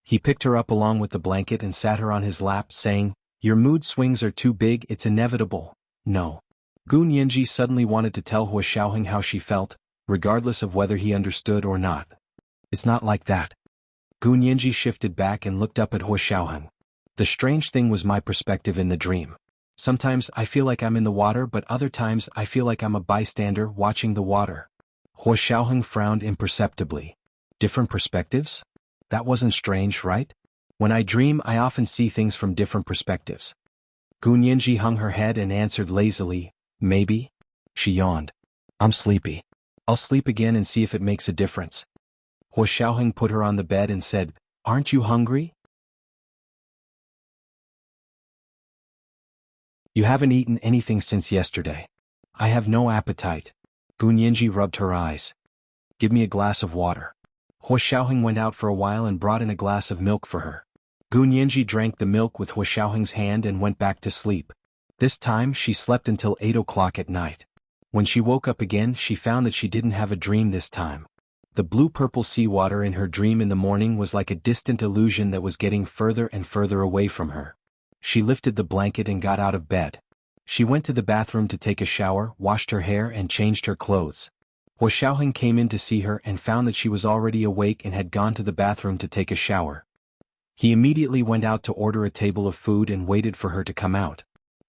He picked her up along with the blanket and sat her on his lap, saying, "Your mood swings are too big, it's inevitable." "No." Gunyanji suddenly wanted to tell Wuxiaoheng how she felt, regardless of whether he understood or not. "It's not like that." Gunyanji shifted back and looked up at Wuxiaoheng. "The strange thing was my perspective in the dream. Sometimes I feel like I'm in the water, but other times I feel like I'm a bystander watching the water." Wuxiaoheng frowned imperceptibly. "Different perspectives? That wasn't strange, right? When I dream I often see things from different perspectives." Gunyanji hung her head and answered lazily, "Maybe." She yawned. "I'm sleepy. I'll sleep again and see if it makes a difference." Wuxiaoheng put her on the bed and said, "Aren't you hungry?" "You haven't eaten anything since yesterday." "I have no appetite." Gunyanji rubbed her eyes. "Give me a glass of water." Wuxiaoheng went out for a while and brought in a glass of milk for her. Gunyanji drank the milk with Wuxiaoheng's hand and went back to sleep. This time she slept until 8 o'clock at night. When she woke up again she found that she didn't have a dream this time. The blue-purple seawater in her dream in the morning was like a distant illusion that was getting further and further away from her. She lifted the blanket and got out of bed. She went to the bathroom to take a shower, washed her hair and changed her clothes. Wuxiaoheng came in to see her and found that she was already awake and had gone to the bathroom to take a shower. He immediately went out to order a table of food and waited for her to come out.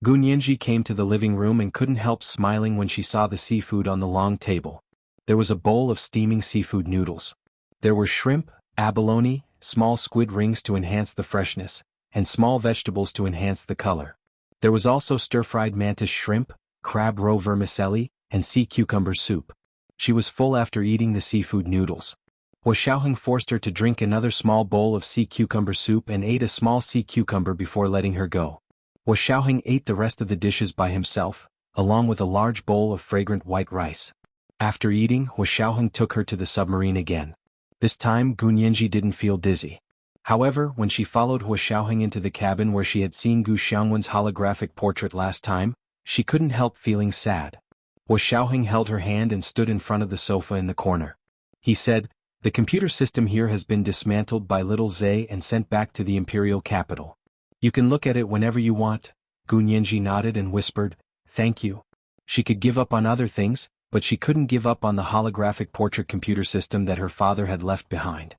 Gunyanji came to the living room and couldn't help smiling when she saw the seafood on the long table. There was a bowl of steaming seafood noodles. There were shrimp, abalone, small squid rings to enhance the freshness, and small vegetables to enhance the color. There was also stir-fried mantis shrimp, crab roe vermicelli, and sea cucumber soup. She was full after eating the seafood noodles. Wuxiaoheng forced her to drink another small bowl of sea cucumber soup and ate a small sea cucumber before letting her go. Wuxiaoheng ate the rest of the dishes by himself, along with a large bowl of fragrant white rice. After eating, Wuxiaoheng took her to the submarine again. This time Gunyanji didn't feel dizzy. However, when she followed Hua Xiaoheng into the cabin where she had seen Gu Xiangwen's holographic portrait last time, she couldn't help feeling sad. Hua Xiaoheng held her hand and stood in front of the sofa in the corner. He said, "The computer system here has been dismantled by little Zhe and sent back to the imperial capital. You can look at it whenever you want." Gu Nianji nodded and whispered, "Thank you." She could give up on other things, but she couldn't give up on the holographic portrait computer system that her father had left behind.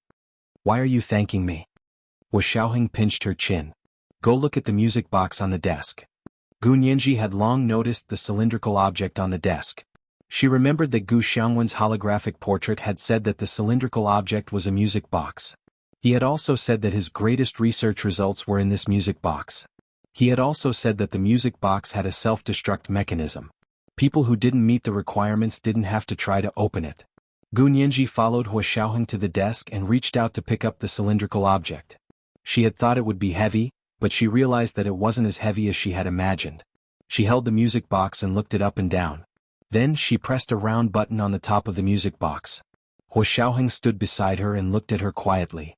"Why are you thanking me?" Hua Xiaoheng pinched her chin. "Go look at the music box on the desk." Gu Nianji had long noticed the cylindrical object on the desk. She remembered that Gu Xiangwen's holographic portrait had said that the cylindrical object was a music box. He had also said that his greatest research results were in this music box. He had also said that the music box had a self-destruct mechanism. People who didn't meet the requirements didn't have to try to open it. Gu Nianji followed Hua Xiaoheng to the desk and reached out to pick up the cylindrical object. She had thought it would be heavy, but she realized that it wasn't as heavy as she had imagined. She held the music box and looked it up and down. Then she pressed a round button on the top of the music box. Hua Xiaoheng stood beside her and looked at her quietly.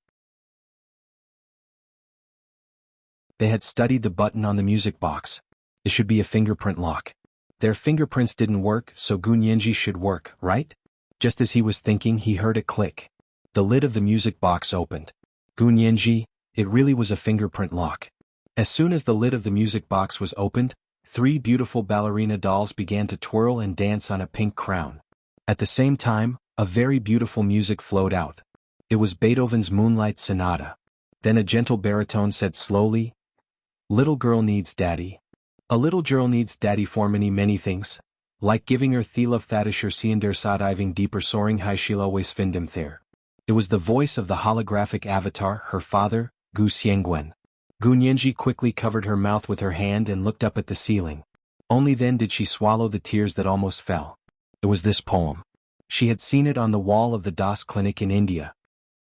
They had studied the button on the music box. It should be a fingerprint lock. Their fingerprints didn't work, so Gu Nianji should work, right? Just as he was thinking, he heard a click. The lid of the music box opened. Gu Nianji, it really was a fingerprint lock. As soon as the lid of the music box was opened, 3 beautiful ballerina dolls began to twirl and dance on a pink crown. At the same time, a very beautiful music flowed out. It was Beethoven's Moonlight Sonata. Then a gentle baritone said slowly, "Little girl needs daddy. A little girl needs daddy for many things. Like giving her Thilov Thatisher Siender Sadiving Deeper Soaring Haishila Waisfindim there." It was the voice of the holographic avatar, her father, Gu Xiangwen. Gu Nianji quickly covered her mouth with her hand and looked up at the ceiling. Only then did she swallow the tears that almost fell. It was this poem. She had seen it on the wall of the Das clinic in India.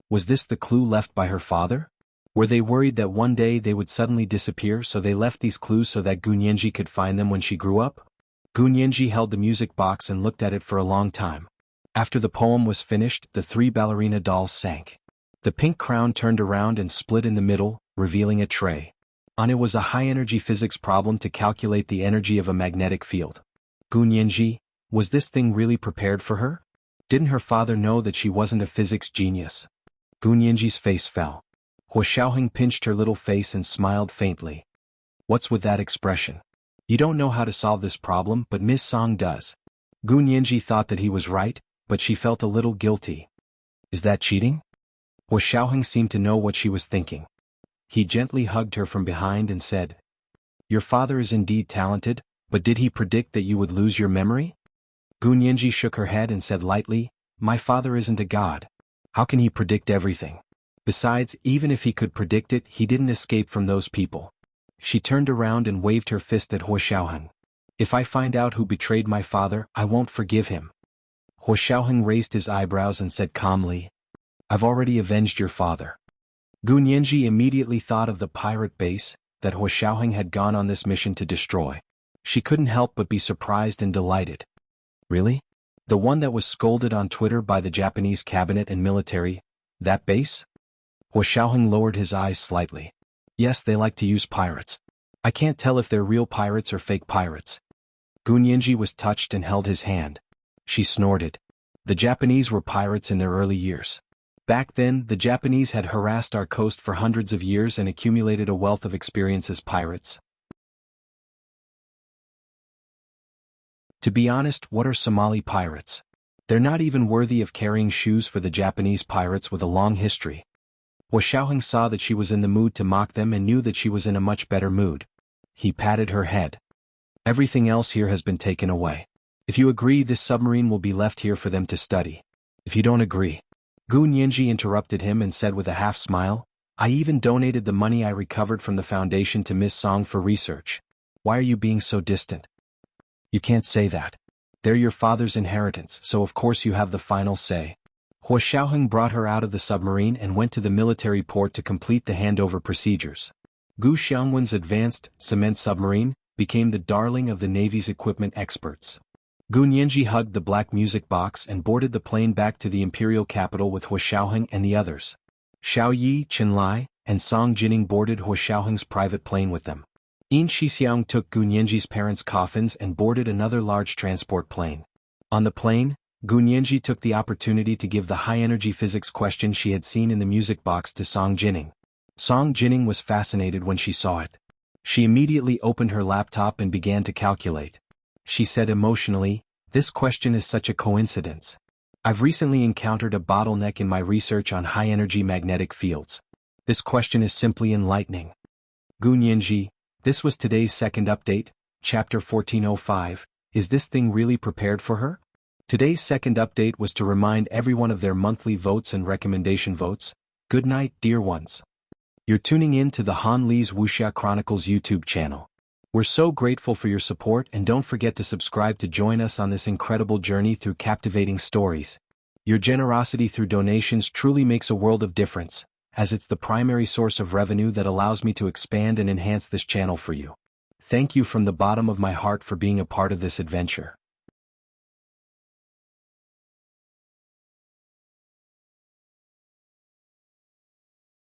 Was this the clue left by her father? Were they worried that one day they would suddenly disappear, so they left these clues so that Gu Nianji could find them when she grew up? Gu Nianji held the music box and looked at it for a long time. After the poem was finished, the 3 ballerina dolls sank. The pink crown turned around and split in the middle, revealing a tray. On it was a high-energy physics problem to calculate the energy of a magnetic field. Gu Nianji, was this thing really prepared for her? Didn't her father know that she wasn't a physics genius? Gu Nianji's face fell. Hua Xiaoheng pinched her little face and smiled faintly. "What's with that expression? You don't know how to solve this problem, but Miss Song does." Gu Nianji thought that he was right, but she felt a little guilty. "Is that cheating?" Hua Xiaoheng seemed to know what she was thinking. He gently hugged her from behind and said, "Your father is indeed talented, but did he predict that you would lose your memory?" Gu Nianji shook her head and said lightly, "My father isn't a god. How can he predict everything? Besides, even if he could predict it, he didn't escape from those people." She turned around and waved her fist at Hua Xiaoheng. "If I find out who betrayed my father, I won't forgive him." Hua Xiaoheng raised his eyebrows and said calmly, "I've already avenged your father." Gu Nianji immediately thought of the pirate base that Hua Xiaoheng had gone on this mission to destroy. She couldn't help but be surprised and delighted. "Really? The one that was scolded on Twitter by the Japanese cabinet and military, that base?" Hua Xiaoheng lowered his eyes slightly. "Yes, they like to use pirates. I can't tell if they're real pirates or fake pirates." Gu Nianji was touched and held his hand. She snorted. The Japanese were pirates in their early years. Back then, the Japanese had harassed our coast for hundreds of years and accumulated a wealth of experience as pirates. To be honest, what are Somali pirates? They're not even worthy of carrying shoes for the Japanese pirates with a long history. Hua Xiaoheng saw that she was in the mood to mock them and knew that she was in a much better mood. He patted her head. "Everything else here has been taken away. If you agree, this submarine will be left here for them to study. If you don't agree..." Gu Nianji interrupted him and said with a half-smile, "I even donated the money I recovered from the foundation to Miss Song for research. Why are you being so distant?" "You can't say that. They're your father's inheritance, so of course you have the final say." Hua Xiaoheng brought her out of the submarine and went to the military port to complete the handover procedures. Gu Xiangwen's advanced cement submarine became the darling of the Navy's equipment experts. Gu Nianji hugged the black music box and boarded the plane back to the imperial capital with Hua Xiaoheng and the others. Xiao Yi, Chen Lai, and Song Jining boarded He Xiaoheng's private plane with them. Yin Shixiang took Gu Nianji's parents' coffins and boarded another large transport plane. On the plane, Gu Nianji took the opportunity to give the high-energy physics question she had seen in the music box to Song Jining. Song Jining was fascinated when she saw it. She immediately opened her laptop and began to calculate. She said emotionally, "This question is such a coincidence. I've recently encountered a bottleneck in my research on high-energy magnetic fields. This question is simply enlightening." Gu Nianji, this was today's second update, Chapter 1405, is this thing really prepared for her? Today's second update was to remind everyone of their monthly votes and recommendation votes. Good night, dear ones. You're tuning in to the Han Li's Wuxia Chronicles YouTube channel. We're so grateful for your support, and don't forget to subscribe to join us on this incredible journey through captivating stories. Your generosity through donations truly makes a world of difference, as it's the primary source of revenue that allows me to expand and enhance this channel for you. Thank you from the bottom of my heart for being a part of this adventure.